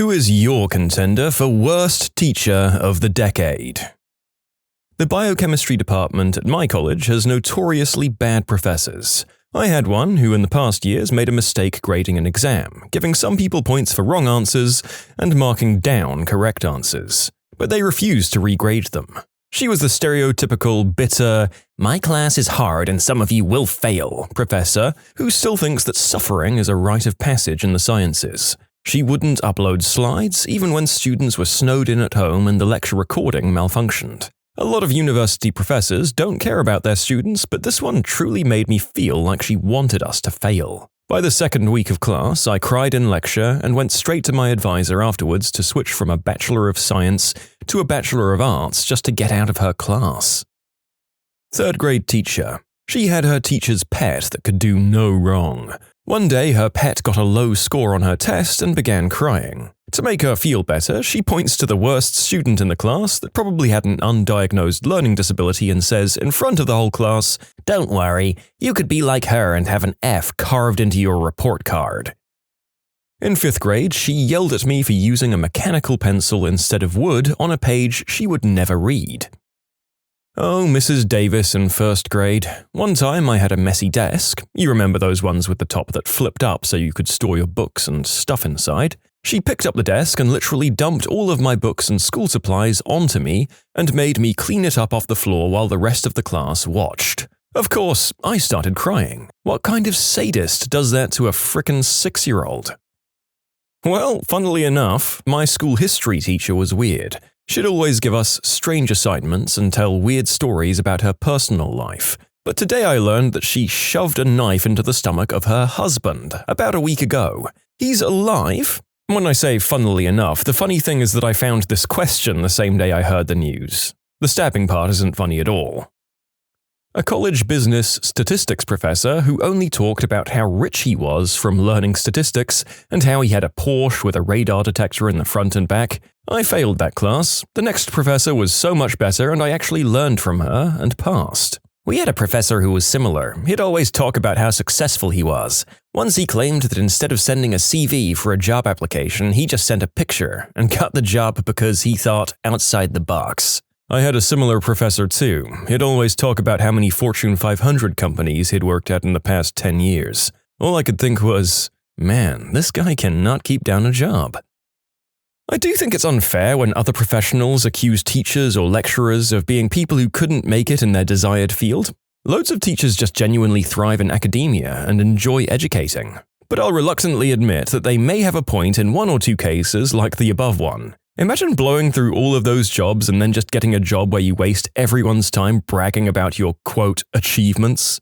Who is your contender for worst teacher of the decade? The biochemistry department at my college has notoriously bad professors. I had one who in the past years made a mistake grading an exam, giving some people points for wrong answers and marking down correct answers. But they refused to regrade them. She was the stereotypical, bitter, "my class is hard and some of you will fail" professor who still thinks that suffering is a rite of passage in the sciences. She wouldn't upload slides even when students were snowed in at home and the lecture recording malfunctioned. A lot of university professors don't care about their students, but this one truly made me feel like she wanted us to fail. By the second week of class, I cried in lecture and went straight to my advisor afterwards to switch from a Bachelor of Science to a Bachelor of Arts just to get out of her class. Third grade teacher. She had her teacher's pet that could do no wrong. One day, her pet got a low score on her test and began crying. To make her feel better, she points to the worst student in the class that probably had an undiagnosed learning disability and says in front of the whole class, "Don't worry, you could be like her and have an F carved into your report card." In 5th grade, she yelled at me for using a mechanical pencil instead of wood on a page she would never read. Oh, Mrs. Davis in 1st grade. One time I had a messy desk. You remember those ones with the top that flipped up so you could store your books and stuff inside? She picked up the desk and literally dumped all of my books and school supplies onto me and made me clean it up off the floor while the rest of the class watched. Of course, I started crying. What kind of sadist does that to a frickin' 6-year-old? Well, funnily enough, my school history teacher was weird. She'd always give us strange assignments and tell weird stories about her personal life. But today I learned that she shoved a knife into the stomach of her husband about a week ago. He's alive? When I say funnily enough, the funny thing is that I found this question the same day I heard the news. The stabbing part isn't funny at all. A college business statistics professor who only talked about how rich he was from learning statistics and how he had a Porsche with a radar detector in the front and back. I failed that class. The next professor was so much better and I actually learned from her and passed. We had a professor who was similar. He'd always talk about how successful he was. Once he claimed that instead of sending a CV for a job application, he just sent a picture and got the job because he thought outside the box. I had a similar professor too. He'd always talk about how many Fortune 500 companies he'd worked at in the past 10 years. All I could think was, man, this guy cannot keep down a job. I do think it's unfair when other professionals accuse teachers or lecturers of being people who couldn't make it in their desired field. Loads of teachers just genuinely thrive in academia and enjoy educating. But I'll reluctantly admit that they may have a point in 1 or 2 cases like the above one. Imagine blowing through all of those jobs and then just getting a job where you waste everyone's time bragging about your, quote, achievements.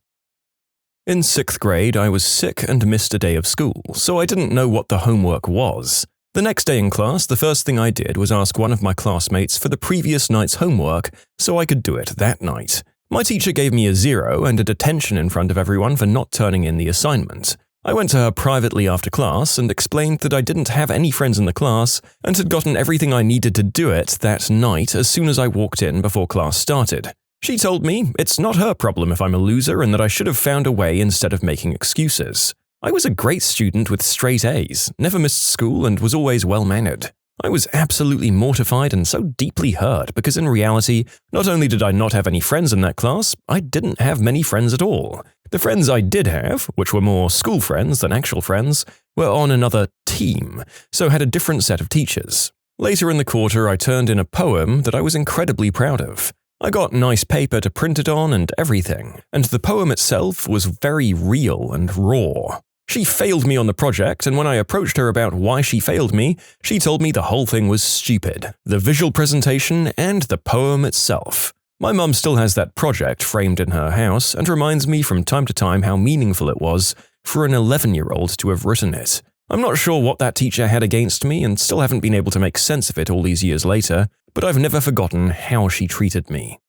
In 6th grade, I was sick and missed a day of school, so I didn't know what the homework was. The next day in class, the first thing I did was ask one of my classmates for the previous night's homework so I could do it that night. My teacher gave me a 0 and a detention in front of everyone for not turning in the assignment. I went to her privately after class and explained that I didn't have any friends in the class and had gotten everything I needed to do it that night as soon as I walked in before class started. She told me it's not her problem if I'm a loser and that I should have found a way instead of making excuses. I was a great student with straight A's, never missed school and was always well-mannered. I was absolutely mortified and so deeply hurt because in reality, not only did I not have any friends in that class, I didn't have many friends at all. The friends I did have, which were more school friends than actual friends, were on another team, so had a different set of teachers. Later in the quarter, I turned in a poem that I was incredibly proud of. I got nice paper to print it on and everything, and the poem itself was very real and raw. She failed me on the project, and when I approached her about why she failed me, she told me the whole thing was stupid, the visual presentation and the poem itself. My mum still has that project framed in her house and reminds me from time to time how meaningful it was for an 11-year-old to have written it. I'm not sure what that teacher had against me and still haven't been able to make sense of it all these years later, but I've never forgotten how she treated me.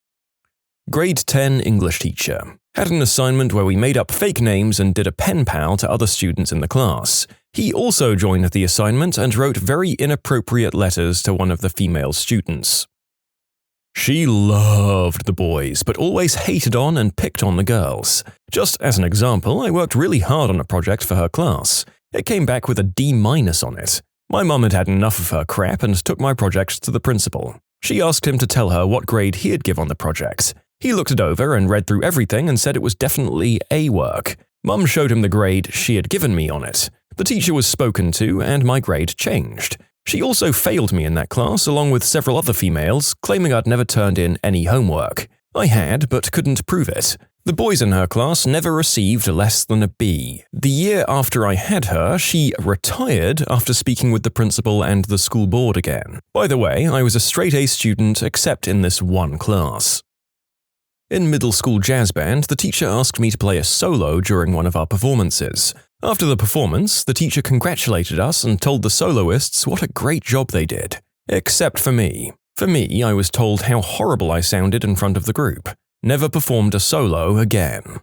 Grade 10 English teacher. Had an assignment where we made up fake names and did a pen pal to other students in the class. He also joined the assignment and wrote very inappropriate letters to one of the female students. She loved the boys, but always hated on and picked on the girls. Just as an example, I worked really hard on a project for her class. It came back with a D- on it. My mum had had enough of her crap and took my projects to the principal. She asked him to tell her what grade he'd give on the projects. He looked it over and read through everything and said it was definitely A work. Mum showed him the grade she had given me on it. The teacher was spoken to and my grade changed. She also failed me in that class along with several other females, claiming I'd never turned in any homework. I had, but couldn't prove it. The boys in her class never received less than a B. The year after I had her, she retired after speaking with the principal and the school board again. By the way, I was a straight-A student except in this one class. In middle school jazz band, the teacher asked me to play a solo during one of our performances. After the performance, the teacher congratulated us and told the soloists what a great job they did. Except for me. For me, I was told how horrible I sounded in front of the group. Never performed a solo again.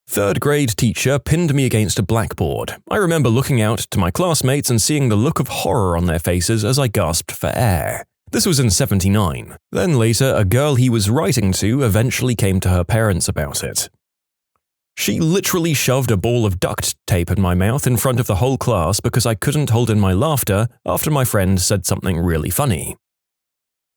Third grade teacher pinned me against a blackboard. I remember looking out to my classmates and seeing the look of horror on their faces as I gasped for air. This was in '79. Then later, a girl he was writing to eventually came to her parents about it. She literally shoved a ball of duct tape in my mouth in front of the whole class because I couldn't hold in my laughter after my friend said something really funny.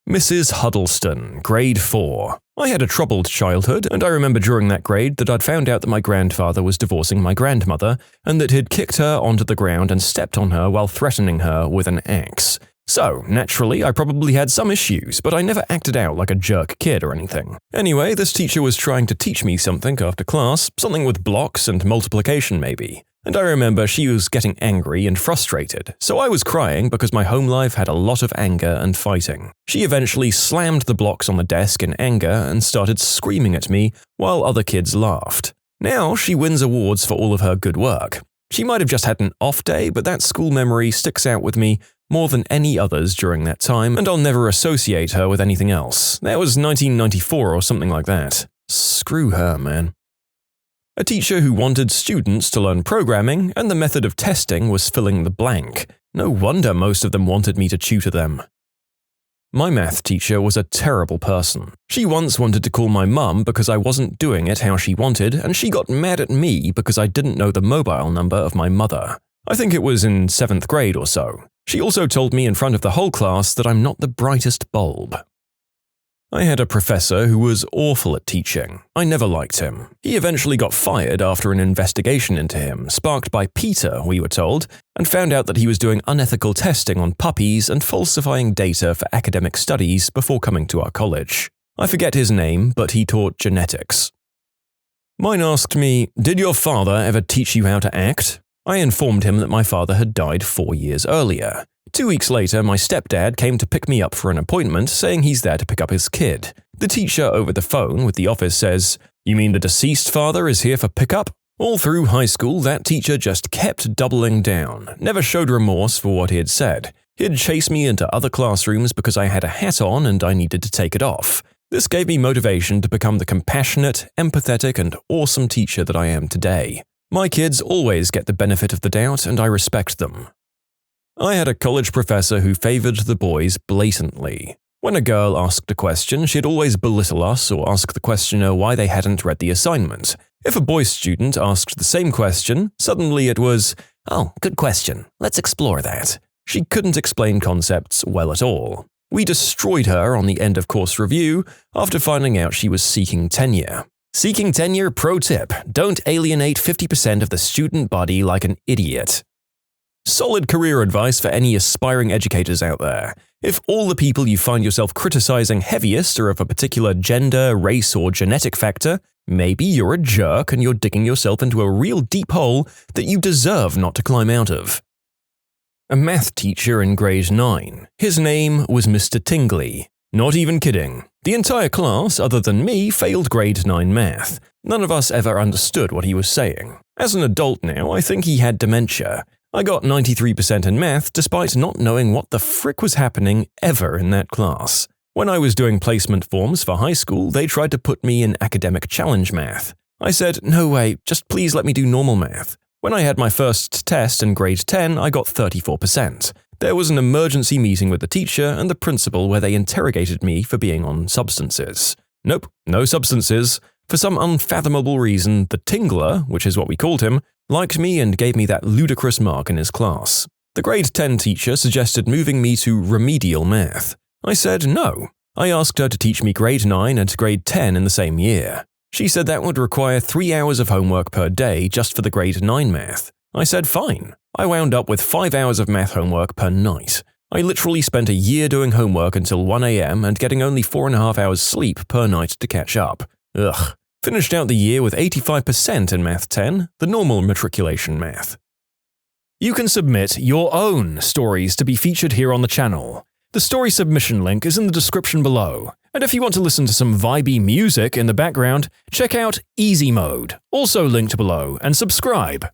Mrs. Huddleston, grade 4. I had a troubled childhood, and I remember during that grade that I'd found out that my grandfather was divorcing my grandmother, and that he'd kicked her onto the ground and stepped on her while threatening her with an axe. So, naturally, I probably had some issues, but I never acted out like a jerk kid or anything. Anyway, this teacher was trying to teach me something after class, something with blocks and multiplication maybe. And I remember she was getting angry and frustrated, so I was crying because my home life had a lot of anger and fighting. She eventually slammed the blocks on the desk in anger and started screaming at me while other kids laughed. Now she wins awards for all of her good work. She might have just had an off day, but that school memory sticks out with me more than any others during that time, and I'll never associate her with anything else. That was 1994 or something like that. Screw her, man. A teacher who wanted students to learn programming, and the method of testing was filling the blank. No wonder most of them wanted me to tutor them. My math teacher was a terrible person. She once wanted to call my mum because I wasn't doing it how she wanted, and she got mad at me because I didn't know the mobile number of my mother. I think it was in 7th grade or so. She also told me in front of the whole class that I'm not the brightest bulb. I had a professor who was awful at teaching. I never liked him. He eventually got fired after an investigation into him, sparked by PETA, we were told, and found out that he was doing unethical testing on puppies and falsifying data for academic studies before coming to our college. I forget his name, but he taught genetics. Mine asked me, "Did your father ever teach you how to act?" I informed him that my father had died 4 years earlier. 2 weeks later, my stepdad came to pick me up for an appointment, saying he's there to pick up his kid. The teacher over the phone with the office says, "You mean the deceased father is here for pickup?" All through high school, that teacher just kept doubling down, never showed remorse for what he had said. He'd chase me into other classrooms because I had a hat on and I needed to take it off. This gave me motivation to become the compassionate, empathetic, and awesome teacher that I am today. My kids always get the benefit of the doubt, and I respect them. I had a college professor who favored the boys blatantly. When a girl asked a question, she'd always belittle us or ask the questioner why they hadn't read the assignment. If a boy student asked the same question, suddenly it was, "Oh, good question. Let's explore that." She couldn't explain concepts well at all. We destroyed her on the end of course review after finding out she was seeking tenure. Seeking tenure pro tip: don't alienate 50% of the student body like an idiot. Solid career advice for any aspiring educators out there. If all the people you find yourself criticizing heaviest are of a particular gender, race, or genetic factor, maybe you're a jerk and you're digging yourself into a real deep hole that you deserve not to climb out of. A math teacher in grade 9. His name was Mr. Tingley. Not even kidding. The entire class, other than me, failed grade 9 math. None of us ever understood what he was saying. As an adult now, I think he had dementia. I got 93% in math despite not knowing what the frick was happening ever in that class. When I was doing placement forms for high school, they tried to put me in academic challenge math. I said, "No way, just please let me do normal math." When I had my first test in grade 10, I got 34%. There was an emergency meeting with the teacher and the principal where they interrogated me for being on substances. Nope, no substances. For some unfathomable reason, the Tingler, which is what we called him, liked me and gave me that ludicrous mark in his class. The grade 10 teacher suggested moving me to remedial math. I said no. I asked her to teach me grade 9 and grade 10 in the same year. She said that would require 3 hours of homework per day just for the grade 9 math. I said fine. I wound up with 5 hours of math homework per night. I literally spent a year doing homework until 1 a.m. and getting only 4.5 hours sleep per night to catch up. Ugh. Finished out the year with 85% in Math 10, the normal matriculation math. You can submit your own stories to be featured here on the channel. The story submission link is in the description below, and if you want to listen to some vibey music in the background, check out easymode, also linked below, and subscribe.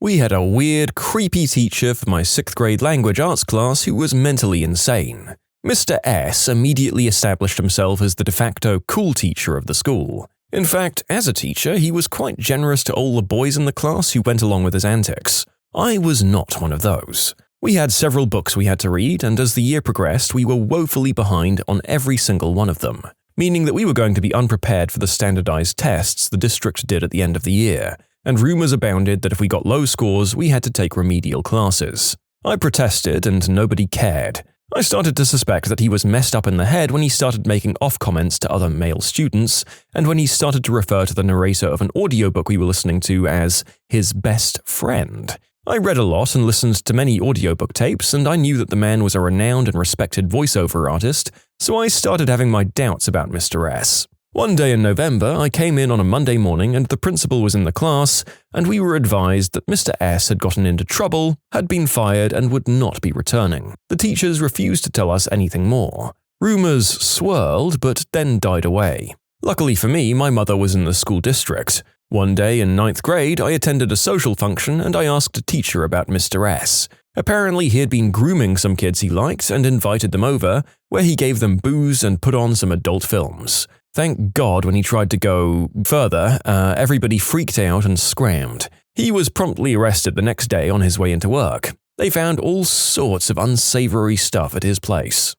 We had a weird, creepy teacher for my 6th grade language arts class who was mentally insane. Mr. S immediately established himself as the de facto cool teacher of the school. In fact, as a teacher, he was quite generous to all the boys in the class who went along with his antics. I was not one of those. We had several books we had to read, and as the year progressed, we were woefully behind on every single one of them, meaning that we were going to be unprepared for the standardized tests the district did at the end of the year, and rumors abounded that if we got low scores, we had to take remedial classes. I protested, and nobody cared. I started to suspect that he was messed up in the head when he started making off comments to other male students, and when he started to refer to the narrator of an audiobook we were listening to as his best friend. I read a lot and listened to many audiobook tapes, and I knew that the man was a renowned and respected voiceover artist, so I started having my doubts about Mr. S. One day in November, I came in on a Monday morning and the principal was in the class, and we were advised that Mr. S had gotten into trouble, had been fired, and would not be returning. The teachers refused to tell us anything more. Rumors swirled, but then died away. Luckily for me, my mother was in the school district. One day in 9th grade, I attended a social function and I asked a teacher about Mr. S. Apparently, he had been grooming some kids he liked and invited them over, where he gave them booze and put on some adult films. Thank God when he tried to go further, everybody freaked out and scrammed. He was promptly arrested the next day on his way into work. They found all sorts of unsavory stuff at his place.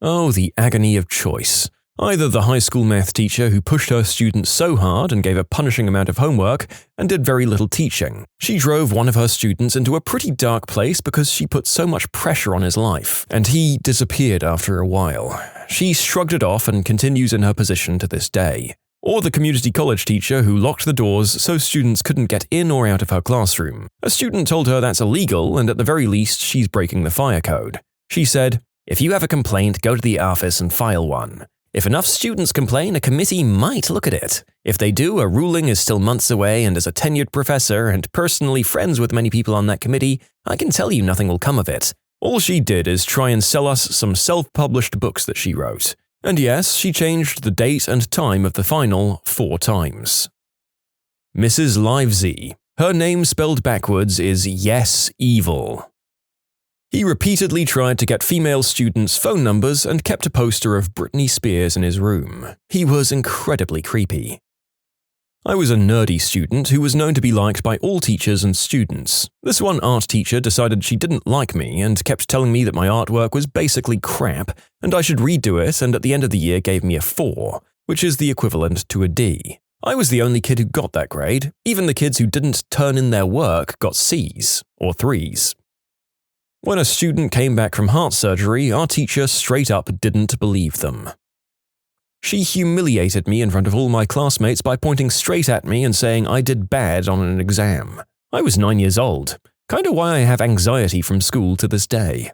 Oh, the agony of choice. Either the high school math teacher who pushed her students so hard and gave a punishing amount of homework and did very little teaching. She drove one of her students into a pretty dark place because she put so much pressure on his life, and he disappeared after a while. She shrugged it off and continues in her position to this day. Or the community college teacher who locked the doors so students couldn't get in or out of her classroom. A student told her that's illegal and at the very least she's breaking the fire code. She said, "If you have a complaint, go to the office and file one. If enough students complain, a committee might look at it. If they do, a ruling is still months away, and as a tenured professor and personally friends with many people on that committee, I can tell you nothing will come of it." All she did is try and sell us some self-published books that she wrote. And yes, she changed the date and time of the final 4 times. Mrs. Livesey. Her name spelled backwards is Yes Evil. He repeatedly tried to get female students' phone numbers and kept a poster of Britney Spears in his room. He was incredibly creepy. I was a nerdy student who was known to be liked by all teachers and students. This one art teacher decided she didn't like me and kept telling me that my artwork was basically crap and I should redo it, and at the end of the year gave me a 4, which is the equivalent to a D. I was the only kid who got that grade. Even the kids who didn't turn in their work got C's or 3s. When a student came back from heart surgery, our teacher straight up didn't believe them. She humiliated me in front of all my classmates by pointing straight at me and saying I did bad on an exam. I was 9 years old, kinda why I have anxiety from school to this day.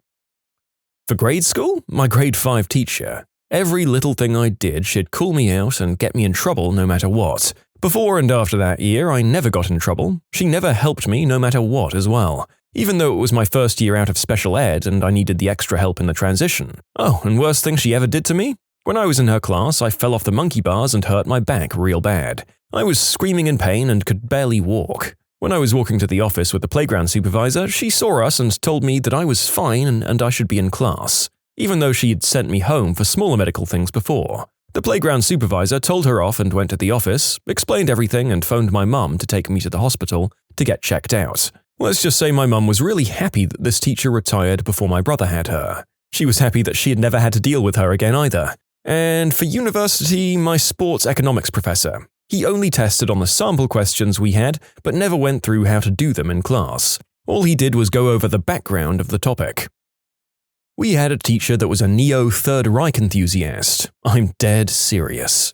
For grade school, my grade 5 teacher. Every little thing I did, she'd call me out and get me in trouble no matter what. Before and after that year, I never got in trouble. She never helped me no matter what as well. Even though it was my first year out of special ed and I needed the extra help in the transition. Oh, and worst thing she ever did to me? When I was in her class, I fell off the monkey bars and hurt my back real bad. I was screaming in pain and could barely walk. When I was walking to the office with the playground supervisor, she saw us and told me that I was fine and I should be in class, even though she had sent me home for smaller medical things before. The playground supervisor told her off and went to the office, explained everything and phoned my mum to take me to the hospital to get checked out. Let's just say my mum was really happy that this teacher retired before my brother had her. She was happy that she had never had to deal with her again either. And for university, my sports economics professor. He only tested on the sample questions we had, but never went through how to do them in class. All he did was go over the background of the topic. We had a teacher that was a neo-Third Reich enthusiast. I'm dead serious.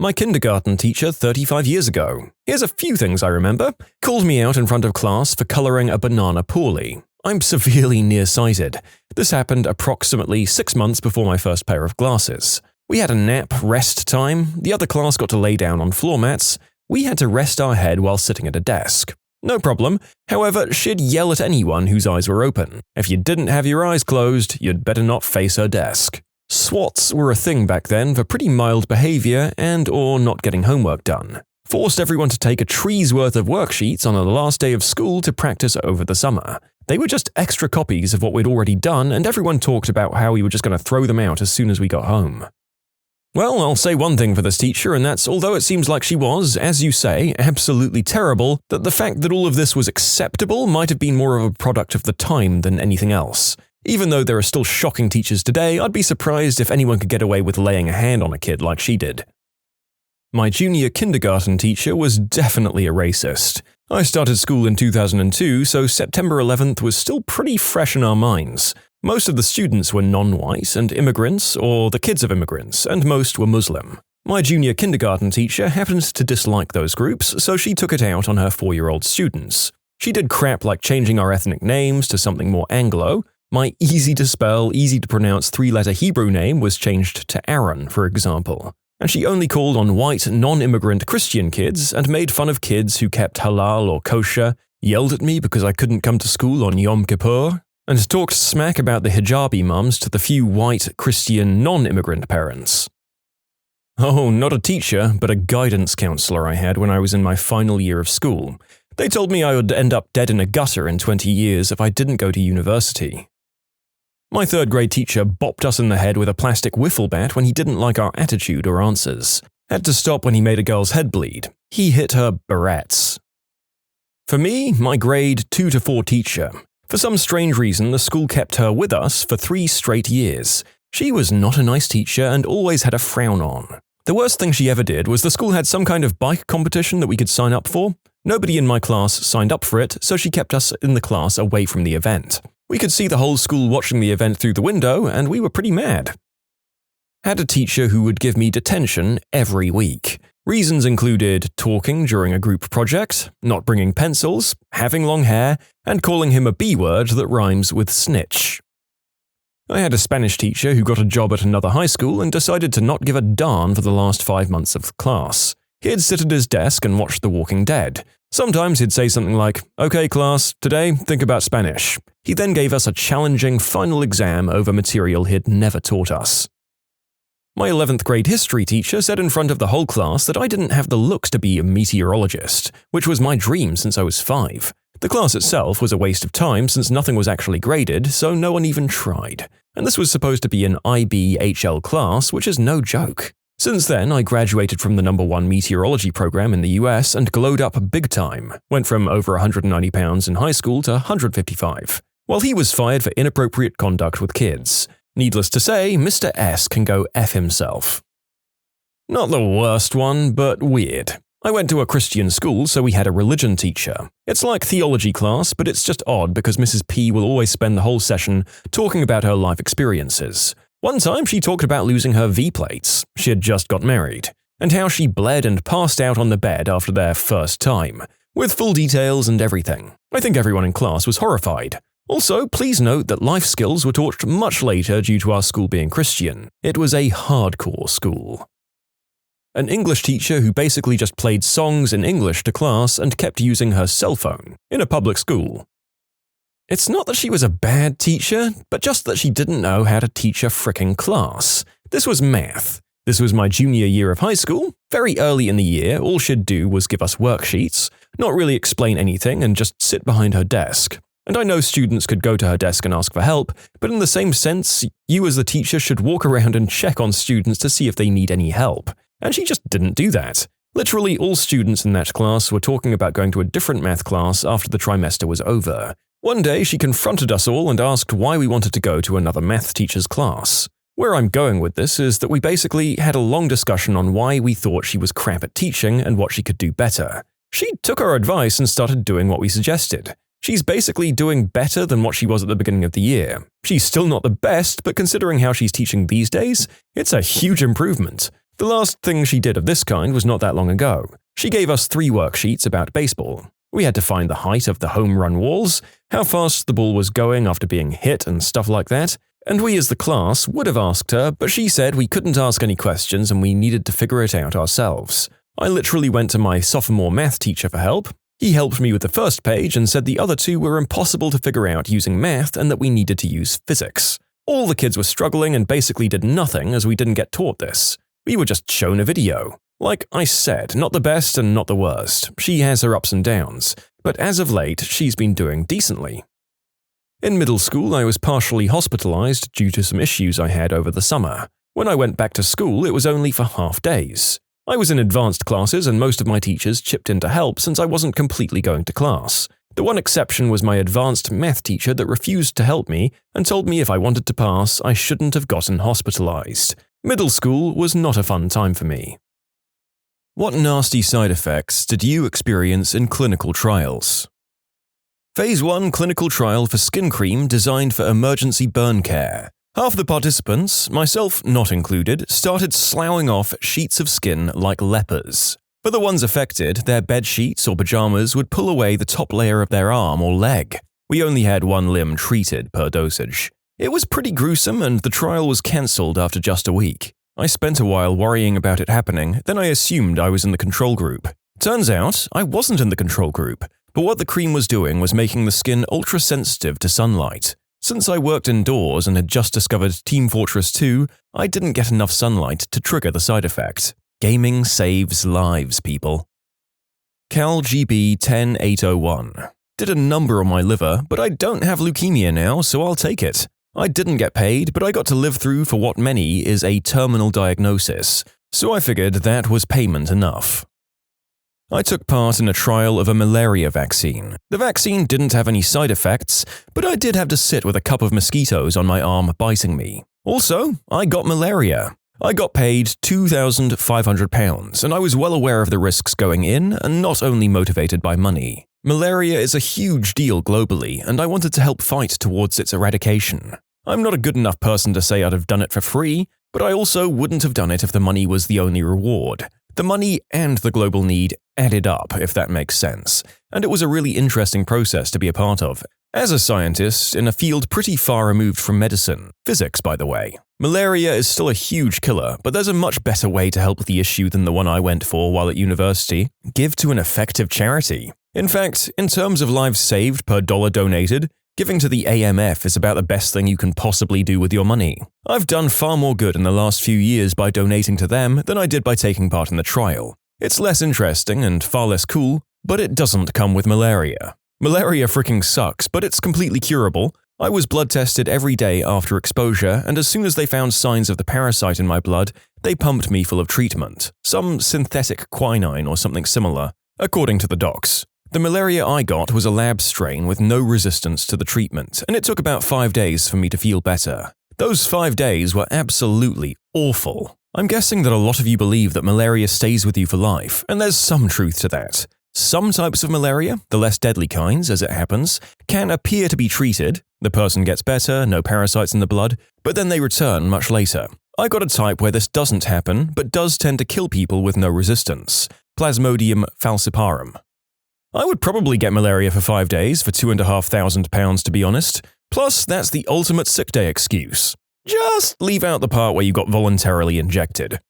My kindergarten teacher 35 years ago. Here's a few things I remember. Called me out in front of class for coloring a banana poorly. I'm severely nearsighted. This happened approximately 6 months before my first pair of glasses. We had a nap rest time. The other class got to lay down on floor mats. We had to rest our head while sitting at a desk. No problem. However, she'd yell at anyone whose eyes were open. If you didn't have your eyes closed, you'd better not face her desk. SWATs were a thing back then for pretty mild behavior and/or not getting homework done. Forced everyone to take a tree's worth of worksheets on the last day of school to practice over the summer. They were just extra copies of what we'd already done, and everyone talked about how we were just going to throw them out as soon as we got home. Well, I'll say one thing for this teacher, and that's although it seems like she was, as you say, absolutely terrible, that the fact that all of this was acceptable might have been more of a product of the time than anything else. Even though there are still shocking teachers today, I'd be surprised if anyone could get away with laying a hand on a kid like she did. My junior kindergarten teacher was definitely a racist. I started school in 2002, so September 11th was still pretty fresh in our minds. Most of the students were non-white and immigrants, or the kids of immigrants, and most were Muslim. My junior kindergarten teacher happened to dislike those groups, so she took it out on her 4-year-old students. She did crap like changing our ethnic names to something more Anglo. My easy-to-spell, easy-to-pronounce 3-letter Hebrew name was changed to Aaron, for example. And she only called on white, non-immigrant Christian kids and made fun of kids who kept halal or kosher, yelled at me because I couldn't come to school on Yom Kippur, and talked smack about the hijabi mums to the few white, Christian, non-immigrant parents. Oh, not a teacher, but a guidance counselor I had when I was in my final year of school. They told me I would end up dead in a gutter in 20 years if I didn't go to university. My 3rd grade teacher bopped us in the head with a plastic wiffle bat when he didn't like our attitude or answers. Had to stop when he made a girl's head bleed. He hit her barrettes. For me, my grade 2 to 4 teacher. For some strange reason, the school kept her with us for 3 straight years. She was not a nice teacher and always had a frown on. The worst thing she ever did was the school had some kind of bike competition that we could sign up for. Nobody in my class signed up for it, so she kept us in the class away from the event. We could see the whole school watching the event through the window, and we were pretty mad. Had a teacher who would give me detention every week. Reasons included talking during a group project, not bringing pencils, having long hair, and calling him a B-word that rhymes with snitch. I had a Spanish teacher who got a job at another high school and decided to not give a darn for the last 5 months of the class. He'd sit at his desk and watch The Walking Dead. Sometimes he'd say something like, "Okay, class, today think about Spanish." He then gave us a challenging final exam over material he'd never taught us. My 11th grade history teacher said in front of the whole class that I didn't have the looks to be a meteorologist, which was my dream since I was 5. The class itself was a waste of time since nothing was actually graded, so no one even tried. And this was supposed to be an IBHL class, which is no joke. Since then, I graduated from the #1 meteorology program in the US and glowed up big time. Went from over 190 pounds in high school to 155, while he was fired for inappropriate conduct with kids. Needless to say, Mr. S can go F himself. Not the worst one, but weird. I went to a Christian school, so we had a religion teacher. It's like theology class, but it's just odd because Mrs. P will always spend the whole session talking about her life experiences. One time she talked about losing her V-plates, she had just got married, and how she bled and passed out on the bed after their first time, with full details and everything. I think everyone in class was horrified. Also, please note that life skills were taught much later due to our school being Christian. It was a hardcore school. An English teacher who basically just played songs in English to class and kept using her cell phone in a public school. It's not that she was a bad teacher, but just that she didn't know how to teach a fricking class. This was math. This was my junior year of high school. Very early in the year, all she'd do was give us worksheets, not really explain anything and just sit behind her desk. And I know students could go to her desk and ask for help, but in the same sense, you as the teacher should walk around and check on students to see if they need any help. And she just didn't do that. Literally all students in that class were talking about going to a different math class after the trimester was over. One day, she confronted us all and asked why we wanted to go to another math teacher's class. Where I'm going with this is that we basically had a long discussion on why we thought she was crap at teaching and what she could do better. She took our advice and started doing what we suggested. She's basically doing better than what she was at the beginning of the year. She's still not the best, but considering how she's teaching these days, it's a huge improvement. The last thing she did of this kind was not that long ago. She gave us 3 worksheets about baseball. We had to find the height of the home run walls, how fast the ball was going after being hit and stuff like that, and we as the class would have asked her, but she said we couldn't ask any questions and we needed to figure it out ourselves. I literally went to my sophomore math teacher for help. He helped me with the first page and said the other 2 were impossible to figure out using math and that we needed to use physics. All the kids were struggling and basically did nothing as we didn't get taught this. We were just shown a video. Like I said, not the best and not the worst. She has her ups and downs, but as of late, she's been doing decently. In middle school, I was partially hospitalized due to some issues I had over the summer. When I went back to school, it was only for half days. I was in advanced classes and most of my teachers chipped in to help since I wasn't completely going to class. The one exception was my advanced math teacher that refused to help me and told me if I wanted to pass, I shouldn't have gotten hospitalized. Middle school was not a fun time for me. What nasty side effects did you experience in clinical trials? Phase 1 clinical trial for skin cream designed for emergency burn care. Half the participants, myself not included, started sloughing off sheets of skin like lepers. For the ones affected, their bed sheets or pajamas would pull away the top layer of their arm or leg. We only had 1 limb treated per dosage. It was pretty gruesome and the trial was cancelled after just a week. I spent a while worrying about it happening, then I assumed I was in the control group. Turns out, I wasn't in the control group, but what the cream was doing was making the skin ultra-sensitive to sunlight. Since I worked indoors and had just discovered Team Fortress 2, I didn't get enough sunlight to trigger the side effect. Gaming saves lives, people. Cal GB 10801. Did a number on my liver, but I don't have leukemia now, so I'll take it. I didn't get paid, but I got to live through for what many is a terminal diagnosis, so I figured that was payment enough. I took part in a trial of a malaria vaccine. The vaccine didn't have any side effects, but I did have to sit with a cup of mosquitoes on my arm biting me. Also, I got malaria. I got paid £2,500, and I was well aware of the risks going in and not only motivated by money. Malaria is a huge deal globally, and I wanted to help fight towards its eradication. I'm not a good enough person to say I'd have done it for free, but I also wouldn't have done it if the money was the only reward. The money and the global need added up, if that makes sense, and it was a really interesting process to be a part of. As a scientist in a field pretty far removed from medicine, physics by the way, malaria is still a huge killer, but there's a much better way to help with the issue than the one I went for while at university: give to an effective charity. In fact, in terms of lives saved per dollar donated, giving to the AMF is about the best thing you can possibly do with your money. I've done far more good in the last few years by donating to them than I did by taking part in the trial. It's less interesting and far less cool, but it doesn't come with malaria. Malaria freaking sucks, but it's completely curable. I was blood tested every day after exposure, and as soon as they found signs of the parasite in my blood, they pumped me full of treatment, some synthetic quinine or something similar, according to the docs. The malaria I got was a lab strain with no resistance to the treatment, and it took about 5 days for me to feel better. Those 5 days were absolutely awful. I'm guessing that a lot of you believe that malaria stays with you for life, and there's some truth to that. Some types of malaria, the less deadly kinds as it happens, can appear to be treated. The person gets better, no parasites in the blood, but then they return much later. I got a type where this doesn't happen, but does tend to kill people with no resistance. Plasmodium falciparum. I would probably get malaria for 5 days for £2,500 to be honest. Plus, that's the ultimate sick day excuse. Just leave out the part where you got voluntarily injected.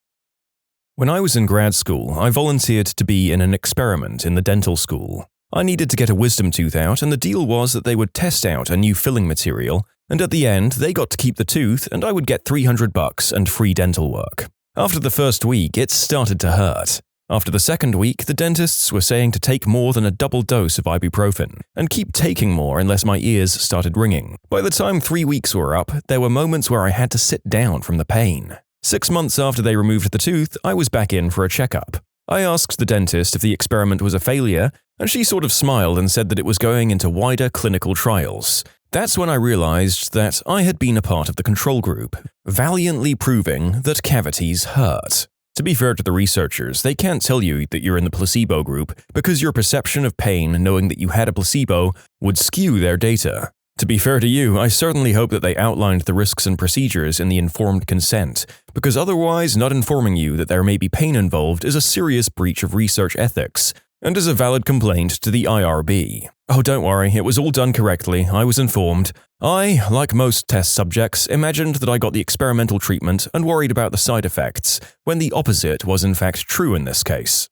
When I was in grad school, I volunteered to be in an experiment in the dental school. I needed to get a wisdom tooth out, and the deal was that they would test out a new filling material, and at the end, they got to keep the tooth and I would get $300 and free dental work. After the first week, it started to hurt. After the second week, the dentists were saying to take more than a double dose of ibuprofen, and keep taking more unless my ears started ringing. By the time 3 weeks were up, there were moments where I had to sit down from the pain. 6 months after they removed the tooth, I was back in for a checkup. I asked the dentist if the experiment was a failure, and she sort of smiled and said that it was going into wider clinical trials. That's when I realized that I had been a part of the control group, valiantly proving that cavities hurt. To be fair to the researchers, they can't tell you that you're in the placebo group because your perception of pain knowing that you had a placebo would skew their data. To be fair to you, I certainly hope that they outlined the risks and procedures in the informed consent, because otherwise not informing you that there may be pain involved is a serious breach of research ethics, and is a valid complaint to the IRB. Oh, don't worry, it was all done correctly, I was informed. I, like most test subjects, imagined that I got the experimental treatment and worried about the side effects, when the opposite was in fact true in this case.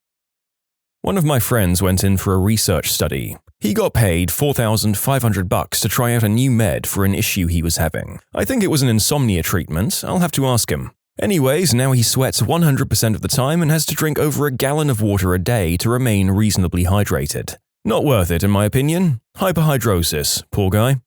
One of my friends went in for a research study. He got paid $4,500 to try out a new med for an issue he was having. I think it was an insomnia treatment, I'll have to ask him. Anyways, now he sweats 100% of the time and has to drink over a gallon of water a day to remain reasonably hydrated. Not worth it in my opinion. Hyperhidrosis, poor guy.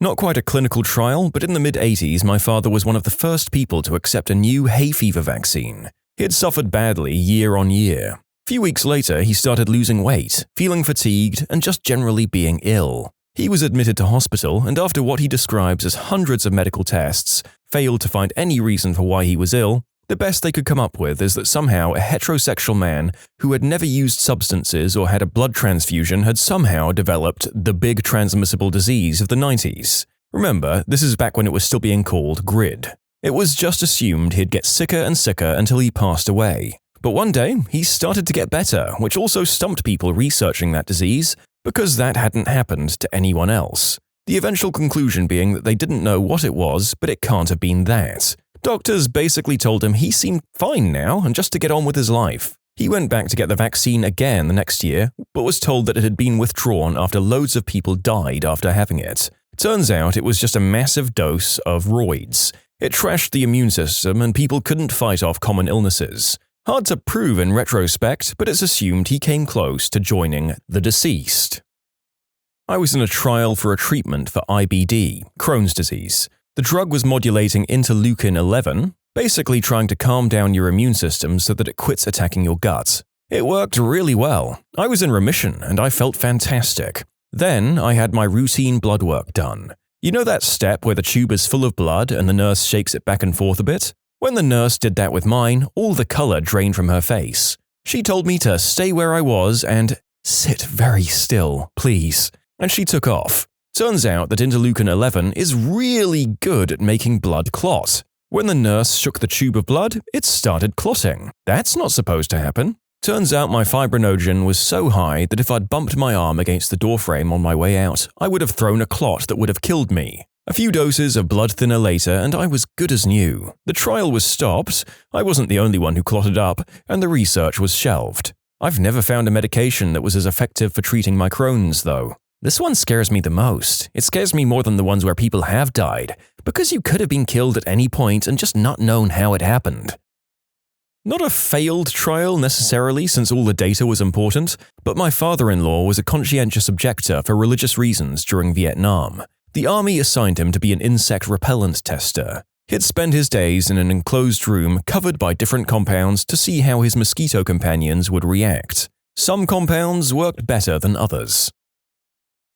Not quite a clinical trial, but in the mid-80s my father was one of the first people to accept a new hay fever vaccine. He had suffered badly year on year. A few weeks later he started losing weight, feeling fatigued and just generally being ill. He was admitted to hospital and after what he describes as hundreds of medical tests, failed to find any reason for why he was ill. The best they could come up with is that somehow a heterosexual man who had never used substances or had a blood transfusion had somehow developed the big transmissible disease of the 90s. Remember, this is back when it was still being called GRID. It was just assumed he'd get sicker and sicker until he passed away. But one day, he started to get better, which also stumped people researching that disease, because that hadn't happened to anyone else. The eventual conclusion being that they didn't know what it was, but it can't have been that. Doctors basically told him he seemed fine now and just to get on with his life. He went back to get the vaccine again the next year, but was told that it had been withdrawn after loads of people died after having it. Turns out it was just a massive dose of roids. It trashed the immune system and people couldn't fight off common illnesses. Hard to prove in retrospect, but it's assumed he came close to joining the deceased. I was in a trial for a treatment for IBD, Crohn's disease. The drug was modulating interleukin-11, basically trying to calm down your immune system so that it quits attacking your gut. It worked really well. I was in remission and I felt fantastic. Then I had my routine blood work done. You know that step where the tube is full of blood and the nurse shakes it back and forth a bit? When the nurse did that with mine, all the color drained from her face. She told me to stay where I was and sit very still, please. And she took off. Turns out that interleukin-11 is really good at making blood clot. When the nurse shook the tube of blood, it started clotting. That's not supposed to happen. Turns out my fibrinogen was so high that if I'd bumped my arm against the doorframe on my way out, I would have thrown a clot that would have killed me. A few doses of blood thinner later and I was good as new. The trial was stopped, I wasn't the only one who clotted up, and the research was shelved. I've never found a medication that was as effective for treating my Crohn's, though. This one scares me the most. It scares me more than the ones where people have died, because you could have been killed at any point and just not known how it happened. Not a failed trial necessarily, since all the data was important, but my father-in-law was a conscientious objector for religious reasons during Vietnam. The army assigned him to be an insect repellent tester. He'd spend his days in an enclosed room covered by different compounds to see how his mosquito companions would react. Some compounds worked better than others.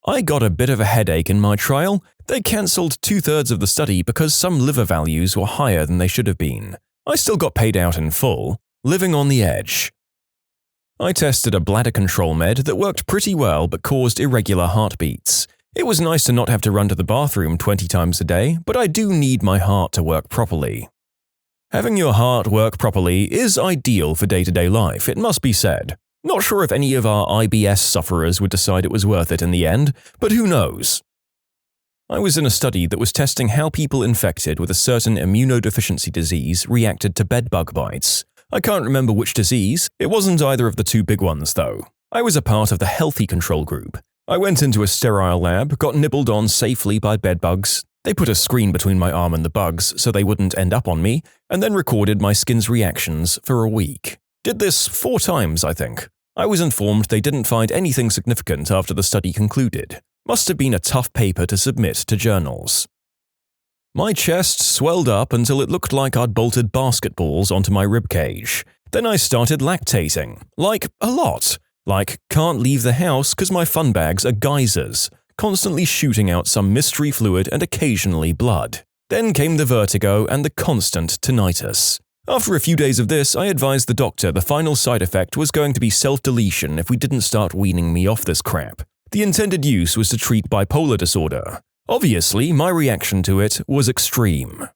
I got a bit of a headache in my trial. They cancelled 2/3 of the study because some liver values were higher than they should have been. I still got paid out in full, living on the edge. I tested a bladder control med that worked pretty well but caused irregular heartbeats. It was nice to not have to run to the bathroom 20 times a day, but I do need my heart to work properly. Having your heart work properly is ideal for day-to-day life, it must be said. Not sure if any of our IBS sufferers would decide it was worth it in the end, but who knows? I was in a study that was testing how people infected with a certain immunodeficiency disease reacted to bedbug bites. I can't remember which disease, it wasn't either of the two big ones though. I was a part of the healthy control group. I went into a sterile lab, got nibbled on safely by bedbugs. They put a screen between my arm and the bugs so they wouldn't end up on me, and then recorded my skin's reactions for a week. Did this 4 times, I think. I was informed they didn't find anything significant after the study concluded. Must have been a tough paper to submit to journals. My chest swelled up until it looked like I'd bolted basketballs onto my ribcage. Then I started lactating. Like, a lot. Like, can't leave the house because my fun bags are geysers, constantly shooting out some mystery fluid and occasionally blood. Then came the vertigo and the constant tinnitus. After a few days of this, I advised the doctor the final side effect was going to be self-deletion if we didn't start weaning me off this crap. The intended use was to treat bipolar disorder. Obviously, my reaction to it was extreme.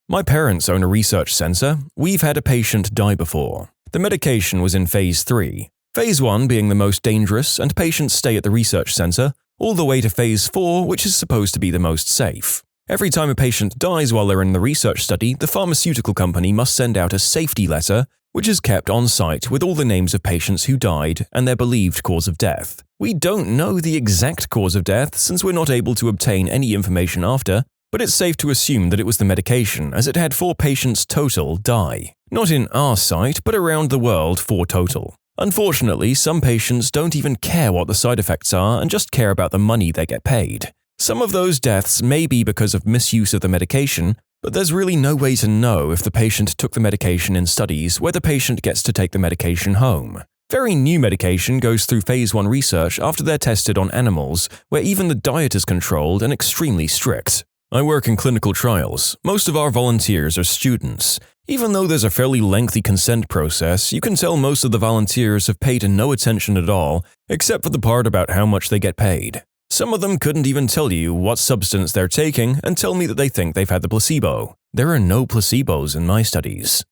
My parents own a research center. We've had a patient die before. The medication was in Phase 3. Phase 1 being the most dangerous, and patients stay at the research center, all the way to Phase 4, which is supposed to be the most safe. Every time a patient dies while they're in the research study, the pharmaceutical company must send out a safety letter, which is kept on site with all the names of patients who died and their believed cause of death. We don't know the exact cause of death since we're not able to obtain any information after, but it's safe to assume that it was the medication, as it had 4 patients total die. Not in our site, but around the world 4 total. Unfortunately, some patients don't even care what the side effects are and just care about the money they get paid. Some of those deaths may be because of misuse of the medication, but there's really no way to know if the patient took the medication in studies where the patient gets to take the medication home. Very new medication goes through Phase 1 research after they're tested on animals, where even the diet is controlled and extremely strict. I work in clinical trials. Most of our volunteers are students. Even though there's a fairly lengthy consent process, you can tell most of the volunteers have paid no attention at all, except for the part about how much they get paid. Some of them couldn't even tell you what substance they're taking and tell me that they think they've had the placebo. There are no placebos in my studies.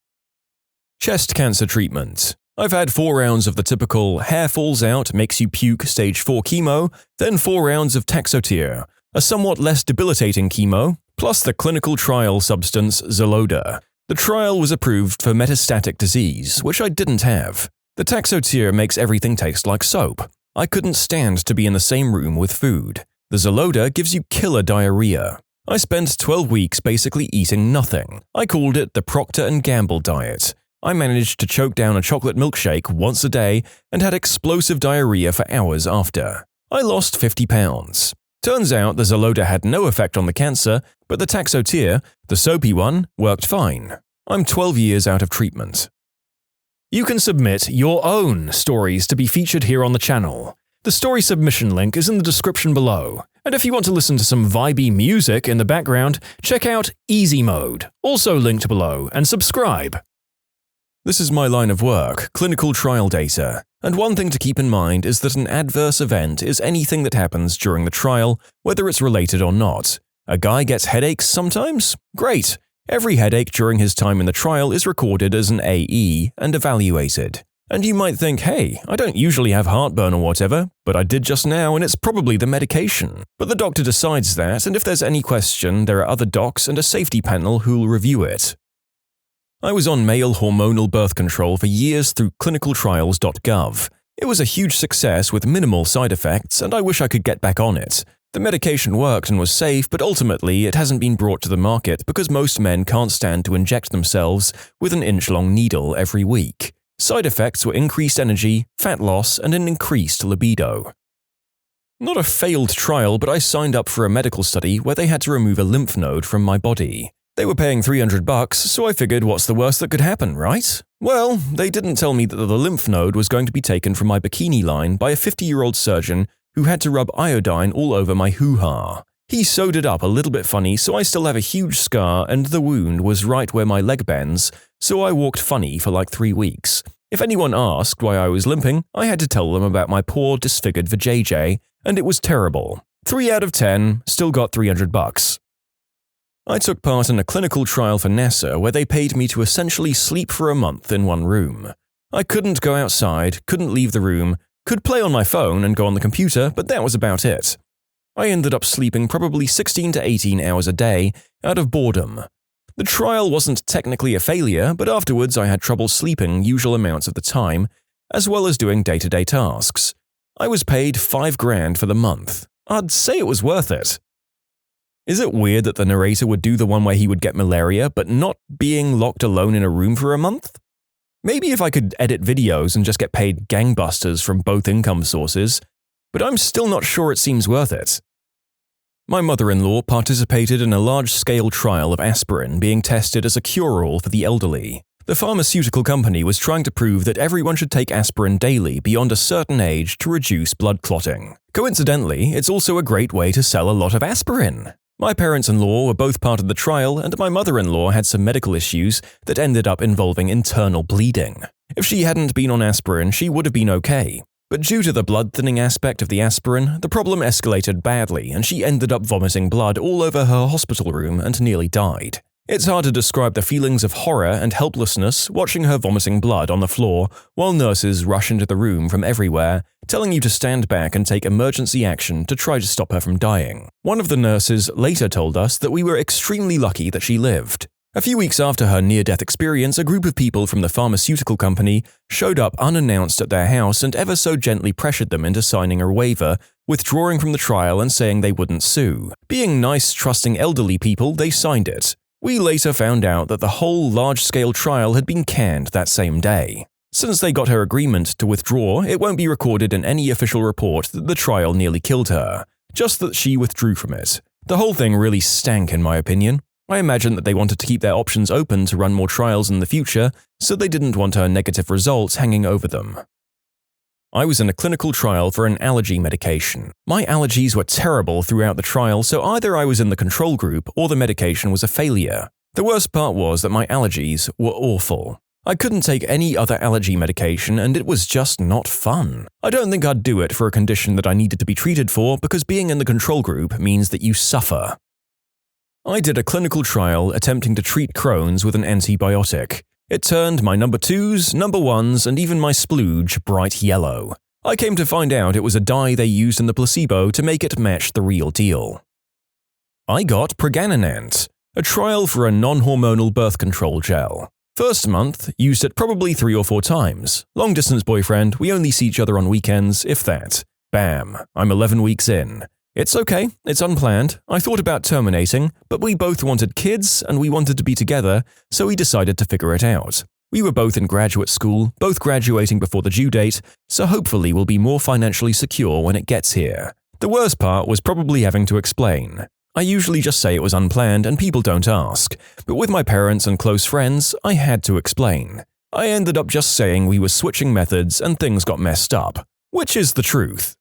Chest cancer treatment. I've had 4 rounds of the typical hair falls out, makes you puke stage 4 chemo, then 4 rounds of Taxotere, a somewhat less debilitating chemo, plus the clinical trial substance Xeloda. The trial was approved for metastatic disease, which I didn't have. The Taxotere makes everything taste like soap. I couldn't stand to be in the same room with food. The Xeloda gives you killer diarrhea. I spent 12 weeks basically eating nothing. I called it the Procter & Gamble diet. I managed to choke down a chocolate milkshake once a day and had explosive diarrhea for hours after. I lost 50 pounds. Turns out the Xeloda had no effect on the cancer, but the Taxotere, the soapy one, worked fine. I'm 12 years out of treatment. You can submit your own stories to be featured here on the channel. The story submission link is in the description below. And if you want to listen to some vibey music in the background, check out easymode, also linked below, and subscribe. This is my line of work, clinical trial data, and one thing to keep in mind is that an adverse event is anything that happens during the trial, whether it's related or not. A guy gets headaches sometimes? Great! Every headache during his time in the trial is recorded as an AE and evaluated. And you might think, hey, I don't usually have heartburn or whatever, but I did just now and it's probably the medication. But the doctor decides that, and if there's any question, there are other docs and a safety panel who'll review it. I was on male hormonal birth control for years through clinicaltrials.gov. It was a huge success with minimal side effects, and I wish I could get back on it. The medication worked and was safe, but ultimately it hasn't been brought to the market because most men can't stand to inject themselves with an inch-long needle every week. Side effects were increased energy, fat loss, and an increased libido. Not a failed trial, but I signed up for a medical study where they had to remove a lymph node from my body. They were paying $300, so I figured what's the worst that could happen, right? Well, they didn't tell me that the lymph node was going to be taken from my bikini line by a 50-year-old surgeon who had to rub iodine all over my hoo-ha. He sewed it up a little bit funny, so I still have a huge scar and the wound was right where my leg bends, so I walked funny for like 3 weeks. If anyone asked why I was limping, I had to tell them about my poor disfigured vajayjay, and it was terrible. 3 out of 10, still got $300. I took part in a clinical trial for NASA where they paid me to essentially sleep for a month in one room. I couldn't go outside, couldn't leave the room, could play on my phone and go on the computer, but that was about it. I ended up sleeping probably 16 to 18 hours a day out of boredom. The trial wasn't technically a failure, but afterwards I had trouble sleeping usual amounts of the time, as well as doing day-to-day tasks. I was paid $5,000 for the month. I'd say it was worth it. Is it weird that the narrator would do the one where he would get malaria, but not being locked alone in a room for a month? Maybe if I could edit videos and just get paid gangbusters from both income sources, but I'm still not sure it seems worth it. My mother-in-law participated in a large-scale trial of aspirin being tested as a cure-all for the elderly. The pharmaceutical company was trying to prove that everyone should take aspirin daily beyond a certain age to reduce blood clotting. Coincidentally, it's also a great way to sell a lot of aspirin. My parents-in-law were both part of the trial, and my mother-in-law had some medical issues that ended up involving internal bleeding. If she hadn't been on aspirin, she would have been okay. But due to the blood-thinning aspect of the aspirin, the problem escalated badly and she ended up vomiting blood all over her hospital room and nearly died. It's hard to describe the feelings of horror and helplessness watching her vomiting blood on the floor while nurses rush into the room from everywhere, telling you to stand back and take emergency action to try to stop her from dying. One of the nurses later told us that we were extremely lucky that she lived. A few weeks after her near-death experience, a group of people from the pharmaceutical company showed up unannounced at their house and ever so gently pressured them into signing a waiver, withdrawing from the trial and saying they wouldn't sue. Being nice, trusting elderly people, they signed it. We later found out that the whole large-scale trial had been canned that same day. Since they got her agreement to withdraw, it won't be recorded in any official report that the trial nearly killed her, just that she withdrew from it. The whole thing really stank in my opinion. I imagine that they wanted to keep their options open to run more trials in the future, so they didn't want her negative results hanging over them. I was in a clinical trial for an allergy medication. My allergies were terrible throughout the trial, so either I was in the control group or the medication was a failure. The worst part was that my allergies were awful. I couldn't take any other allergy medication and it was just not fun. I don't think I'd do it for a condition that I needed to be treated for because being in the control group means that you suffer. I did a clinical trial attempting to treat Crohn's with an antibiotic. It turned my number 2s, number 1s, and even my splooge bright yellow. I came to find out it was a dye they used in the placebo to make it match the real deal. I got preganinant, a trial for a non-hormonal birth control gel. First month, used it probably 3 or 4 times. Long-distance boyfriend, we only see each other on weekends, if that. Bam, I'm 11 weeks in. It's okay, it's unplanned. I thought about terminating, but we both wanted kids and we wanted to be together, so we decided to figure it out. We were both in graduate school, both graduating before the due date, so hopefully we'll be more financially secure when it gets here. The worst part was probably having to explain. I usually just say it was unplanned and people don't ask, but with my parents and close friends, I had to explain. I ended up just saying we were switching methods and things got messed up, which is the truth.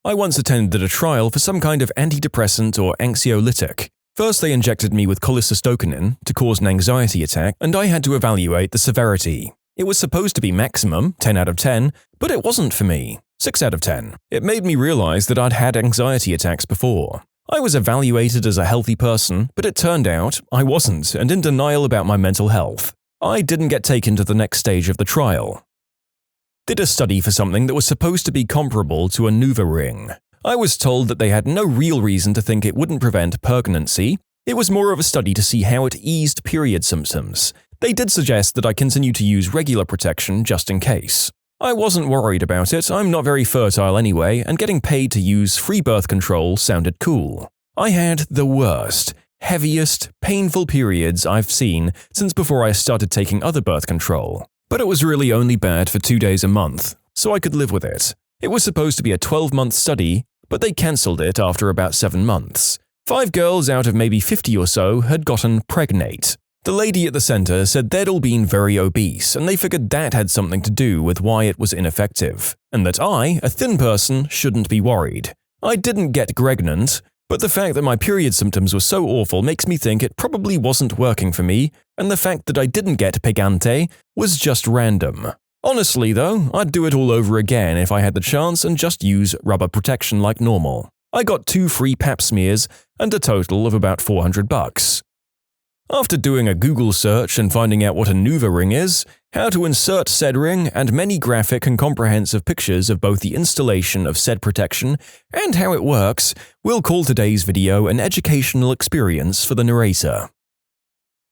I once attended a trial for some kind of antidepressant or anxiolytic. First they injected me with cholecystokinin to cause an anxiety attack, and I had to evaluate the severity. It was supposed to be maximum, 10 out of 10, but it wasn't for me, 6 out of 10. It made me realize that I'd had anxiety attacks before. I was evaluated as a healthy person, but it turned out I wasn't and in denial about my mental health. I didn't get taken to the next stage of the trial. Did a study for something that was supposed to be comparable to a NuvaRing. I was told that they had no real reason to think it wouldn't prevent pregnancy. It was more of a study to see how it eased period symptoms. They did suggest that I continue to use regular protection just in case. I wasn't worried about it, I'm not very fertile anyway, and getting paid to use free birth control sounded cool. I had the worst, heaviest, painful periods I've seen since before I started taking other birth control. But it was really only bad for 2 days a month, so I could live with it. It was supposed to be a 12-month study, but they cancelled it after about 7 months. 5 girls out of maybe 50 or so had gotten pregnant. The lady at the center said they'd all been very obese, and they figured that had something to do with why it was ineffective, and that I, a thin person, shouldn't be worried. I didn't get pregnant, but the fact that my period symptoms were so awful makes me think it probably wasn't working for me, and the fact that I didn't get pegante was just random. Honestly though, I'd do it all over again if I had the chance and just use rubber protection like normal. I got 2 free pap smears and a total of about $400. After doing a Google search and finding out what a NuvaRing is, how to insert said ring, and many graphic and comprehensive pictures of both the installation of said protection and how it works, we'll call today's video an educational experience for the narrator.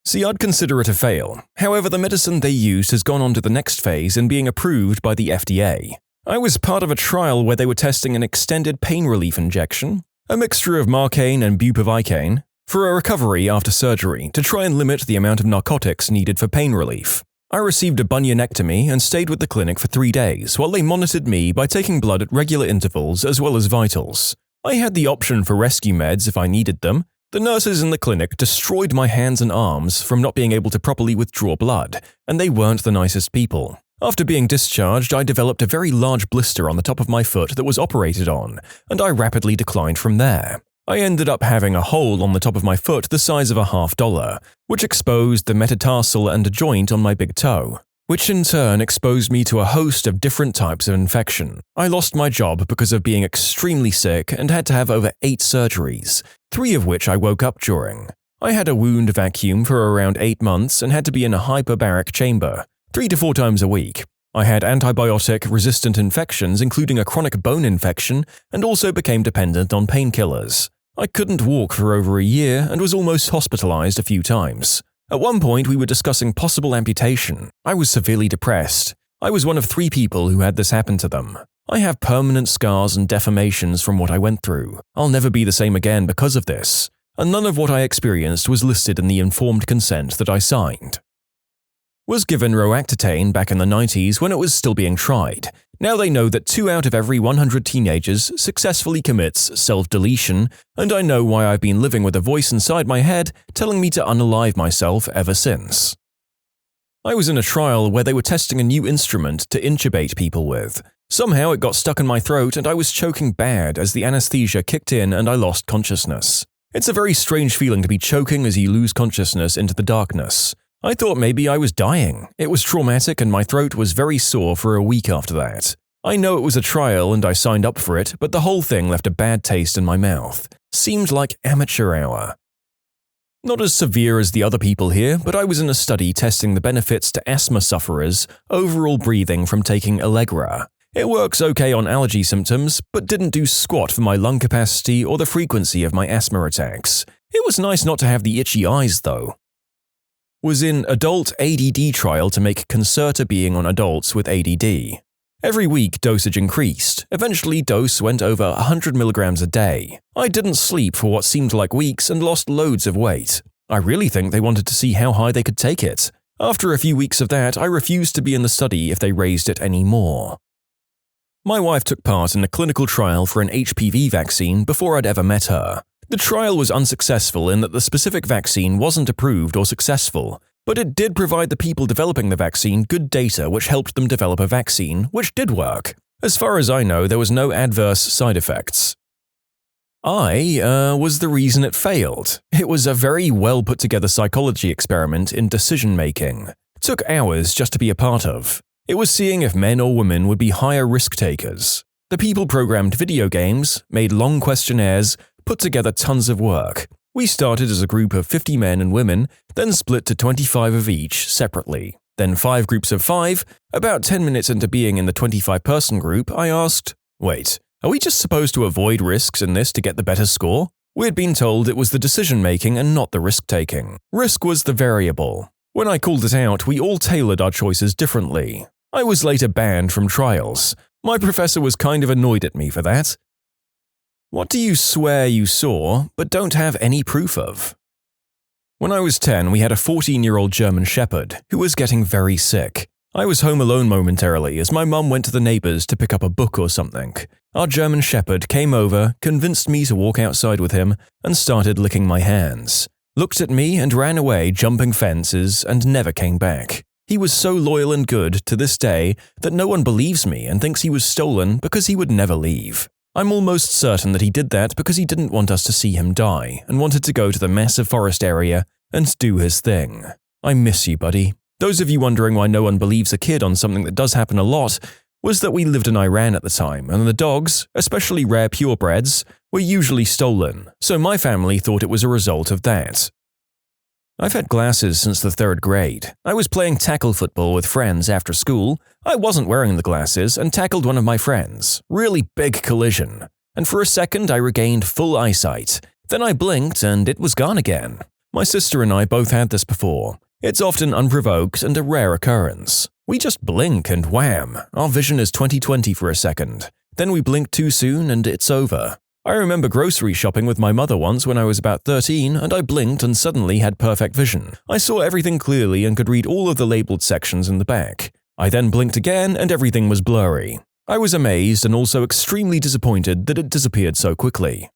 See, I'd consider it a fail. However, the medicine they used has gone on to the next phase in being approved by the FDA. I was part of a trial where they were testing an extended pain relief injection, a mixture of Marcaine and bupivacaine, for a recovery after surgery to try and limit the amount of narcotics needed for pain relief. I received a bunionectomy and stayed with the clinic for 3 days while they monitored me by taking blood at regular intervals as well as vitals. I had the option for rescue meds if I needed them. The nurses in the clinic destroyed my hands and arms from not being able to properly withdraw blood, and they weren't the nicest people. After being discharged, I developed a very large blister on the top of my foot that was operated on, and I rapidly declined from there. I ended up having a hole on the top of my foot the size of a $50, which exposed the metatarsal and a joint on my big toe, which in turn exposed me to a host of different types of infection. I lost my job because of being extremely sick and had to have over 8 surgeries, 3 of which I woke up during. I had a wound vacuum for around 8 months and had to be in a hyperbaric chamber, 3 to 4 times a week. I had antibiotic-resistant infections, including a chronic bone infection, and also became dependent on painkillers. I couldn't walk for over a year and was almost hospitalized a few times. At one point, we were discussing possible amputation. I was severely depressed. I was one of 3 people who had this happen to them. I have permanent scars and deformations from what I went through. I'll never be the same again because of this. And none of what I experienced was listed in the informed consent that I signed. Was given Roaccutane back in the 90s when it was still being tried. Now they know that 2 out of every 100 teenagers successfully commits self-deletion, and I know why I've been living with a voice inside my head telling me to unalive myself ever since. I was in a trial where they were testing a new instrument to intubate people with. Somehow it got stuck in my throat and I was choking bad as the anesthesia kicked in and I lost consciousness. It's a very strange feeling to be choking as you lose consciousness into the darkness. I thought maybe I was dying. It was traumatic and my throat was very sore for a week after that. I know it was a trial and I signed up for it, but the whole thing left a bad taste in my mouth. Seemed like amateur hour. Not as severe as the other people here, but I was in a study testing the benefits to asthma sufferers overall breathing from taking Allegra. It works okay on allergy symptoms, but didn't do squat for my lung capacity or the frequency of my asthma attacks. It was nice not to have the itchy eyes, though. Was in adult ADD trial to make Concerta being on adults with ADD. Every week, dosage increased. Eventually, dose went over 100 milligrams a day. I didn't sleep for what seemed like weeks and lost loads of weight. I really think they wanted to see how high they could take it. After a few weeks of that, I refused to be in the study if they raised it any more. My wife took part in a clinical trial for an HPV vaccine before I'd ever met her. The trial was unsuccessful in that the specific vaccine wasn't approved or successful, but it did provide the people developing the vaccine good data which helped them develop a vaccine, which did work. As far as I know, there was no adverse side effects. I was the reason it failed. It was a very well put together psychology experiment in decision making. Took hours just to be a part of. It was seeing if men or women would be higher risk takers. The people programmed video games, made long questionnaires, put together tons of work. We started as a group of 50 men and women, then split to 25 of each separately. Then 5 groups of 5. About 10 minutes into being in the 25-person group, I asked, "Wait, are we just supposed to avoid risks in this to get the better score?" We had been told it was the decision-making and not the risk-taking. Risk was the variable. When I called it out, we all tailored our choices differently. I was later banned from trials. My professor was kind of annoyed at me for that. What do you swear you saw, but don't have any proof of? When I was 10, we had a 14-year-old German Shepherd who was getting very sick. I was home alone momentarily as my mum went to the neighbors to pick up a book or something. Our German Shepherd came over, convinced me to walk outside with him, and started licking my hands. Looked at me and ran away jumping fences and never came back. He was so loyal and good to this day that no one believes me and thinks he was stolen because he would never leave. I'm almost certain that he did that because he didn't want us to see him die and wanted to go to the massive forest area and do his thing. I miss you, buddy. Those of you wondering why no one believes a kid on something that does happen a lot was that we lived in Iran at the time and the dogs, especially rare purebreds, were usually stolen, so my family thought it was a result of that. I've had glasses since the 3rd grade. I was playing tackle football with friends after school. I wasn't wearing the glasses and tackled one of my friends. Really big collision. And for a second I regained full eyesight. Then I blinked and it was gone again. My sister and I both had this before. It's often unprovoked and a rare occurrence. We just blink and wham, our vision is 20/20 for a second. Then we blink too soon and it's over. I remember grocery shopping with my mother once when I was about 13 and I blinked and suddenly had perfect vision. I saw everything clearly and could read all of the labeled sections in the back. I then blinked again and everything was blurry. I was amazed and also extremely disappointed that it disappeared so quickly.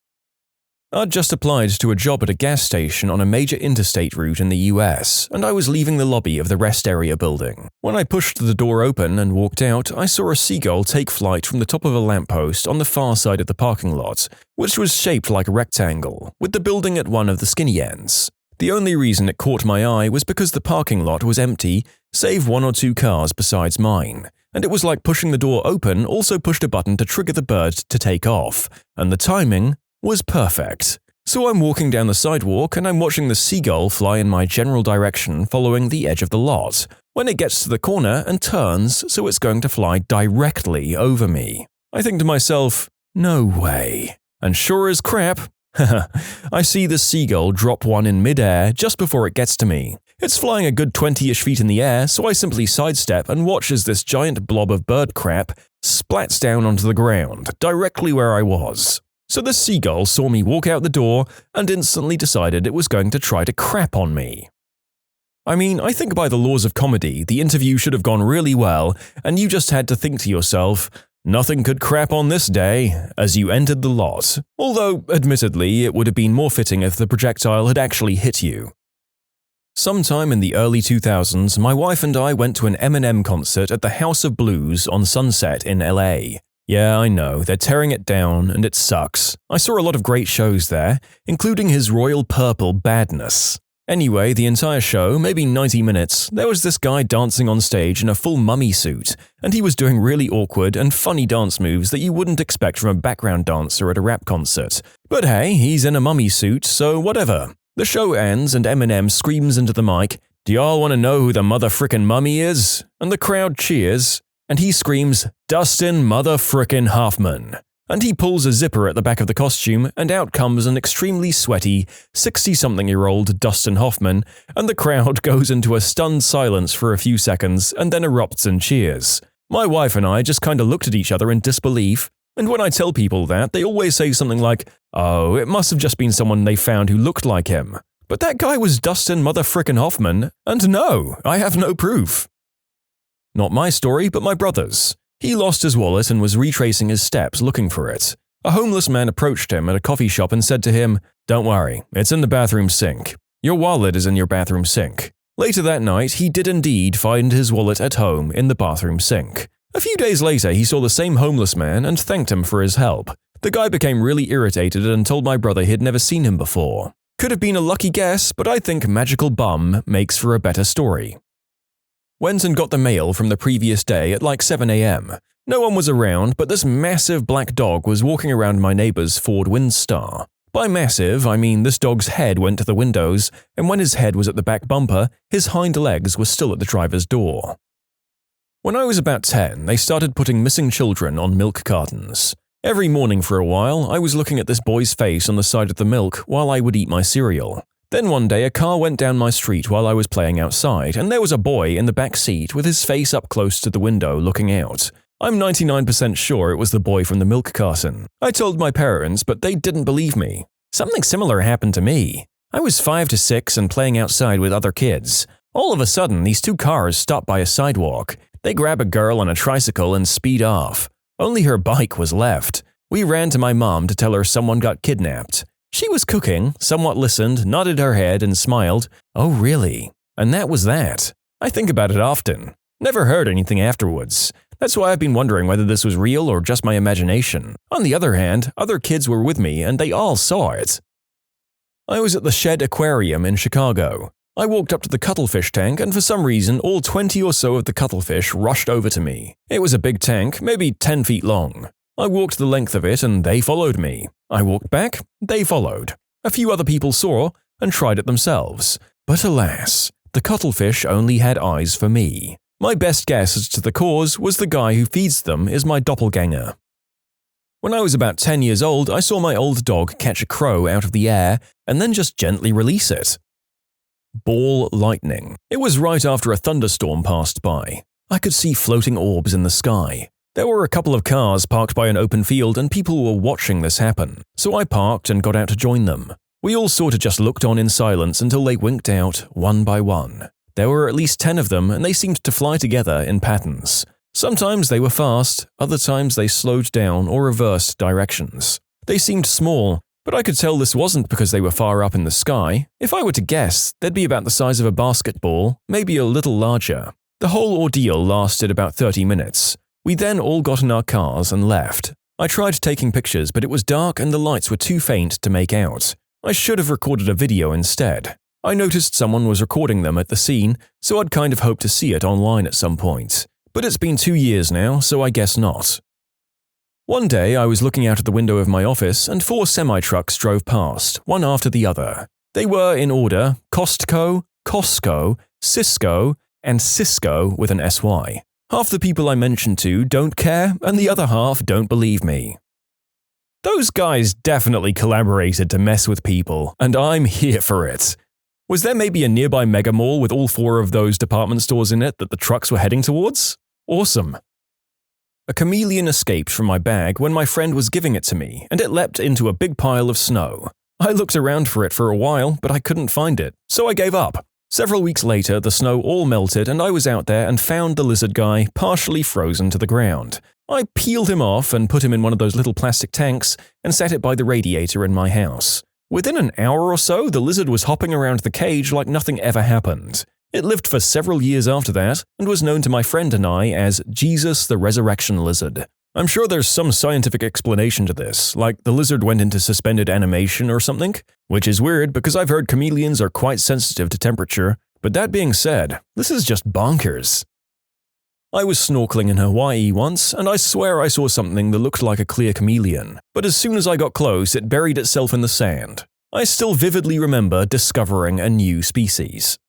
I'd just applied to a job at a gas station on a major interstate route in the US, and I was leaving the lobby of the rest area building. When I pushed the door open and walked out, I saw a seagull take flight from the top of a lamppost on the far side of the parking lot, which was shaped like a rectangle, with the building at one of the skinny ends. The only reason it caught my eye was because the parking lot was empty, save one or two cars besides mine, and it was like pushing the door open also pushed a button to trigger the bird to take off, and the timing was perfect. So I'm walking down the sidewalk and I'm watching the seagull fly in my general direction following the edge of the lot, when it gets to the corner and turns so it's going to fly directly over me. I think to myself, no way. And sure as crap, I see the seagull drop one in midair just before it gets to me. It's flying a good 20-ish feet in the air, so I simply sidestep and watch as this giant blob of bird crap splats down onto the ground, directly where I was. So the seagull saw me walk out the door and instantly decided it was going to try to crap on me. I mean, I think by the laws of comedy, the interview should have gone really well, and you just had to think to yourself, nothing could crap on this day, as you entered the lot, although, admittedly, it would have been more fitting if the projectile had actually hit you. Sometime in the early 2000s, my wife and I went to an Eminem concert at the House of Blues on Sunset in LA. Yeah, I know, they're tearing it down, and it sucks. I saw a lot of great shows there, including his Royal Purple badness. Anyway, the entire show, maybe 90 minutes, there was this guy dancing on stage in a full mummy suit, and he was doing really awkward and funny dance moves that you wouldn't expect from a background dancer at a rap concert. But hey, he's in a mummy suit, so whatever. The show ends and Eminem screams into the mic, "Do y'all want to know who the mother-frickin' mummy is?" And the crowd cheers. And he screams, "Dustin mother-frickin' Hoffman." And he pulls a zipper at the back of the costume, and out comes an extremely sweaty, 60-something-year-old Dustin Hoffman, and the crowd goes into a stunned silence for a few seconds and then erupts in cheers. My wife and I just kinda looked at each other in disbelief, and when I tell people that, they always say something like, "Oh, it must have just been someone they found who looked like him." But that guy was Dustin mother-frickin' Hoffman, and no, I have no proof. Not my story, but my brother's. He lost his wallet and was retracing his steps looking for it. A homeless man approached him at a coffee shop and said to him, "Don't worry, it's in the bathroom sink. Your wallet is in your bathroom sink." Later that night, he did indeed find his wallet at home in the bathroom sink. A few days later, he saw the same homeless man and thanked him for his help. The guy became really irritated and told my brother he'd never seen him before. Could have been a lucky guess, but I think magical bum makes for a better story. Went and got the mail from the previous day at like 7 a.m. No one was around, but this massive black dog was walking around my neighbor's Ford Windstar. By massive, I mean this dog's head went to the windows, and when his head was at the back bumper, his hind legs were still at the driver's door. When I was about 10, they started putting missing children on milk cartons. Every morning for a while, I was looking at this boy's face on the side of the milk while I would eat my cereal. Then one day a car went down my street while I was playing outside, and there was a boy in the back seat with his face up close to the window looking out. I'm 99% sure it was the boy from the milk carton. I told my parents, but they didn't believe me. Something similar happened to me. I was 5 to 6 and playing outside with other kids. All of a sudden, these two cars stop by a sidewalk. They grab a girl on a tricycle and speed off. Only her bike was left. We ran to my mom to tell her someone got kidnapped. She was cooking, somewhat listened, nodded her head, and smiled. "Oh, really?" And that was that. I think about it often. Never heard anything afterwards. That's why I've been wondering whether this was real or just my imagination. On the other hand, other kids were with me and they all saw it. I was at the Shed Aquarium in Chicago. I walked up to the cuttlefish tank and for some reason all 20 or so of the cuttlefish rushed over to me. It was a big tank, maybe 10 feet long. I walked the length of it and they followed me. I walked back, they followed. A few other people saw and tried it themselves. But alas, the cuttlefish only had eyes for me. My best guess as to the cause was the guy who feeds them is my doppelganger. When I was about 10 years old, I saw my old dog catch a crow out of the air and then just gently release it. Ball lightning. It was right after a thunderstorm passed by. I could see floating orbs in the sky. There were a couple of cars parked by an open field and people were watching this happen, so I parked and got out to join them. We all sort of just looked on in silence until they winked out one by one. There were at least 10 of them and they seemed to fly together in patterns. Sometimes they were fast, other times they slowed down or reversed directions. They seemed small, But I could tell this wasn't because they were far up in the sky. If I were to guess, they'd be about the size of a basketball, maybe a little larger. The whole ordeal lasted about 30 minutes. We then all got in our cars and left. I tried taking pictures, but it was dark and the lights were too faint to make out. I should have recorded a video instead. I noticed someone was recording them at the scene, so I'd kind of hoped to see it online at some point. But it's been 2 years now, so I guess not. One day, I was looking out of the window of my office and 4 semi-trucks drove past, one after the other. They were, in order, Costco, Costco, Cisco, and Cisco with an SY. Half the people I mentioned to don't care, and the other half don't believe me. Those guys definitely collaborated to mess with people, and I'm here for it. Was there maybe a nearby mega mall with all 4 of those department stores in it that the trucks were heading towards? Awesome. A chameleon escaped from my bag when my friend was giving it to me, and it leapt into a big pile of snow. I looked around for it for a while, but I couldn't find it, so I gave up. Several weeks later, the snow all melted and I was out there and found the lizard guy partially frozen to the ground. I peeled him off and put him in one of those little plastic tanks and set it by the radiator in my house. Within an hour or so, the lizard was hopping around the cage like nothing ever happened. It lived for several years after that and was known to my friend and I as Jesus the Resurrection Lizard. I'm sure there's some scientific explanation to this, like the lizard went into suspended animation or something, which is weird because I've heard chameleons are quite sensitive to temperature, but that being said, this is just bonkers. I was snorkeling in Hawaii once, and I swear I saw something that looked like a clear chameleon, but as soon as I got close, it buried itself in the sand. I still vividly remember discovering a new species.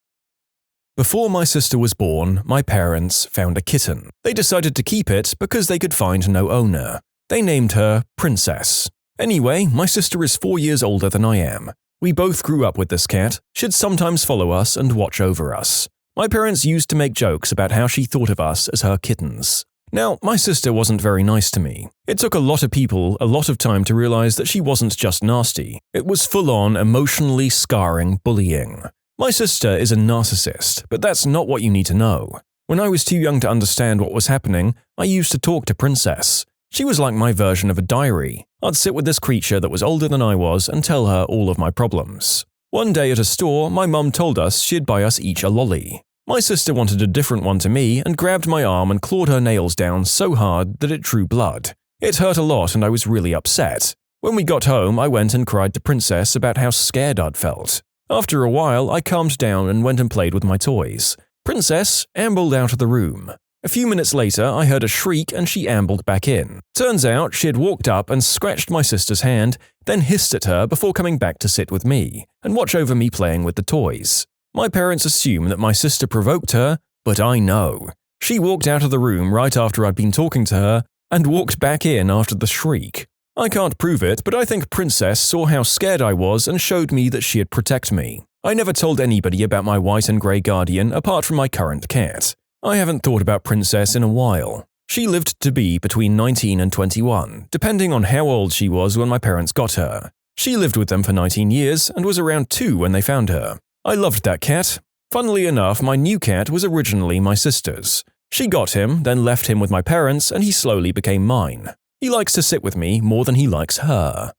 Before my sister was born, my parents found a kitten. They decided to keep it because they could find no owner. They named her Princess. Anyway, my sister is 4 years older than I am. We both grew up with this cat. She'd sometimes follow us and watch over us. My parents used to make jokes about how she thought of us as her kittens. Now, my sister wasn't very nice to me. It took a lot of people a lot of time to realize that she wasn't just nasty. It was full-on, emotionally scarring bullying. My sister is a narcissist, but that's not what you need to know. When I was too young to understand what was happening, I used to talk to Princess. She was like my version of a diary. I'd sit with this creature that was older than I was and tell her all of my problems. One day at a store, my mum told us she'd buy us each a lolly. My sister wanted a different one to me and grabbed my arm and clawed her nails down so hard that it drew blood. It hurt a lot and I was really upset. When we got home, I went and cried to Princess about how scared I'd felt. After a while, I calmed down and went and played with my toys. Princess ambled out of the room. A few minutes later, I heard a shriek and she ambled back in. Turns out she had walked up and scratched my sister's hand, then hissed at her before coming back to sit with me and watch over me playing with the toys. My parents assume that my sister provoked her, but I know. She walked out of the room right after I'd been talking to her and walked back in after the shriek. I can't prove it, but I think Princess saw how scared I was and showed me that she'd protect me. I never told anybody about my white and grey guardian apart from my current cat. I haven't thought about Princess in a while. She lived to be between 19 and 21, depending on how old she was when my parents got her. She lived with them for 19 years and was around 2 when they found her. I loved that cat. Funnily enough, my new cat was originally my sister's. She got him, then left him with my parents, and he slowly became mine. He likes to sit with me more than he likes her.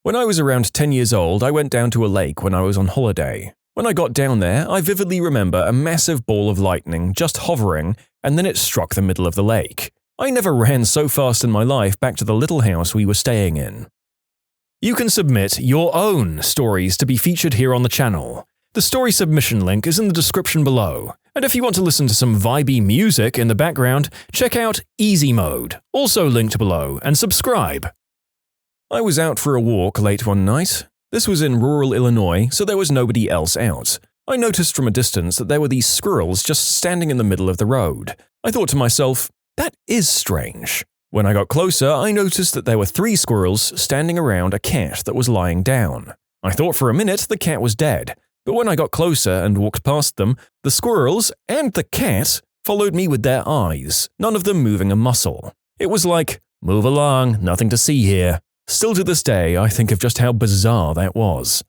When I was around 10 years old, I went down to a lake when I was on holiday. When I got down there, I vividly remember a massive ball of lightning just hovering, and then it struck the middle of the lake. I never ran so fast in my life back to the little house we were staying in. You can submit your own stories to be featured here on the channel. The story submission link is in the description below. And if you want to listen to some vibey music in the background, check out easymode, also linked below, and subscribe. I was out for a walk late one night. This was in rural Illinois, so there was nobody else out. I noticed from a distance that there were these squirrels just standing in the middle of the road. I thought to myself, that is strange. When I got closer, I noticed that there were 3 squirrels standing around a cat that was lying down. I thought for a minute the cat was dead. But when I got closer and walked past them, the squirrels and the cat followed me with their eyes, none of them moving a muscle. It was like, move along, nothing to see here. Still to this day, I think of just how bizarre that was.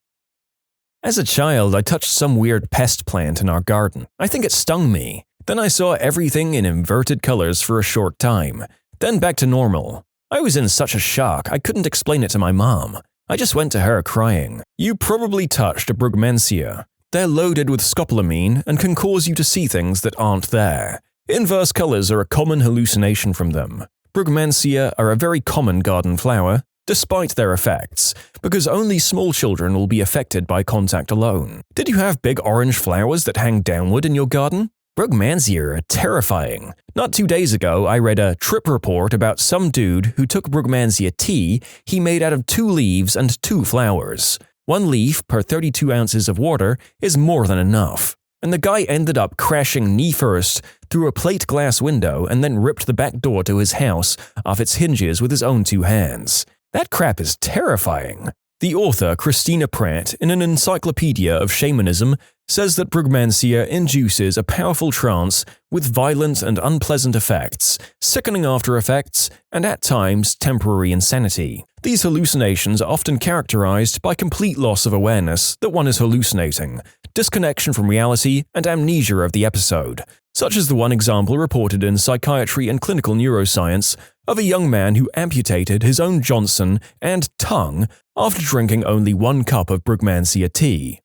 As a child, I touched some weird pest plant in our garden. I think it stung me. Then I saw everything in inverted colors for a short time. Then back to normal. I was in such a shock, I couldn't explain it to my mom. I just went to her crying. You probably touched a brugmansia. They're loaded with scopolamine and can cause you to see things that aren't there. Inverse colors are a common hallucination from them. Brugmansia are a very common garden flower, despite their effects, because only small children will be affected by contact alone. Did you have big orange flowers that hang downward in your garden? Brugmansia are terrifying. Not 2 days ago, I read a trip report about some dude who took brugmansia tea he made out of 2 leaves and 2 flowers. 1 leaf per 32 ounces of water is more than enough. And the guy ended up crashing knee first through a plate glass window and then ripped the back door to his house off its hinges with his own 2 hands. That crap is terrifying. The author, Christina Pratt, in an encyclopedia of shamanism, says that brugmansia induces a powerful trance with violent and unpleasant effects, sickening after effects, and at times temporary insanity. These hallucinations are often characterized by complete loss of awareness that one is hallucinating, disconnection from reality, and amnesia of the episode, such as the one example reported in Psychiatry and Clinical Neuroscience of a young man who amputated his own Johnson and tongue after drinking only 1 cup of brugmansia tea.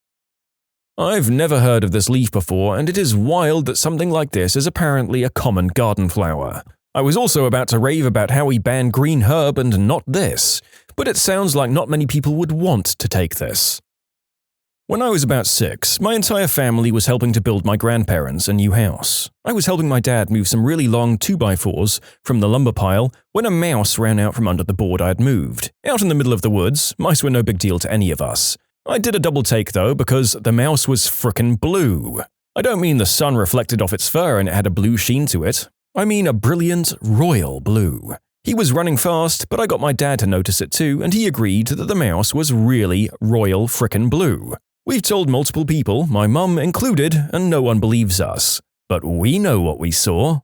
I've never heard of this leaf before, and it is wild that something like this is apparently a common garden flower. I was also about to rave about how we ban green herb and not this, but it sounds like not many people would want to take this. When I was about 6, my entire family was helping to build my grandparents a new house. I was helping my dad move some really long 2x4s from the lumber pile when a mouse ran out from under the board I had moved. Out in the middle of the woods, mice were no big deal to any of us. I did a double take though because the mouse was frickin' blue. I don't mean the sun reflected off its fur and it had a blue sheen to it. I mean a brilliant, royal blue. He was running fast, but I got my dad to notice it too, and he agreed that the mouse was really royal frickin' blue. We've told multiple people, my mum included, and no one believes us. But we know what we saw.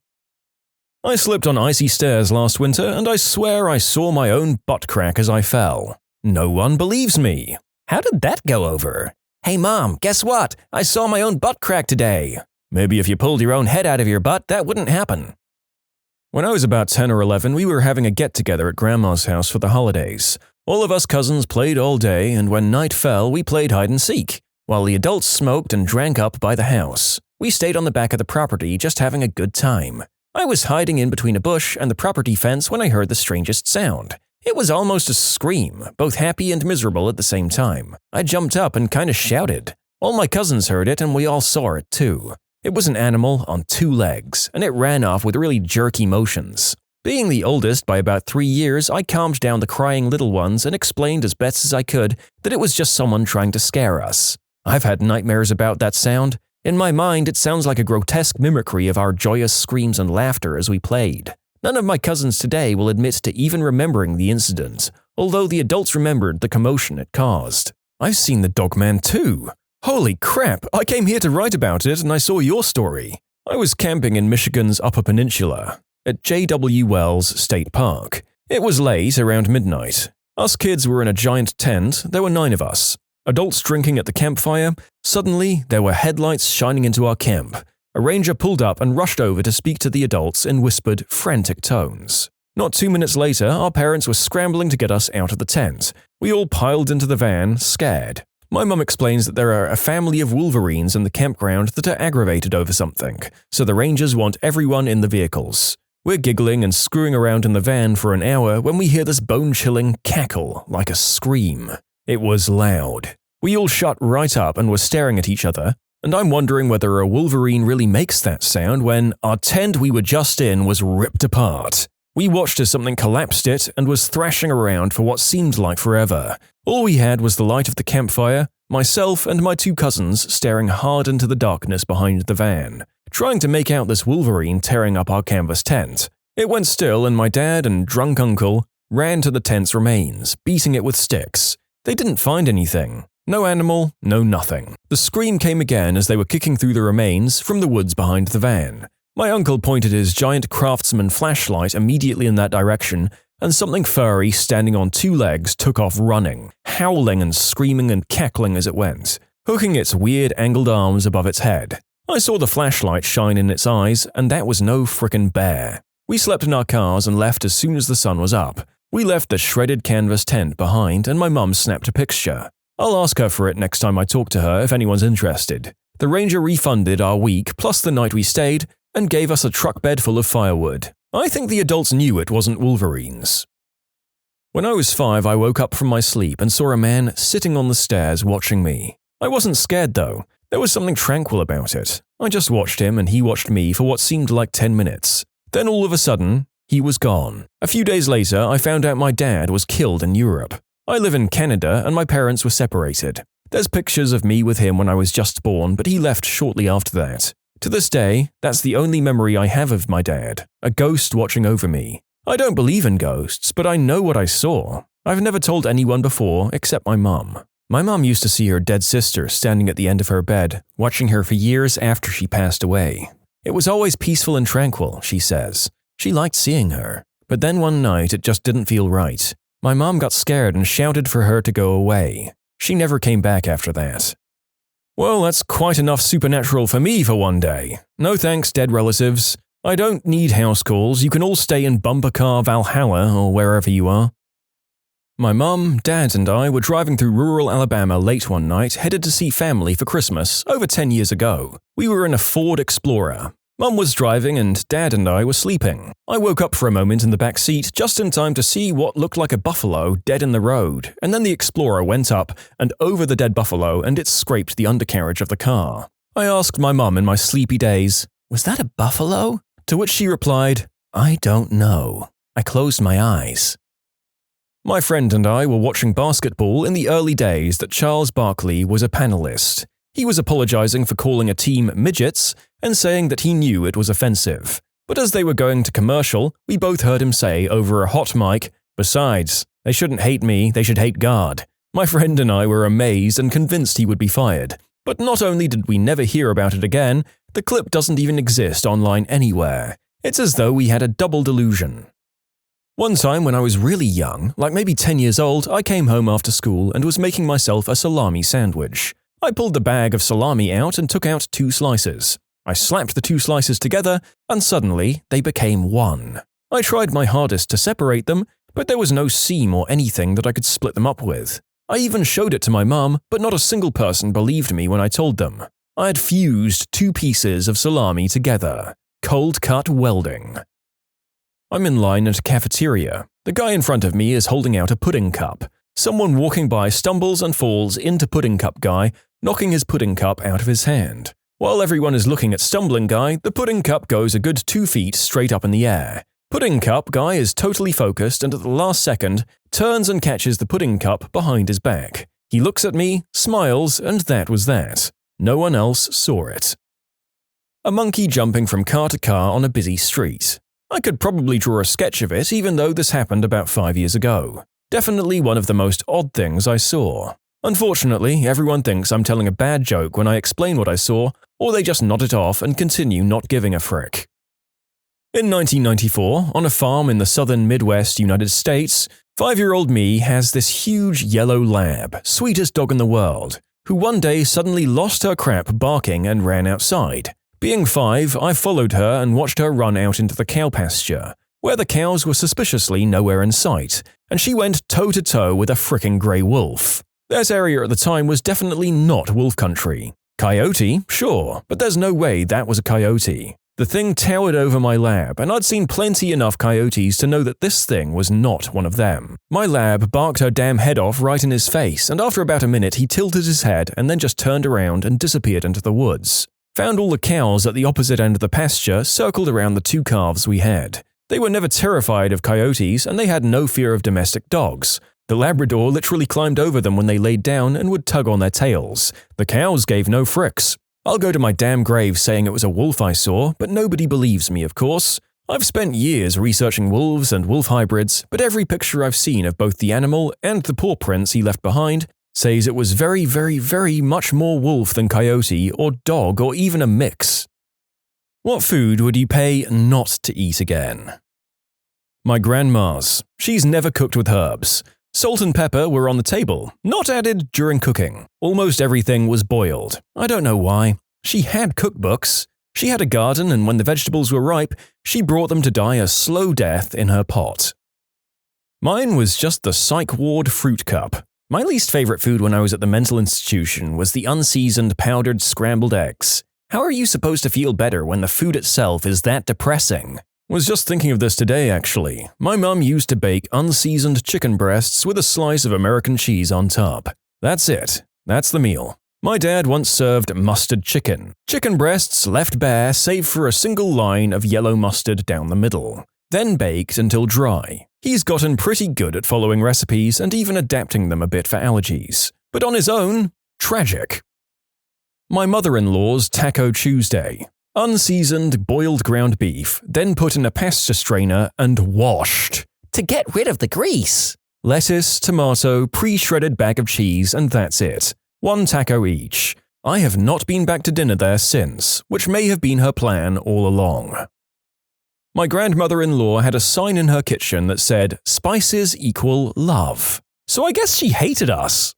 I slipped on icy stairs last winter, and I swear I saw my own butt crack as I fell. No one believes me. How did that go over? Hey mom, guess what? I saw my own butt crack today. Maybe if you pulled your own head out of your butt, that wouldn't happen. When I was about 10 or 11, we were having a get-together at Grandma's house for the holidays. All of us cousins played all day, and when night fell, we played hide-and-seek, while the adults smoked and drank up by the house. We stayed on the back of the property, just having a good time. I was hiding in between a bush and the property fence when I heard the strangest sound. It was almost a scream, both happy and miserable at the same time. I jumped up and kind of shouted. All my cousins heard it, and we all saw it too. It was an animal on 2 legs, and it ran off with really jerky motions. Being the oldest by about 3 years, I calmed down the crying little ones and explained as best as I could that it was just someone trying to scare us. I've had nightmares about that sound. In my mind, it sounds like a grotesque mimicry of our joyous screams and laughter as we played. None of my cousins today will admit to even remembering the incident, although the adults remembered the commotion it caused. I've seen the dogman too. Holy crap, I came here to write about it and I saw your story. I was camping in Michigan's Upper Peninsula, at J.W. Wells State Park. It was late, around midnight. Us kids were in a giant tent, there were 9 of us. Adults drinking at the campfire. Suddenly, there were headlights shining into our camp. A ranger pulled up and rushed over to speak to the adults in whispered, frantic tones. Not 2 minutes later, our parents were scrambling to get us out of the tent. We all piled into the van, scared. My mum explains that there are a family of wolverines in the campground that are aggravated over something, so the rangers want everyone in the vehicles. We're giggling and screwing around in the van for an hour when we hear this bone-chilling cackle like a scream. It was loud. We all shut right up and were staring at each other, and I'm wondering whether a wolverine really makes that sound when our tent we were just in was ripped apart. We watched as something collapsed it and was thrashing around for what seemed like forever. All we had was the light of the campfire, myself and my 2 cousins staring hard into the darkness behind the van, trying to make out this wolverine tearing up our canvas tent. It went still and my dad and drunk uncle ran to the tent's remains, beating it with sticks. They didn't find anything. No animal, no nothing. The scream came again as they were kicking through the remains from the woods behind the van. My uncle pointed his giant craftsman flashlight immediately in that direction, and something furry standing on 2 legs took off running, howling and screaming and cackling as it went, hooking its weird angled arms above its head. I saw the flashlight shine in its eyes, and that was no frickin' bear. We slept in our cars and left as soon as the sun was up. We left the shredded canvas tent behind and my mum snapped a picture. I'll ask her for it next time I talk to her if anyone's interested. The ranger refunded our week plus the night we stayed and gave us a truck bed full of firewood. I think the adults knew it wasn't Wolverines. When I was 5, I woke up from my sleep and saw a man sitting on the stairs watching me. I wasn't scared though. There was something tranquil about it. I just watched him and he watched me for what seemed like 10 minutes. Then all of a sudden, he was gone. A few days later, I found out my dad was killed in Europe. I live in Canada and my parents were separated. There's pictures of me with him when I was just born, but he left shortly after that. To this day, that's the only memory I have of my dad, a ghost watching over me. I don't believe in ghosts, but I know what I saw. I've never told anyone before except my mum. My mum used to see her dead sister standing at the end of her bed, watching her for years after she passed away. It was always peaceful and tranquil, she says. She liked seeing her. But then one night it just didn't feel right. My mom got scared and shouted for her to go away. She never came back after that. Well, that's quite enough supernatural for me for one day. No thanks, dead relatives. I don't need house calls. You can all stay in Bumper Car Valhalla or wherever you are. My mum, dad and I were driving through rural Alabama late one night, headed to see family for Christmas over 10 years ago. We were in a Ford Explorer. Mum was driving and Dad and I were sleeping. I woke up for a moment in the back seat just in time to see what looked like a buffalo dead in the road, and then the Explorer went up and over the dead buffalo and it scraped the undercarriage of the car. I asked my mum in my sleepy days, "Was that a buffalo?" To which she replied, "I don't know." I closed my eyes. My friend and I were watching basketball in the early days that Charles Barkley was a panelist. He was apologizing for calling a team midgets and saying that he knew it was offensive. But as they were going to commercial, we both heard him say over a hot mic, "Besides, they shouldn't hate me, they should hate God." My friend and I were amazed and convinced he would be fired. But not only did we never hear about it again, the clip doesn't even exist online anywhere. It's as though we had a double delusion. One time when I was really young, like maybe 10 years old, I came home after school and was making myself a salami sandwich. I pulled the bag of salami out and took out 2 slices. I slapped the 2 slices together, and suddenly they became one. I tried my hardest to separate them, but there was no seam or anything that I could split them up with. I even showed it to my mum, but not a single person believed me when I told them. I had fused 2 pieces of salami together. Cold-cut welding. I'm in line at a cafeteria. The guy in front of me is holding out a pudding cup. Someone walking by stumbles and falls into pudding cup guy, knocking his pudding cup out of his hand. While everyone is looking at stumbling guy, the pudding cup goes a good 2 feet straight up in the air. Pudding cup guy is totally focused and at the last second, turns and catches the pudding cup behind his back. He looks at me, smiles, and that was that. No one else saw it. A monkey jumping from car to car on a busy street. I could probably draw a sketch of it even though this happened about 5 years ago. Definitely one of the most odd things I saw. Unfortunately, everyone thinks I'm telling a bad joke when I explain what I saw, or they just nod it off and continue not giving a frick. In 1994, on a farm in the southern Midwest United States, 5-year-old me has this huge yellow lab, sweetest dog in the world, who one day suddenly lost her crap barking and ran outside. Being 5, I followed her and watched her run out into the cow pasture, where the cows were suspiciously nowhere in sight, and she went toe-to-toe with a frickin' grey wolf. That area at the time was definitely not wolf country. Coyote, sure, but there's no way that was a coyote. The thing towered over my lab, and I'd seen plenty enough coyotes to know that this thing was not one of them. My lab barked her damn head off right in his face, and after about a minute he tilted his head and then just turned around and disappeared into the woods. Found all the cows at the opposite end of the pasture circled around the 2 calves we had. They were never terrified of coyotes and they had no fear of domestic dogs. The Labrador literally climbed over them when they laid down and would tug on their tails. The cows gave no fricks. I'll go to my damn grave saying it was a wolf I saw, but nobody believes me, of course. I've spent years researching wolves and wolf hybrids, but every picture I've seen of both the animal and the paw prints he left behind says it was very, very, very much more wolf than coyote or dog or even a mix. What food would you pay not to eat again? My grandma's. She's never cooked with herbs. Salt and pepper were on the table, not added during cooking. Almost everything was boiled. I don't know why. She had cookbooks. She had a garden, and when the vegetables were ripe, she brought them to die a slow death in her pot. Mine was just the psych ward fruit cup. My least favorite food when I was at the mental institution was the unseasoned powdered scrambled eggs. How are you supposed to feel better when the food itself is that depressing? Was just thinking of this today, actually. My mum used to bake unseasoned chicken breasts with a slice of American cheese on top. That's it. That's the meal. My dad once served mustard chicken. Chicken breasts left bare save for a single line of yellow mustard down the middle. Then baked until dry. He's gotten pretty good at following recipes and even adapting them a bit for allergies. But on his own, tragic. My mother-in-law's Taco Tuesday. Unseasoned boiled ground beef, then put in a pasta strainer and washed to get rid of the grease. Lettuce, tomato, pre-shredded bag of cheese, and that's it. 1 taco each. I have not been back to dinner there since, which may have been her plan all along. My grandmother-in-law had a sign in her kitchen that said, "Spices equal love." So I guess she hated us.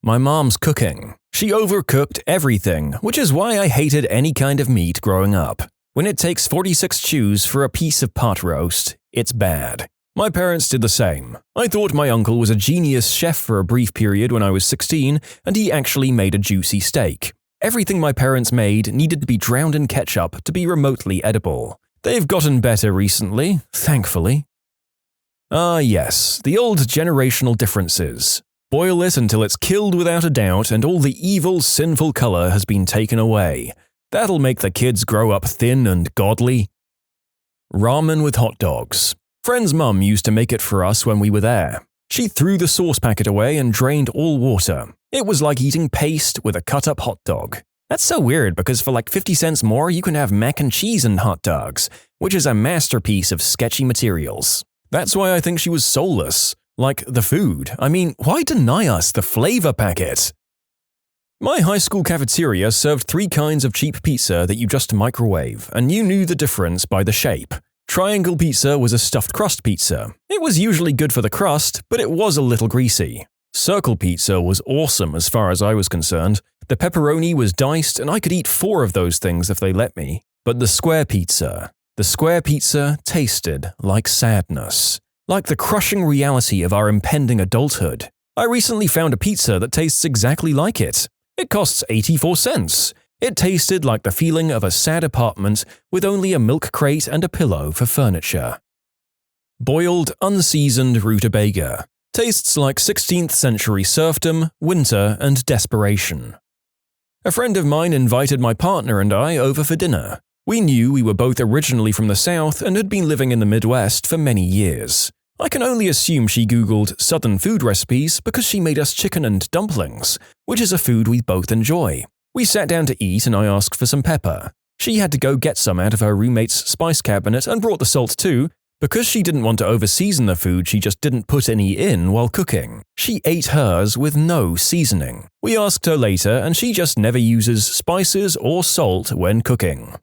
My mom's cooking. She overcooked everything, which is why I hated any kind of meat growing up. When it takes 46 chews for a piece of pot roast, it's bad. My parents did the same. I thought my uncle was a genius chef for a brief period when I was 16, and he actually made a juicy steak. Everything my parents made needed to be drowned in ketchup to be remotely edible. They've gotten better recently, thankfully. Ah yes, the old generational differences. Boil it until it's killed without a doubt and all the evil, sinful color has been taken away. That'll make the kids grow up thin and godly. Ramen with hot dogs. Friend's mum used to make it for us when we were there. She threw the sauce packet away and drained all water. It was like eating paste with a cut-up hot dog. That's so weird because for like 50 cents more you can have mac and cheese and hot dogs, which is a masterpiece of sketchy materials. That's why I think she was soulless. Like the food. I mean, why deny us the flavor packet? My high school cafeteria served 3 kinds of cheap pizza that you just microwave, and you knew the difference by the shape. Triangle pizza was a stuffed crust pizza. It was usually good for the crust, but it was a little greasy. Circle pizza was awesome as far as I was concerned. The pepperoni was diced, and I could eat 4 of those things if they let me. But the square pizza tasted like sadness. Like the crushing reality of our impending adulthood. I recently found a pizza that tastes exactly like it. It costs 84 cents. It tasted like the feeling of a sad apartment with only a milk crate and a pillow for furniture. Boiled, unseasoned rutabaga. Tastes like 16th century serfdom, winter, and desperation. A friend of mine invited my partner and I over for dinner. We knew we were both originally from the South and had been living in the Midwest for many years. I can only assume she Googled Southern food recipes because she made us chicken and dumplings, which is a food we both enjoy. We sat down to eat and I asked for some pepper. She had to go get some out of her roommate's spice cabinet and brought the salt too. Because she didn't want to overseason the food, she just didn't put any in while cooking. She ate hers with no seasoning. We asked her later and she just never uses spices or salt when cooking.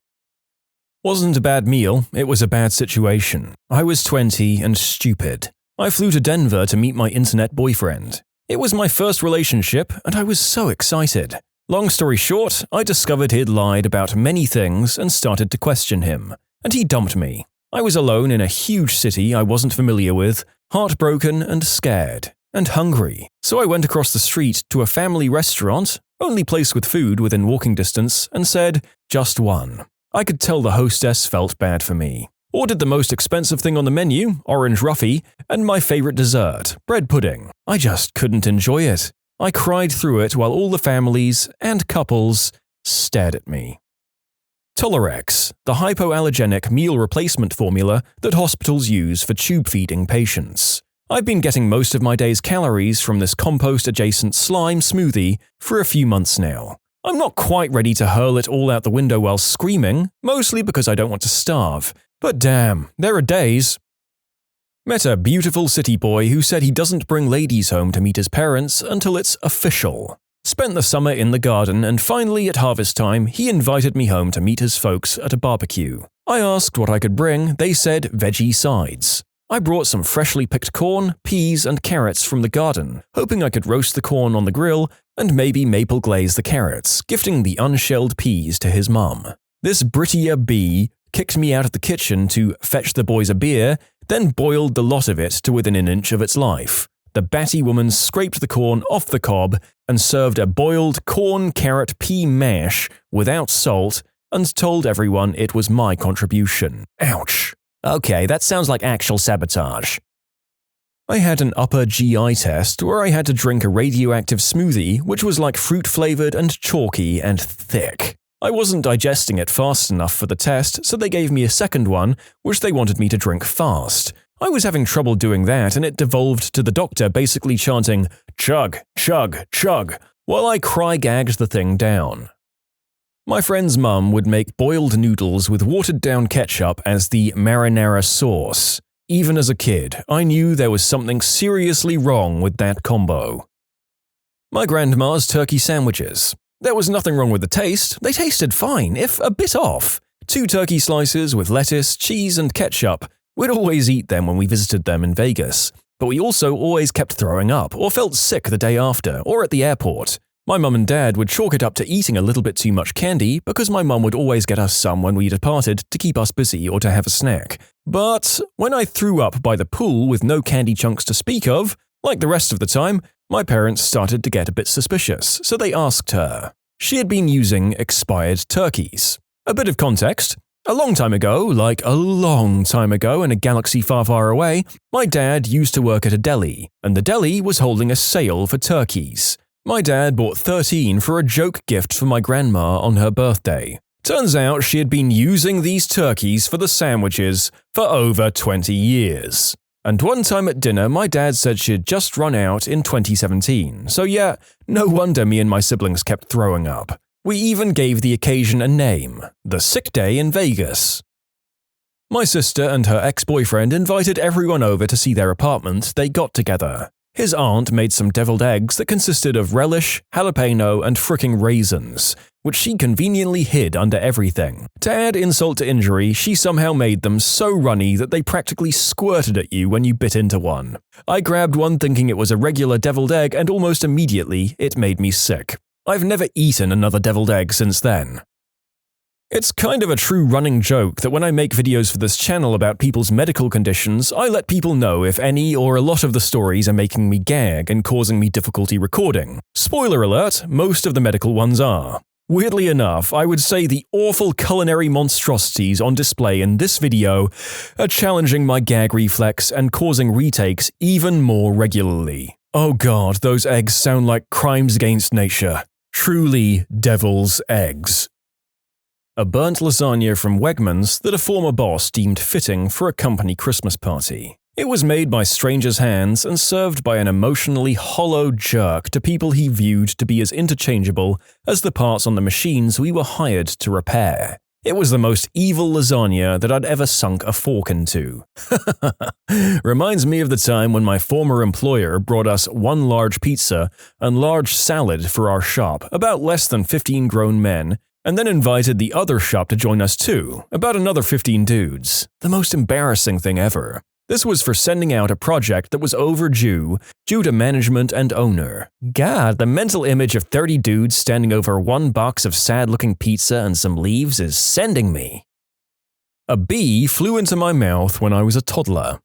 Wasn't a bad meal, it was a bad situation. I was 20 and stupid. I flew to Denver to meet my internet boyfriend. It was my first relationship and I was so excited. Long story short, I discovered he'd lied about many things and started to question him. And he dumped me. I was alone in a huge city I wasn't familiar with, heartbroken and scared, and hungry. So I went across the street to a family restaurant, only place with food within walking distance, and said, "Just one." I could tell the hostess felt bad for me. Ordered the most expensive thing on the menu, orange roughy, and my favorite dessert, bread pudding. I just couldn't enjoy it. I cried through it while all the families and couples stared at me. Tolerex, the hypoallergenic meal replacement formula that hospitals use for tube feeding patients. I've been getting most of my day's calories from this compost-adjacent slime smoothie for a few months now. I'm not quite ready to hurl it all out the window while screaming, mostly because I don't want to starve. But damn, there are days. Met a beautiful city boy who said he doesn't bring ladies home to meet his parents until it's official. Spent the summer in the garden and finally at harvest time he invited me home to meet his folks at a barbecue. I asked what I could bring, they said veggie sides. I brought some freshly picked corn, peas, and carrots from the garden, hoping I could roast the corn on the grill and maybe maple glaze the carrots, gifting the unshelled peas to his mum. This Britia bee kicked me out of the kitchen to fetch the boys a beer, then boiled the lot of it to within an inch of its life. The batty woman scraped the corn off the cob and served a boiled corn-carrot-pea mash without salt and told everyone it was my contribution. Ouch. Okay, that sounds like actual sabotage. I had an upper GI test where I had to drink a radioactive smoothie which was like fruit-flavored and chalky and thick. I wasn't digesting it fast enough for the test, so they gave me a second one, which they wanted me to drink fast. I was having trouble doing that, and it devolved to the doctor basically chanting, "Chug, chug, chug," while I cry-gagged the thing down. My friend's mum would make boiled noodles with watered-down ketchup as the marinara sauce. Even as a kid, I knew there was something seriously wrong with that combo. My grandma's turkey sandwiches. There was nothing wrong with the taste, they tasted fine, if a bit off. 2 turkey slices with lettuce, cheese, and ketchup. We'd always eat them when we visited them in Vegas, but we also always kept throwing up or felt sick the day after or at the airport. My mum and dad would chalk it up to eating a little bit too much candy because my mum would always get us some when we departed to keep us busy or to have a snack. But when I threw up by the pool with no candy chunks to speak of, like the rest of the time, my parents started to get a bit suspicious, so they asked her. She had been using expired turkeys. A bit of context. A long time ago, like a long time ago in a galaxy far, far away, my dad used to work at a deli, and the deli was holding a sale for turkeys. My dad bought 13 for a joke gift for my grandma on her birthday. Turns out she had been using these turkeys for the sandwiches for over 20 years. And one time at dinner, my dad said she had just run out in 2017, so yeah, no wonder me and my siblings kept throwing up. We even gave the occasion a name, the Sick Day in Vegas. My sister and her ex-boyfriend invited everyone over to see their apartment they got together. His aunt made some deviled eggs that consisted of relish, jalapeno, and fricking raisins, which she conveniently hid under everything. To add insult to injury, she somehow made them so runny that they practically squirted at you when you bit into one. I grabbed one thinking it was a regular deviled egg, and almost immediately it made me sick. I've never eaten another deviled egg since then. It's kind of a true running joke that when I make videos for this channel about people's medical conditions, I let people know if any or a lot of the stories are making me gag and causing me difficulty recording. Spoiler alert, most of the medical ones are. Weirdly enough, I would say the awful culinary monstrosities on display in this video are challenging my gag reflex and causing retakes even more regularly. Oh god, those eggs sound like crimes against nature. Truly devil's eggs. A burnt lasagna from Wegmans that a former boss deemed fitting for a company Christmas party. It was made by strangers' hands and served by an emotionally hollow jerk to people he viewed to be as interchangeable as the parts on the machines we were hired to repair. It was the most evil lasagna that I'd ever sunk a fork into. Reminds me of the time when my former employer brought us 1 large pizza and large salad for our shop, about less than 15 grown men, and then invited the other shop to join us too, about another 15 dudes. The most embarrassing thing ever. This was for sending out a project that was overdue due to management and owner. God, the mental image of 30 dudes standing over 1 box of sad-looking pizza and some leaves is sending me. A bee flew into my mouth when I was a toddler.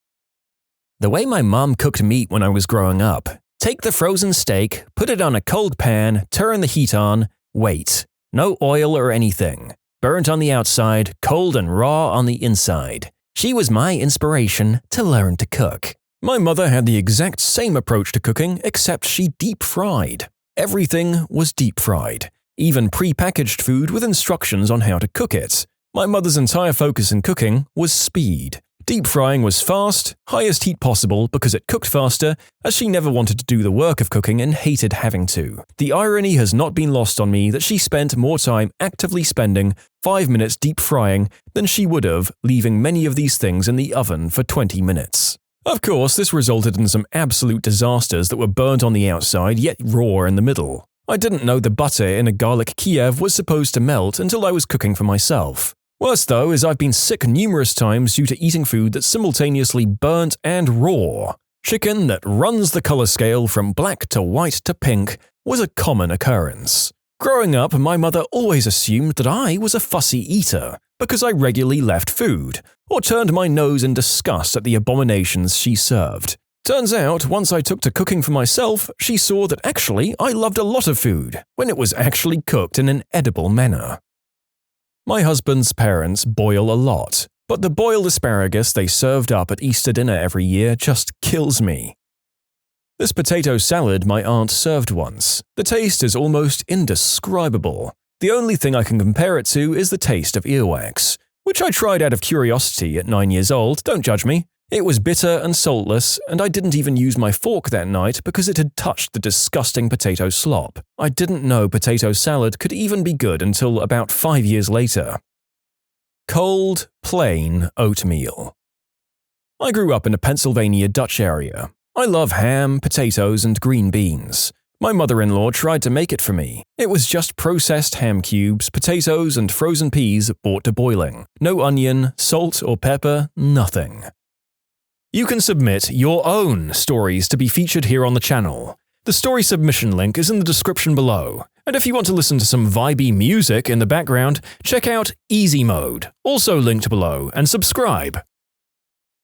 The way my mom cooked meat when I was growing up. Take the frozen steak, put it on a cold pan, turn the heat on, wait. No oil or anything. Burnt on the outside, cold and raw on the inside. She was my inspiration to learn to cook. My mother had the exact same approach to cooking, except she deep-fried. Everything was deep-fried, even pre-packaged food with instructions on how to cook it. My mother's entire focus in cooking was speed. Deep frying was fast, highest heat possible because it cooked faster, as she never wanted to do the work of cooking and hated having to. The irony has not been lost on me that she spent more time actively spending 5 minutes deep frying than she would have leaving many of these things in the oven for 20 minutes. Of course, this resulted in some absolute disasters that were burnt on the outside yet raw in the middle. I didn't know the butter in a garlic Kiev was supposed to melt until I was cooking for myself. Worse though is I've been sick numerous times due to eating food that's simultaneously burnt and raw. Chicken that runs the color scale from black to white to pink was a common occurrence. Growing up, my mother always assumed that I was a fussy eater. because I regularly left food, or turned my nose in disgust at the abominations she served. Turns out, once I took to cooking for myself, she saw that actually I loved a lot of food, when it was actually cooked in an edible manner. My husband's parents boil a lot, but the boiled asparagus they served up at Easter dinner every year just kills me. This potato salad my aunt served once. The taste is almost indescribable. The only thing I can compare it to is the taste of earwax, which I tried out of curiosity at 9 years old, don't judge me. It was bitter and saltless, and I didn't even use my fork that night because it had touched the disgusting potato slop. I didn't know potato salad could even be good until about 5 years later. Cold, plain oatmeal. I grew up in a Pennsylvania Dutch area. I love ham, potatoes, and green beans. My mother-in-law tried to make it for me. It was just processed ham cubes, potatoes, and frozen peas brought to boiling. No onion, salt, or pepper, nothing. You can submit your own stories to be featured here on the channel. The story submission link is in the description below. And if you want to listen to some vibey music in the background, check out easymode, also linked below, and subscribe.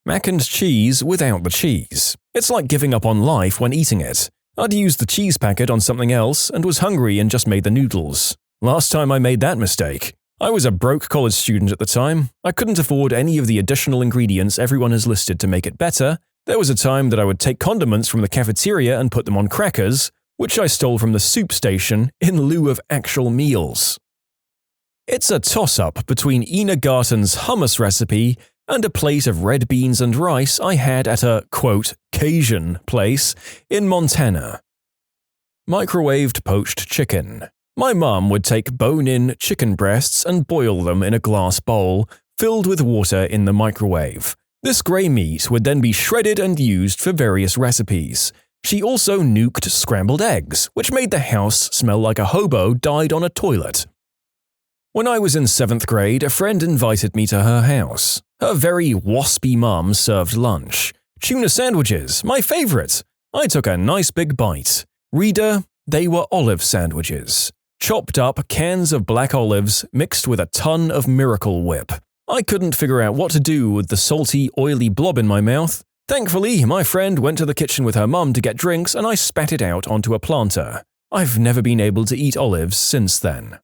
Mac and cheese without the cheese. It's like giving up on life when eating it. I'd used the cheese packet on something else and was hungry and just made the noodles. Last time I made that mistake. I was a broke college student at the time. I couldn't afford any of the additional ingredients everyone has listed to make it better. There was a time that I would take condiments from the cafeteria and put them on crackers, which I stole from the soup station in lieu of actual meals. It's a toss-up between Ina Garten's hummus recipe and a plate of red beans and rice I had at a, quote, Cajun place in Montana. Microwaved poached chicken. My mum would take bone-in chicken breasts and boil them in a glass bowl filled with water in the microwave. This grey meat would then be shredded and used for various recipes. She also nuked scrambled eggs, which made the house smell like a hobo died on a toilet. When I was in 7th grade, a friend invited me to her house. Her very waspy mum served lunch. Tuna sandwiches, my favourite. I took a nice big bite. Reader, they were olive sandwiches. Chopped up cans of black olives mixed with a ton of Miracle Whip. I couldn't figure out what to do with the salty, oily blob in my mouth. Thankfully, my friend went to the kitchen with her mum to get drinks and I spat it out onto a planter. I've never been able to eat olives since then.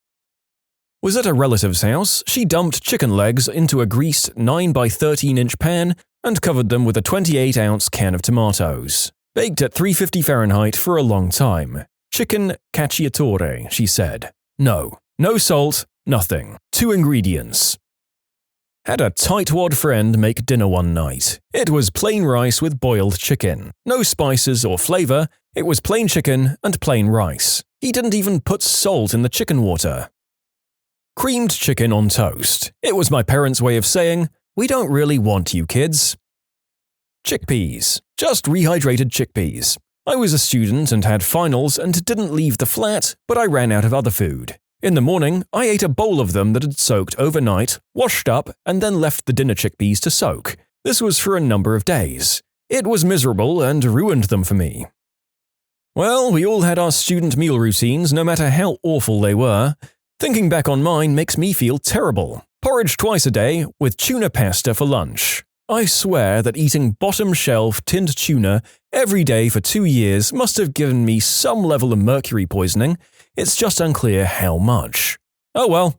Was at a relative's house. She dumped chicken legs into a greased 9 by 13-inch pan and covered them with a 28-ounce can of tomatoes. Baked at 350 Fahrenheit for a long time. Chicken cacciatore, she said. No salt, nothing. 2 ingredients. Had a tightwad friend make dinner one night. It was plain rice with boiled chicken. No spices or flavor. It was plain chicken and plain rice. He didn't even put salt in the chicken water. Creamed chicken on toast. It was my parents' way of saying, we don't really want you kids. Chickpeas. Just rehydrated chickpeas. I was a student and had finals and didn't leave the flat, but I ran out of other food. In the morning, I ate a bowl of them that had soaked overnight, washed up, and then left the dinner chickpeas to soak. This was for a number of days. It was miserable and ruined them for me. Well, we all had our student meal routines, no matter how awful they were. Thinking back on mine makes me feel terrible. Porridge twice a day, with tuna pasta for lunch. I swear that eating bottom-shelf tinned tuna every day for 2 years must have given me some level of mercury poisoning. It's just unclear how much. Oh well.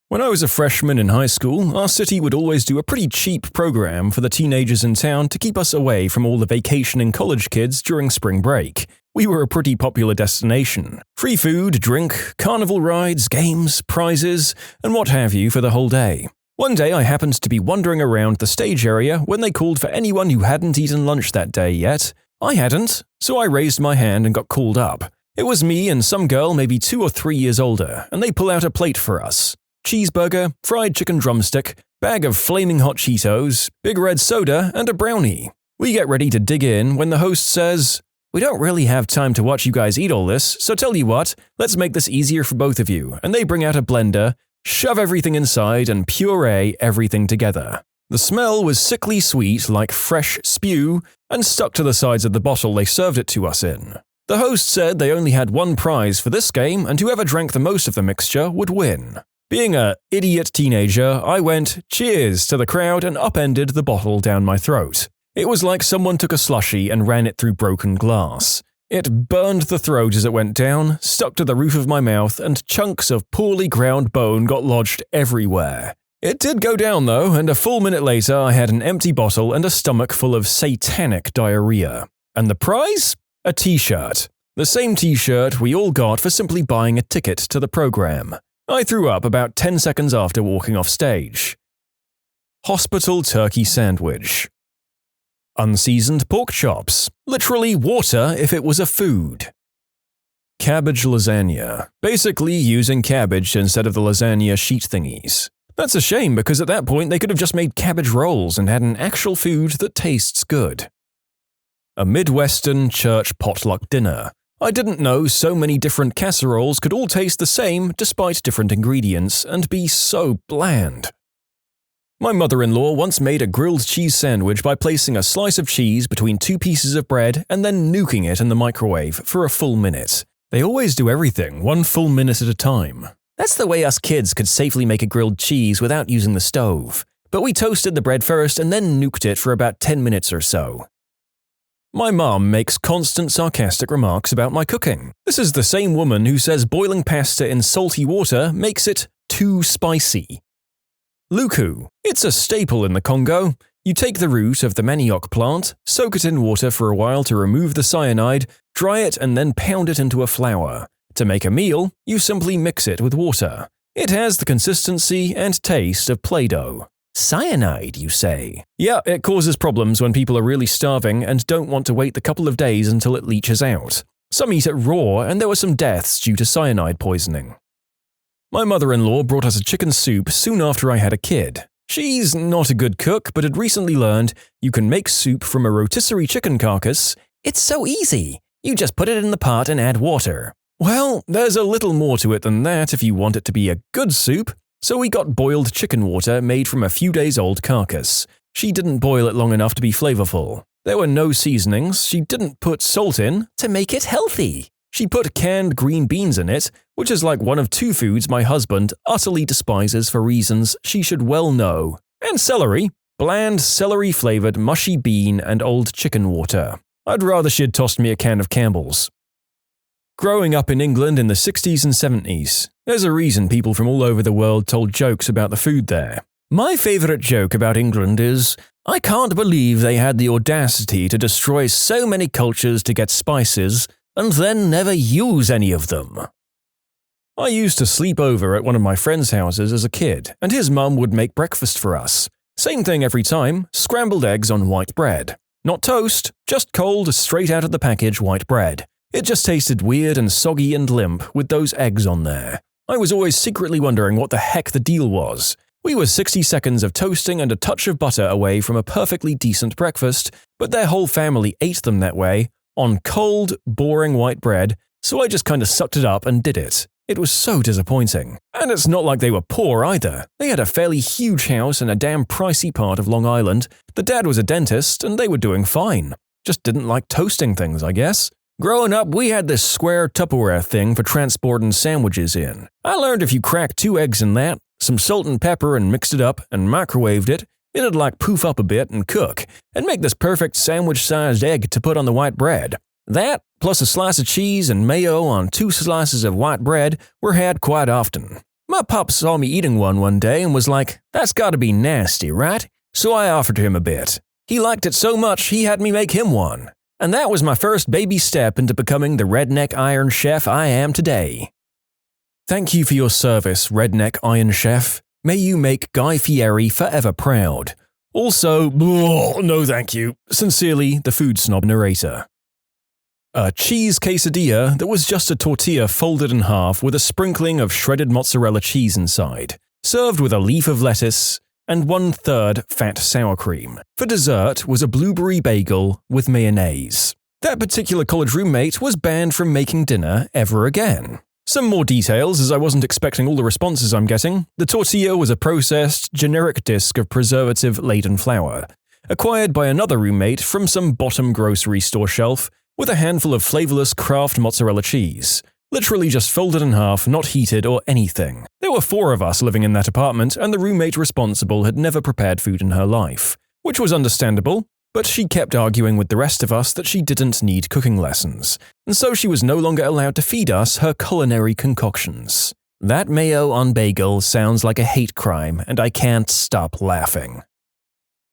When I was a freshman in high school, our city would always do a pretty cheap program for the teenagers in town to keep us away from all the vacationing college kids during spring break. We were a pretty popular destination. Free food, drink, carnival rides, games, prizes, and what have you for the whole day. One day I happened to be wandering around the stage area when they called for anyone who hadn't eaten lunch that day yet. I hadn't, so I raised my hand and got called up. It was me and some girl maybe 2 or 3 years older, and they pull out a plate for us. Cheeseburger, fried chicken drumstick, bag of flaming hot Cheetos, big red soda, and a brownie. We get ready to dig in when the host says, "We don't really have time to watch you guys eat all this, so tell you what, let's make this easier for both of you," and they bring out a blender, shove everything inside, and puree everything together. The smell was sickly sweet like fresh spew and stuck to the sides of the bottle they served it to us in. The host said they only had one prize for this game and whoever drank the most of the mixture would win. Being a idiot teenager, I went cheers to the crowd and upended the bottle down my throat. It was like someone took a slushie and ran it through broken glass. It burned the throat as it went down, stuck to the roof of my mouth, and chunks of poorly ground bone got lodged everywhere. It did go down though, and a full minute later I had an empty bottle and a stomach full of satanic diarrhea. And the prize? A t-shirt. The same t-shirt we all got for simply buying a ticket to the program. I threw up about 10 seconds after walking off stage. Hospital turkey sandwich. Unseasoned pork chops. Literally water if it was a food. Cabbage lasagna. Basically using cabbage instead of the lasagna sheet thingies. That's a shame because at that point they could have just made cabbage rolls and had an actual food that tastes good. A Midwestern church potluck dinner. I didn't know so many different casseroles could all taste the same despite different ingredients and be so bland. My mother-in-law once made a grilled cheese sandwich by placing a slice of cheese between 2 pieces of bread and then nuking it in the microwave for a full minute. They always do everything 1 full minute at a time. That's the way us kids could safely make a grilled cheese without using the stove. But we toasted the bread first and then nuked it for about 10 minutes or so. My mom makes constant sarcastic remarks about my cooking. This is the same woman who says boiling pasta in salty water makes it too spicy. Luku. It's a staple in the Congo. You take the root of the manioc plant, soak it in water for a while to remove the cyanide, dry it and then pound it into a flour. To make a meal, you simply mix it with water. It has the consistency and taste of Play-Doh. Cyanide, you say? Yeah, it causes problems when people are really starving and don't want to wait the couple of days until it leaches out. Some eat it raw, and there were some deaths due to cyanide poisoning. My mother-in-law brought us a chicken soup soon after I had a kid. She's not a good cook, but had recently learned you can make soup from a rotisserie chicken carcass. It's so easy. You just put it in the pot and add water. Well, there's a little more to it than that if you want it to be a good soup. So we got boiled chicken water made from a few days old carcass. She didn't boil it long enough to be flavorful. There were no seasonings. She didn't put salt in to make it healthy. She put canned green beans in it, which is like one of 2 foods my husband utterly despises for reasons she should well know. And celery. Bland, celery-flavored mushy bean and old chicken water. I'd rather she'd tossed me a can of Campbell's. Growing up in England in the 60s and 70s, there's a reason people from all over the world told jokes about the food there. My favorite joke about England is, I can't believe they had the audacity to destroy so many cultures to get spices and then never use any of them. I used to sleep over at one of my friend's houses as a kid, and his mum would make breakfast for us. Same thing every time, scrambled eggs on white bread. Not toast, just cold, straight out of the package white bread. It just tasted weird and soggy and limp with those eggs on there. I was always secretly wondering what the heck the deal was. We were 60 seconds of toasting and a touch of butter away from a perfectly decent breakfast, but their whole family ate them that way, on cold, boring white bread, so I just kinda sucked it up and did it. It was so disappointing. And it's not like they were poor either. They had a fairly huge house in a damn pricey part of Long Island. The dad was a dentist, and they were doing fine. Just didn't like toasting things, I guess. Growing up, we had this square Tupperware thing for transporting sandwiches in. I learned if you cracked 2 eggs in that, some salt and pepper and mixed it up and microwaved it, it'd like poof up a bit and cook, and make this perfect sandwich-sized egg to put on the white bread. That, plus a slice of cheese and mayo on 2 slices of white bread, were had quite often. My pop saw me eating one day and was like, "That's gotta be nasty, right?" So I offered him a bit. He liked it so much he had me make him one. And that was my first baby step into becoming the redneck Iron Chef I am today. Thank you for your service, redneck Iron Chef. May you make Guy Fieri forever proud. Also, no thank you. Sincerely, the food snob narrator. A cheese quesadilla that was just a tortilla folded in half with a sprinkling of shredded mozzarella cheese inside, served with a leaf of lettuce and 1/3 fat sour cream. For dessert was a blueberry bagel with mayonnaise. That particular college roommate was banned from making dinner ever again. Some more details, as I wasn't expecting all the responses I'm getting. The tortilla was a processed, generic disc of preservative-laden flour, acquired by another roommate from some bottom grocery store shelf, with a handful of flavorless Kraft mozzarella cheese. Literally just folded in half, not heated or anything. There were 4 of us living in that apartment, and the roommate responsible had never prepared food in her life, which was understandable, but she kept arguing with the rest of us that she didn't need cooking lessons, and so she was no longer allowed to feed us her culinary concoctions. That mayo on bagel sounds like a hate crime, and I can't stop laughing.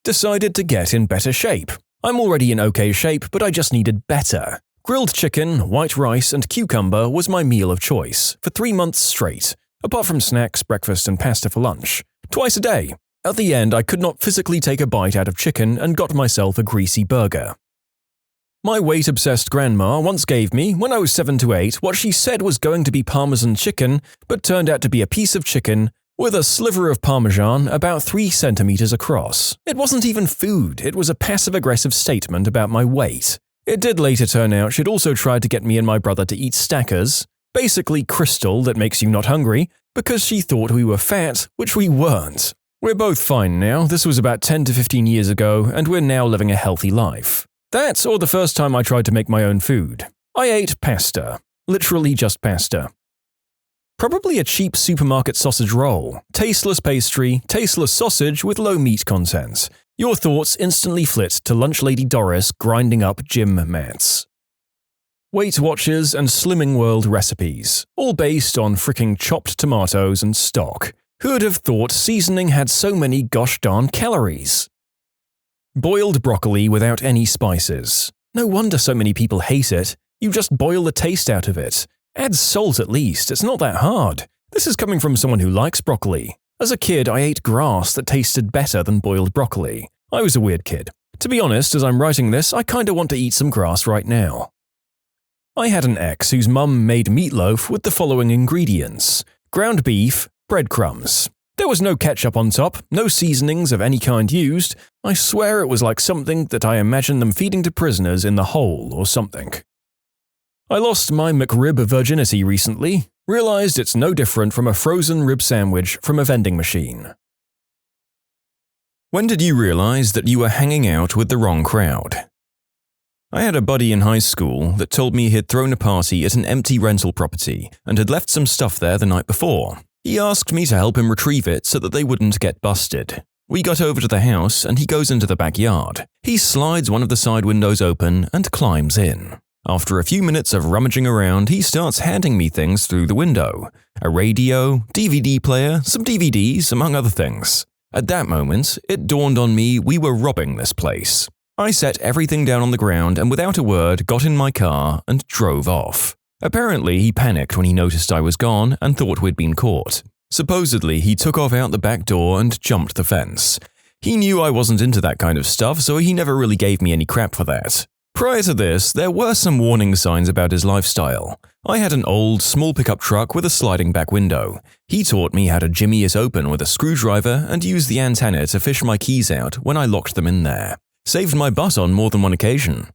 Decided to get in better shape. I'm already in okay shape, but I just needed better. Grilled chicken, white rice, and cucumber was my meal of choice for 3 months straight, apart from snacks, breakfast, and pasta for lunch, twice a day. At the end, I could not physically take a bite out of chicken and got myself a greasy burger. My weight-obsessed grandma once gave me, when I was 7 to 8, what she said was going to be Parmesan chicken, but turned out to be a piece of chicken with a sliver of Parmesan about 3 centimeters across. It wasn't even food, it was a passive-aggressive statement about my weight. It did later turn out she'd also tried to get me and my brother to eat Stackers, basically crystal that makes you not hungry, because she thought we were fat, which we weren't. We're both fine now, this was about 10 to 15 years ago, and we're now living a healthy life. That or the first time I tried to make my own food. I ate pasta. Literally just pasta. Probably a cheap supermarket sausage roll. Tasteless pastry, tasteless sausage with low meat content. Your thoughts instantly flit to lunch lady Doris grinding up gym mats. Weight Watchers and Slimming World recipes, all based on fricking chopped tomatoes and stock. Who'd have thought seasoning had so many gosh darn calories? Boiled broccoli without any spices. No wonder so many people hate it. You just boil the taste out of it. Add salt at least, it's not that hard. This is coming from someone who likes broccoli. As a kid, I ate grass that tasted better than boiled broccoli. I was a weird kid. To be honest, as I'm writing this, I kinda want to eat some grass right now. I had an ex whose mum made meatloaf with the following ingredients: ground beef, breadcrumbs. There was no ketchup on top, no seasonings of any kind used. I swear it was like something that I imagine them feeding to prisoners in the hole or something. I lost my McRib virginity recently, realized it's no different from a frozen rib sandwich from a vending machine. When did you realize that you were hanging out with the wrong crowd? I had a buddy in high school that told me he'd thrown a party at an empty rental property and had left some stuff there the night before. He asked me to help him retrieve it so that they wouldn't get busted. We got over to the house and he goes into the backyard. He slides one of the side windows open and climbs in. After a few minutes of rummaging around, he starts handing me things through the window. A radio, DVD player, some DVDs, among other things. At that moment, it dawned on me we were robbing this place. I set everything down on the ground and without a word got in my car and drove off. Apparently, he panicked when he noticed I was gone and thought we'd been caught. Supposedly, he took off out the back door and jumped the fence. He knew I wasn't into that kind of stuff, so he never really gave me any crap for that. Prior to this, there were some warning signs about his lifestyle. I had an old, small pickup truck with a sliding back window. He taught me how to jimmy it open with a screwdriver and use the antenna to fish my keys out when I locked them in there. Saved my butt on more than one occasion.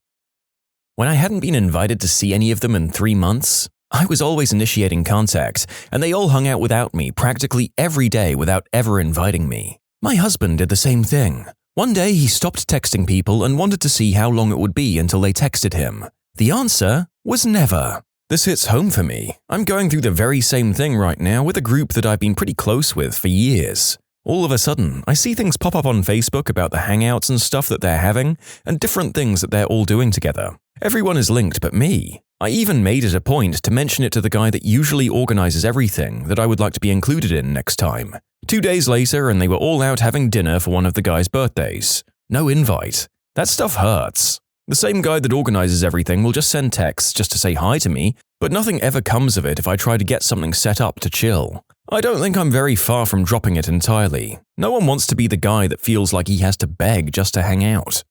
When I hadn't been invited to see any of them in 3 months, I was always initiating contact, and they all hung out without me practically every day without ever inviting me. My husband did the same thing. One day he stopped texting people and wanted to see how long it would be until they texted him. The answer was never. This hits home for me. I'm going through the very same thing right now with a group that I've been pretty close with for years. All of a sudden, I see things pop up on Facebook about the hangouts and stuff that they're having, and different things that they're all doing together. Everyone is linked but me. I even made it a point to mention it to the guy that usually organizes everything that I would like to be included in next time. 2 days later, and they were all out having dinner for one of the guy's birthdays. No invite. That stuff hurts. The same guy that organizes everything will just send texts just to say hi to me, but nothing ever comes of it if I try to get something set up to chill. I don't think I'm very far from dropping it entirely. No one wants to be the guy that feels like he has to beg just to hang out.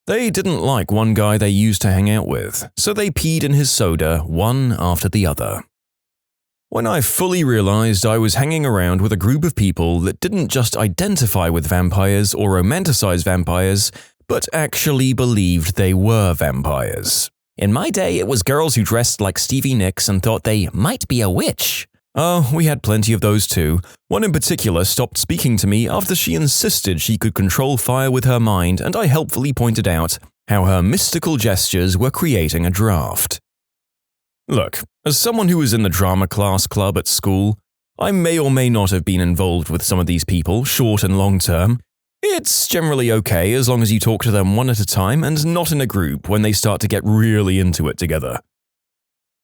They didn't like one guy they used to hang out with, so they peed in his soda one after the other. When I fully realized I was hanging around with a group of people that didn't just identify with vampires or romanticize vampires, but actually believed they were vampires. In my day, it was girls who dressed like Stevie Nicks and thought they might be a witch. Oh, we had plenty of those too. One in particular stopped speaking to me after she insisted she could control fire with her mind, and I helpfully pointed out how her mystical gestures were creating a draft. Look, as someone who was in the drama class club at school, I may or may not have been involved with some of these people, short and long term. It's generally okay as long as you talk to them one at a time and not in a group when they start to get really into it together.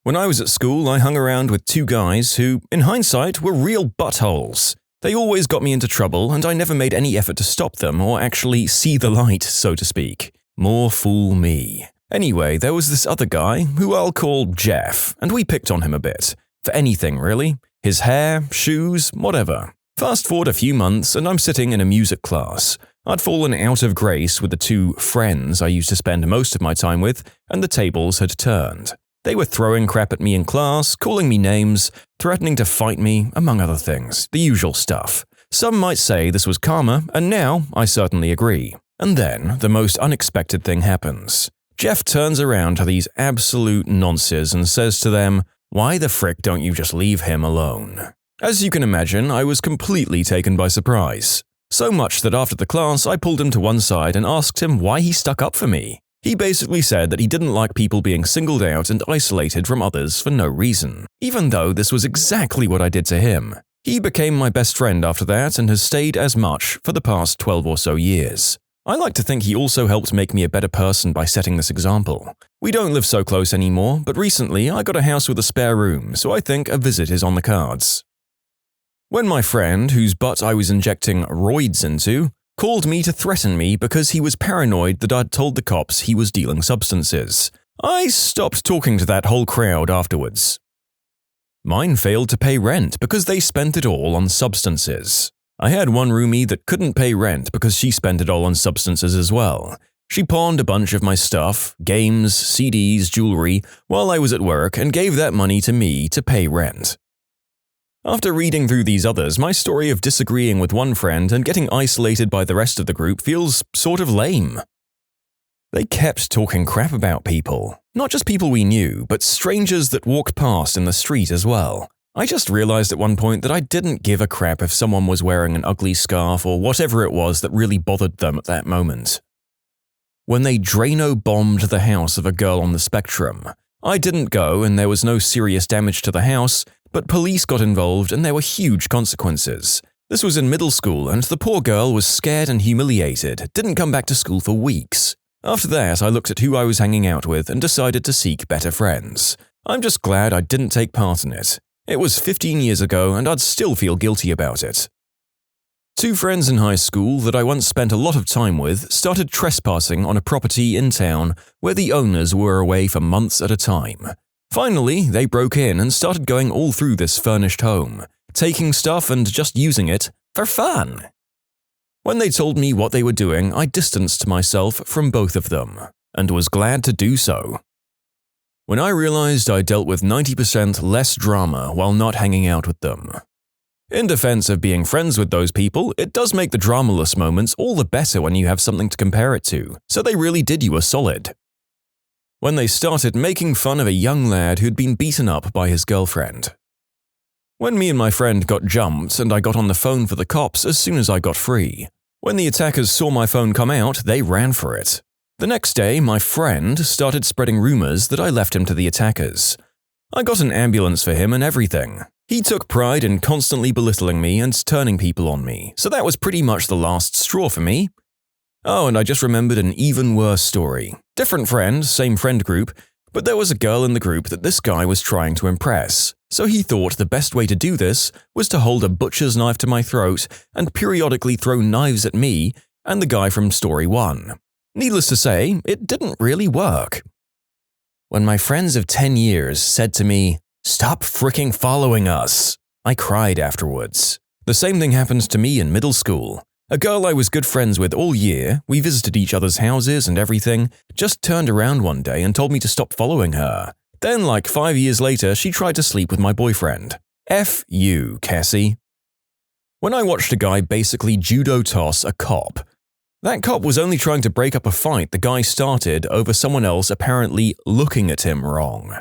When I was at school, I hung around with two guys who, in hindsight, were real buttholes. They always got me into trouble, and I never made any effort to stop them or actually see the light, so to speak. More fool me. Anyway, there was this other guy, who I'll call Jeff, and we picked on him a bit. For anything, really. His hair, shoes, whatever. Fast forward a few months, and I'm sitting in a music class. I'd fallen out of grace with the two friends I used to spend most of my time with, and the tables had turned. They were throwing crap at me in class, calling me names, threatening to fight me, among other things, the usual stuff. Some might say this was karma, and now I certainly agree. And then, the most unexpected thing happens. Jeff turns around to these absolute nonces and says to them, "Why the frick don't you just leave him alone?" As you can imagine, I was completely taken by surprise. So much that after the class, I pulled him to one side and asked him why he stuck up for me. He basically said that he didn't like people being singled out and isolated from others for no reason, even though this was exactly what I did to him. He became my best friend after that and has stayed as much for the past 12 or so years. I like to think he also helped make me a better person by setting this example. We don't live so close anymore, but recently I got a house with a spare room, so I think a visit is on the cards. When my friend, whose butt I was injecting roids into, called me to threaten me because he was paranoid that I'd told the cops he was dealing substances, I stopped talking to that whole crowd afterwards. Mine failed to pay rent because they spent it all on substances. I had one roomie that couldn't pay rent because she spent it all on substances as well. She pawned a bunch of my stuff, games, CDs, jewelry, while I was at work and gave that money to me to pay rent. After reading through these others, my story of disagreeing with one friend and getting isolated by the rest of the group feels sort of lame. They kept talking crap about people. Not just people we knew, but strangers that walked past in the street as well. I just realized at one point that I didn't give a crap if someone was wearing an ugly scarf or whatever it was that really bothered them at that moment. When they Drano-bombed the house of a girl on the spectrum, I didn't go and there was no serious damage to the house, but police got involved and there were huge consequences. This was in middle school and the poor girl was scared and humiliated, didn't come back to school for weeks. After that, I looked at who I was hanging out with and decided to seek better friends. I'm just glad I didn't take part in it. It was 15 years ago and I'd still feel guilty about it. Two friends in high school that I once spent a lot of time with started trespassing on a property in town where the owners were away for months at a time. Finally, they broke in and started going all through this furnished home, taking stuff and just using it for fun. When they told me what they were doing, I distanced myself from both of them, and was glad to do so. When I realized I dealt with 90% less drama while not hanging out with them. In defense of being friends with those people, it does make the dramaless moments all the better when you have something to compare it to, so they really did you a solid. When they started making fun of a young lad who'd been beaten up by his girlfriend. When me and my friend got jumped and I got on the phone for the cops as soon as I got free. When the attackers saw my phone come out, they ran for it. The next day, my friend started spreading rumors that I left him to the attackers. I got an ambulance for him and everything. He took pride in constantly belittling me and turning people on me, so that was pretty much the last straw for me. Oh, and I just remembered an even worse story. Different friend, same friend group, but there was a girl in the group that this guy was trying to impress. So he thought the best way to do this was to hold a butcher's knife to my throat and periodically throw knives at me and the guy from story 1. Needless to say, it didn't really work. When my friends of 10 years said to me, "Stop fricking following us," I cried afterwards. The same thing happened to me in middle school. A girl I was good friends with all year, we visited each other's houses and everything, just turned around one day and told me to stop following her. Then, like 5 years later, she tried to sleep with my boyfriend. F you, Cassie. When I watched a guy basically judo toss a cop, that cop was only trying to break up a fight the guy started over someone else apparently looking at him wrong.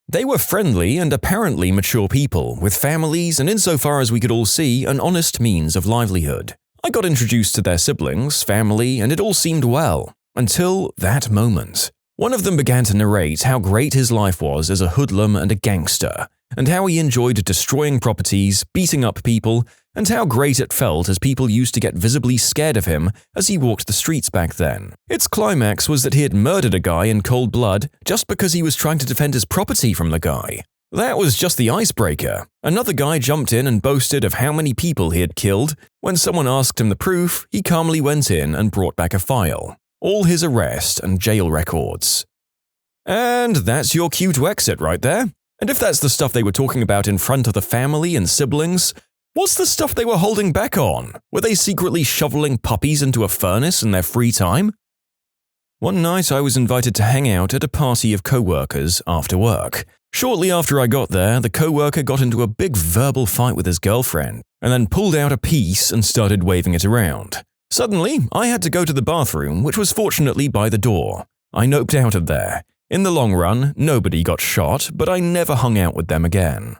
They were friendly and apparently mature people, with families and insofar as we could all see, an honest means of livelihood. I got introduced to their siblings, family, and it all seemed well. Until that moment. One of them began to narrate how great his life was as a hoodlum and a gangster, and how he enjoyed destroying properties, beating up people, and how great it felt as people used to get visibly scared of him as he walked the streets back then. Its climax was that he had murdered a guy in cold blood just because he was trying to defend his property from the guy. That was just the icebreaker. Another guy jumped in and boasted of how many people he had killed. When someone asked him the proof, he calmly went in and brought back a file. All his arrest and jail records. And that's your cue to exit right there. And if that's the stuff they were talking about in front of the family and siblings, what's the stuff they were holding back on? Were they secretly shoveling puppies into a furnace in their free time? One night I was invited to hang out at a party of co-workers after work. Shortly after I got there, the co-worker got into a big verbal fight with his girlfriend, and then pulled out a piece and started waving it around. Suddenly, I had to go to the bathroom, which was fortunately by the door. I noped out of there. In the long run, nobody got shot, but I never hung out with them again.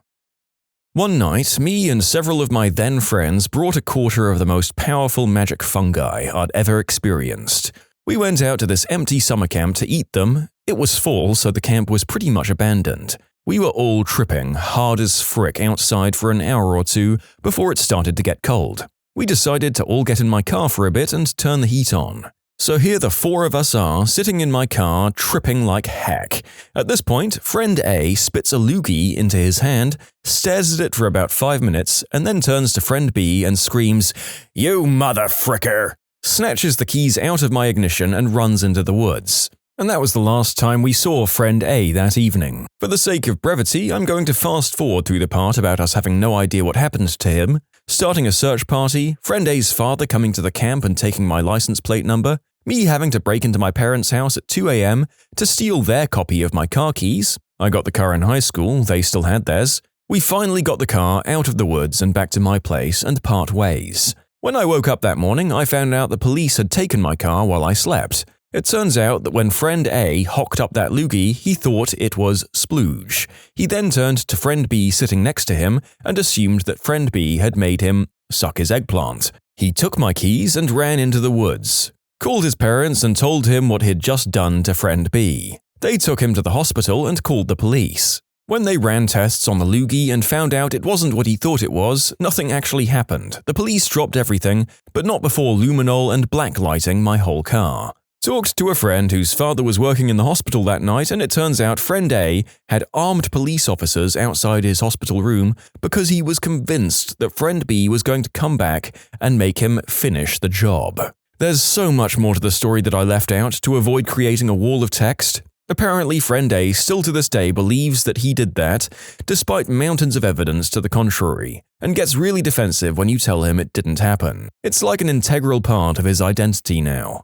One night, me and several of my then friends brought a quarter of the most powerful magic fungi I'd ever experienced. We went out to this empty summer camp to eat them. It was fall, so the camp was pretty much abandoned. We were all tripping hard as frick outside for an hour or two before it started to get cold. We decided to all get in my car for a bit and turn the heat on. So here the four of us are, sitting in my car, tripping like heck. At this point, friend A spits a loogie into his hand, stares at it for about 5 minutes, and then turns to friend B and screams, "You motherfricker!" snatches the keys out of my ignition and runs into the woods. And that was the last time we saw friend A that evening. For the sake of brevity, I'm going to fast forward through the part about us having no idea what happened to him, starting a search party, friend A's father coming to the camp and taking my license plate number, me having to break into my parents' house at 2 a.m. to steal their copy of my car keys. I got the car in high school, they still had theirs. We finally got the car out of the woods and back to my place and part ways. When I woke up that morning, I found out the police had taken my car while I slept. It turns out that when friend A hocked up that loogie, he thought it was splooge. He then turned to friend B sitting next to him and assumed that friend B had made him suck his eggplant. He took my keys and ran into the woods. Called his parents and told him what he'd just done to friend B. They took him to the hospital and called the police. When they ran tests on the loogie and found out it wasn't what he thought it was, nothing actually happened. The police dropped everything, but not before luminol and blacklighting my whole car. Talked to a friend whose father was working in the hospital that night, and it turns out friend A had armed police officers outside his hospital room because he was convinced that friend B was going to come back and make him finish the job. There's so much more to the story that I left out to avoid creating a wall of text. Apparently, friend A still to this day believes that he did that, despite mountains of evidence to the contrary, and gets really defensive when you tell him it didn't happen. It's like an integral part of his identity now.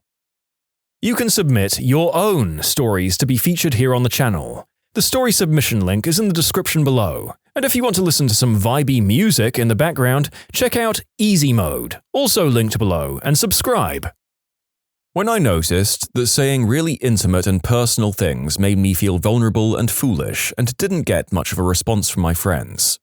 You can submit your own stories to be featured here on the channel. The story submission link is in the description below. And if you want to listen to some vibey music in the background, check out easymode, also linked below, and subscribe. When I noticed that saying really intimate and personal things made me feel vulnerable and foolish and didn't get much of a response from my friends.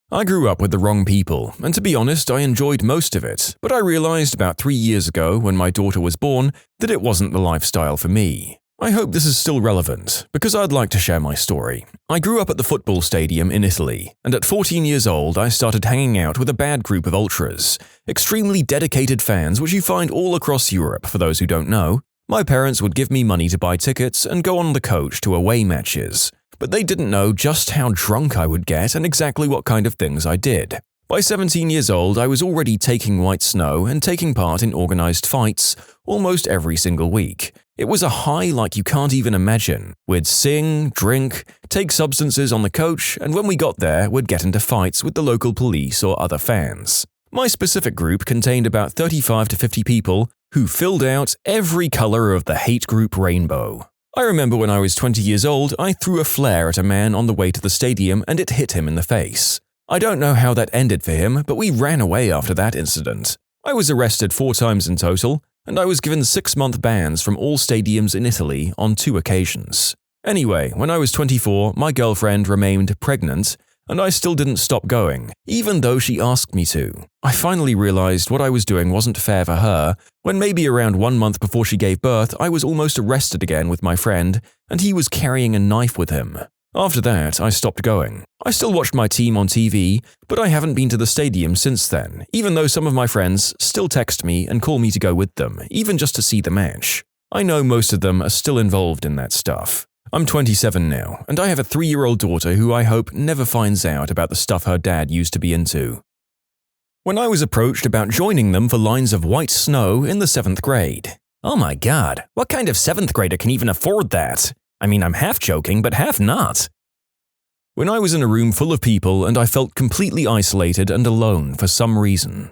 I grew up with the wrong people, and to be honest, I enjoyed most of it, but I realized about 3 years ago when my daughter was born that it wasn't the lifestyle for me. I hope this is still relevant, because I'd like to share my story. I grew up at the football stadium in Italy, and at 14 years old I started hanging out with a bad group of ultras, extremely dedicated fans which you find all across Europe for those who don't know. My parents would give me money to buy tickets and go on the coach to away matches, but they didn't know just how drunk I would get and exactly what kind of things I did. By 17 years old, I was already taking white snow and taking part in organized fights almost every single week. It was a high like you can't even imagine. We'd sing, drink, take substances on the coach, and when we got there, we'd get into fights with the local police or other fans. My specific group contained about 35 to 50 people who filled out every color of the hate group rainbow. I remember when I was 20 years old, I threw a flare at a man on the way to the stadium and it hit him in the face. I don't know how that ended for him, but we ran away after that incident. I was arrested 4 times in total, and I was given 6-month bans from all stadiums in Italy on 2 occasions. Anyway, when I was 24, my girlfriend remained pregnant, and I still didn't stop going, even though she asked me to. I finally realized what I was doing wasn't fair for her, when maybe around 1 month before she gave birth, I was almost arrested again with my friend, and he was carrying a knife with him. After that, I stopped going. I still watched my team on TV, but I haven't been to the stadium since then, even though some of my friends still text me and call me to go with them, even just to see the match. I know most of them are still involved in that stuff. I'm 27 now, and I have a 3-year-old daughter who I hope never finds out about the stuff her dad used to be into. When I was approached about joining them for lines of white snow in the 7th grade. Oh my god, what kind of 7th grader can even afford that? I mean, I'm half joking, but half not. When I was in a room full of people and I felt completely isolated and alone for some reason.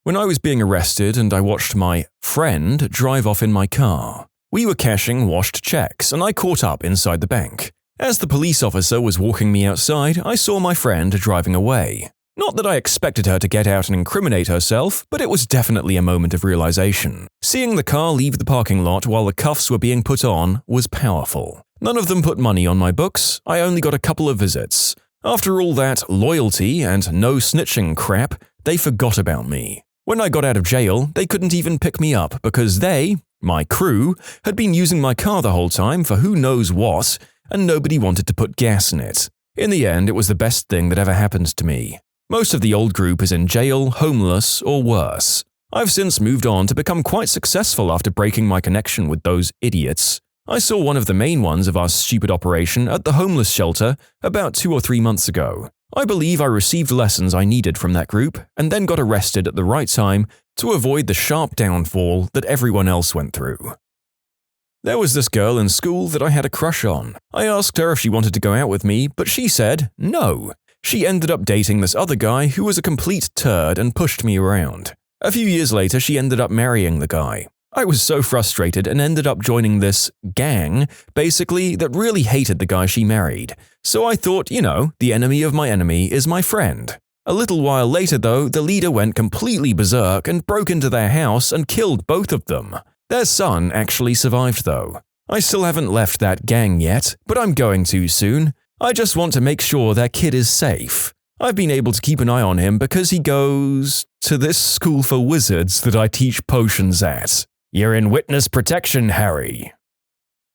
When I was being arrested and I watched my friend drive off in my car. We were cashing washed checks and I caught up inside the bank. As the police officer was walking me outside, I saw my friend driving away. Not that I expected her to get out and incriminate herself, but it was definitely a moment of realization. Seeing the car leave the parking lot while the cuffs were being put on was powerful. None of them put money on my books, I only got a couple of visits. After all that loyalty and no snitching crap, they forgot about me. When I got out of jail, they couldn't even pick me up because they, my crew, had been using my car the whole time for who knows what, and nobody wanted to put gas in it. In the end, it was the best thing that ever happened to me. Most of the old group is in jail, homeless, or worse. I've since moved on to become quite successful after breaking my connection with those idiots. I saw one of the main ones of our stupid operation at the homeless shelter about 2 or 3 months ago. I believe I received lessons I needed from that group and then got arrested at the right time to avoid the sharp downfall that everyone else went through. There was this girl in school that I had a crush on. I asked her if she wanted to go out with me, but she said no. She ended up dating this other guy who was a complete turd and pushed me around. A few years later, she ended up marrying the guy. I was so frustrated and ended up joining this gang, basically, that really hated the guy she married. So I thought, the enemy of my enemy is my friend. A little while later, though, the leader went completely berserk and broke into their house and killed both of them. Their son actually survived, though. I still haven't left that gang yet, but I'm going to soon. I just want to make sure their kid is safe. I've been able to keep an eye on him because he goes to this school for wizards that I teach potions at. You're in witness protection, Harry.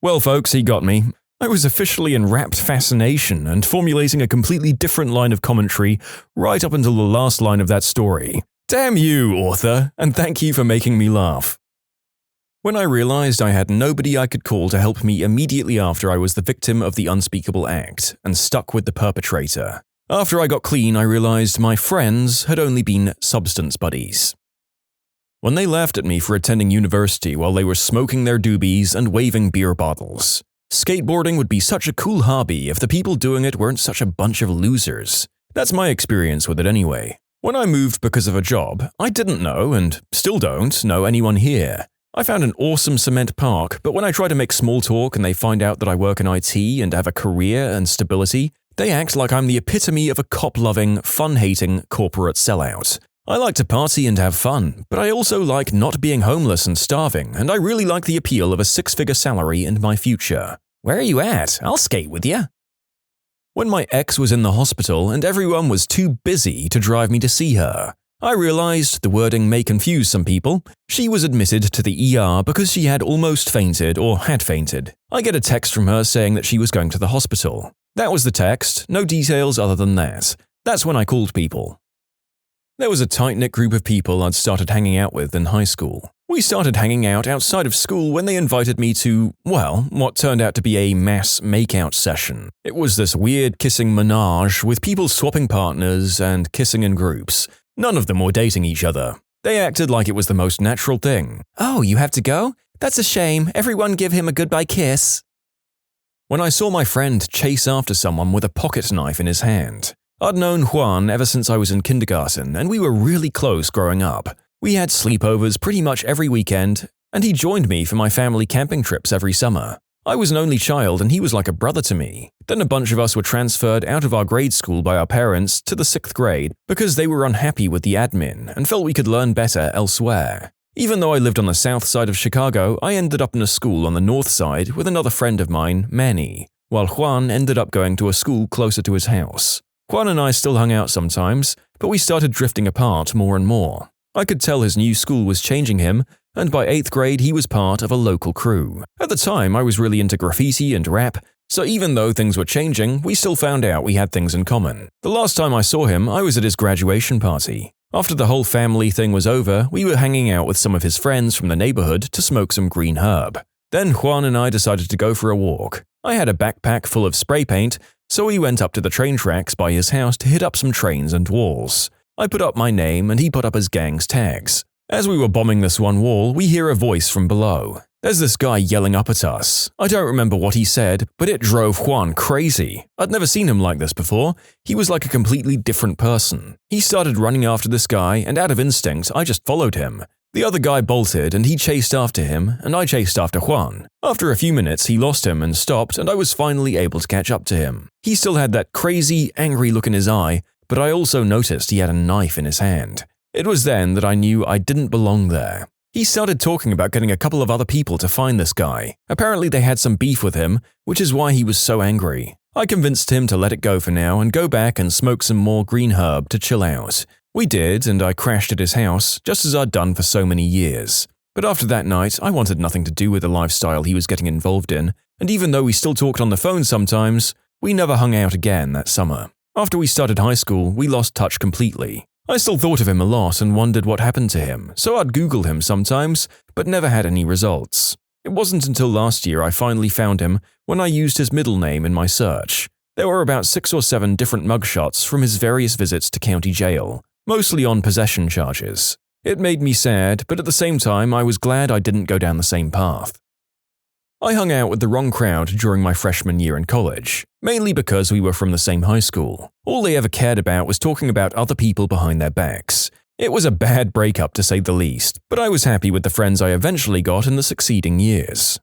Well, folks, he got me. I was officially in rapt fascination and formulating a completely different line of commentary right up until the last line of that story. Damn you, author, and thank you for making me laugh. When I realized I had nobody I could call to help me immediately after I was the victim of the unspeakable act and stuck with the perpetrator. After I got clean, I realized my friends had only been substance buddies. When they laughed at me for attending university while they were smoking their doobies and waving beer bottles. Skateboarding would be such a cool hobby if the people doing it weren't such a bunch of losers. That's my experience with it anyway. When I moved because of a job, I didn't know, and still don't, know anyone here. I found an awesome cement park, but when I try to make small talk and they find out that I work in IT and have a career and stability, they act like I'm the epitome of a cop-loving, fun-hating corporate sellout. I like to party and have fun, but I also like not being homeless and starving, and I really like the appeal of a 6-figure salary in my future. Where are you at? I'll skate with you. When my ex was in the hospital and everyone was too busy to drive me to see her, I realized the wording may confuse some people. She was admitted to the ER because she had almost fainted or had fainted. I get a text from her saying that she was going to the hospital. That was the text, no details other than that. That's when I called people. There was a tight-knit group of people I'd started hanging out with in high school. We started hanging out outside of school when they invited me to, what turned out to be a mass makeout session. It was this weird kissing menage with people swapping partners and kissing in groups. None of them were dating each other. They acted like it was the most natural thing. Oh, you have to go? That's a shame. Everyone give him a goodbye kiss. When I saw my friend chase after someone with a pocket knife in his hand. I'd known Juan ever since I was in kindergarten, and we were really close growing up. We had sleepovers pretty much every weekend, and he joined me for my family camping trips every summer. I was an only child and he was like a brother to me. Then a bunch of us were transferred out of our grade school by our parents to the 6th grade because they were unhappy with the admin and felt we could learn better elsewhere. Even though I lived on the south side of Chicago, I ended up in a school on the north side with another friend of mine, Manny, while Juan ended up going to a school closer to his house. Juan and I still hung out sometimes, but we started drifting apart more and more. I could tell his new school was changing him, and by 8th grade he was part of a local crew. At the time, I was really into graffiti and rap, so even though things were changing, we still found out we had things in common. The last time I saw him, I was at his graduation party. After the whole family thing was over, we were hanging out with some of his friends from the neighborhood to smoke some green herb. Then Juan and I decided to go for a walk. I had a backpack full of spray paint, so we went up to the train tracks by his house to hit up some trains and walls. I put up my name and he put up his gang's tags. As we were bombing this one wall, we hear a voice from below. There's this guy yelling up at us. I don't remember what he said, but it drove Juan crazy. I'd never seen him like this before. He was like a completely different person. He started running after this guy, and out of instinct, I just followed him. The other guy bolted, and he chased after him, and I chased after Juan. After a few minutes, he lost him and stopped, and I was finally able to catch up to him. He still had that crazy, angry look in his eye, but I also noticed he had a knife in his hand. It was then that I knew I didn't belong there. He started talking about getting a couple of other people to find this guy. Apparently they had some beef with him, which is why he was so angry. I convinced him to let it go for now and go back and smoke some more green herb to chill out. We did, and I crashed at his house, just as I'd done for so many years. But after that night, I wanted nothing to do with the lifestyle he was getting involved in, and even though we still talked on the phone sometimes, we never hung out again that summer. After we started high school, we lost touch completely. I still thought of him a lot and wondered what happened to him, so I'd Google him sometimes, but never had any results. It wasn't until last year I finally found him when I used his middle name in my search. There were about 6 or 7 different mugshots from his various visits to county jail, mostly on possession charges. It made me sad, but at the same time I was glad I didn't go down the same path. I hung out with the wrong crowd during my freshman year in college, mainly because we were from the same high school. All they ever cared about was talking about other people behind their backs. It was a bad breakup to say the least, but I was happy with the friends I eventually got in the succeeding years.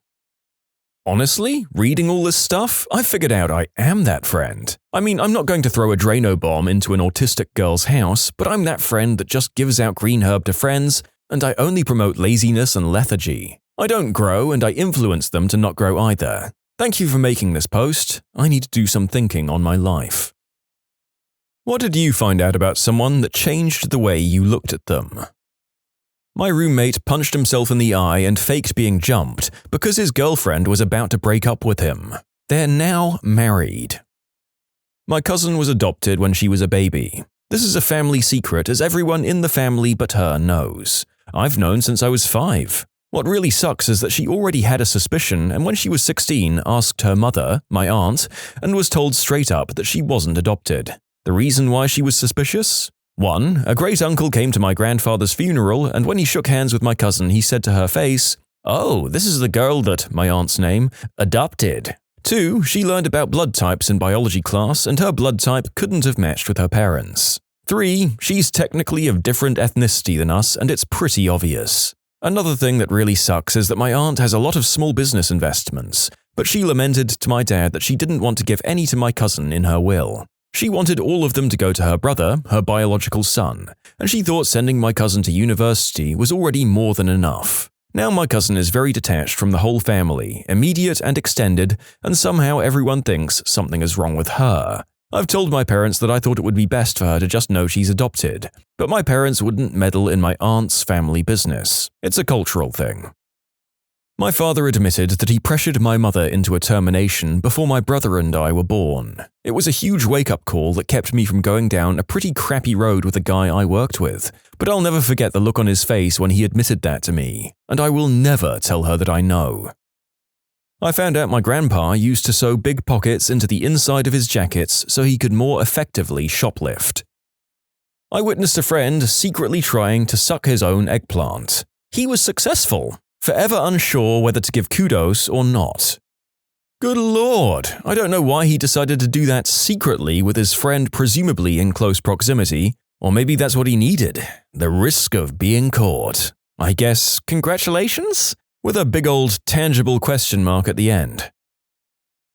Honestly, reading all this stuff, I figured out I am that friend. I mean, I'm not going to throw a Drano bomb into an autistic girl's house, but I'm that friend that just gives out green herb to friends, and I only promote laziness and lethargy. I don't grow, and I influence them to not grow either. Thank you for making this post. I need to do some thinking on my life. What did you find out about someone that changed the way you looked at them? My roommate punched himself in the eye and faked being jumped because his girlfriend was about to break up with him. They're now married. My cousin was adopted when she was a baby. This is a family secret as everyone in the family but her knows. I've known since I was 5. What really sucks is that she already had a suspicion and when she was 16 asked her mother, my aunt, and was told straight up that she wasn't adopted. The reason why she was suspicious? 1. A great-uncle came to my grandfather's funeral and when he shook hands with my cousin he said to her face, "Oh, this is the girl that, my aunt's name, adopted." 2. She learned about blood types in biology class and her blood type couldn't have matched with her parents. 3. She's technically of different ethnicity than us and it's pretty obvious. Another thing that really sucks is that my aunt has a lot of small business investments, but she lamented to my dad that she didn't want to give any to my cousin in her will. She wanted all of them to go to her brother, her biological son, and she thought sending my cousin to university was already more than enough. Now my cousin is very detached from the whole family, immediate and extended, and somehow everyone thinks something is wrong with her. I've told my parents that I thought it would be best for her to just know she's adopted, but my parents wouldn't meddle in my aunt's family business. It's a cultural thing. My father admitted that he pressured my mother into a termination before my brother and I were born. It was a huge wake-up call that kept me from going down a pretty crappy road with a guy I worked with, but I'll never forget the look on his face when he admitted that to me, and I will never tell her that I know. I found out my grandpa used to sew big pockets into the inside of his jackets so he could more effectively shoplift. I witnessed a friend secretly trying to suck his own eggplant. He was successful, forever unsure whether to give kudos or not. Good lord, I don't know why he decided to do that secretly with his friend presumably in close proximity, or maybe that's what he needed, the risk of being caught. I guess congratulations? With a big old tangible question mark at the end.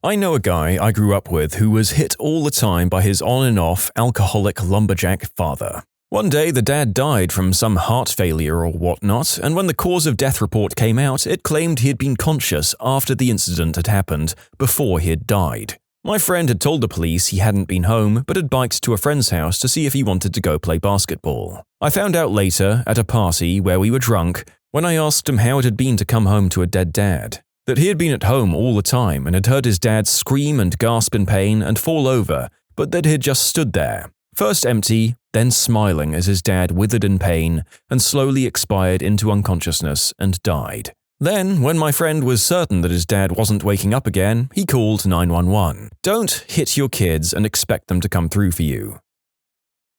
I know a guy I grew up with who was hit all the time by his on and off alcoholic lumberjack father. One day the dad died from some heart failure or whatnot, and when the cause of death report came out, it claimed he had been conscious after the incident had happened, before he had died. My friend had told the police he hadn't been home but had biked to a friend's house to see if he wanted to go play basketball. I found out later, at a party where we were drunk, when I asked him how it had been to come home to a dead dad, that he had been at home all the time and had heard his dad scream and gasp in pain and fall over, but that he had just stood there, first empty, then smiling as his dad withered in pain and slowly expired into unconsciousness and died. Then, when my friend was certain that his dad wasn't waking up again, he called 911. Don't hit your kids and expect them to come through for you.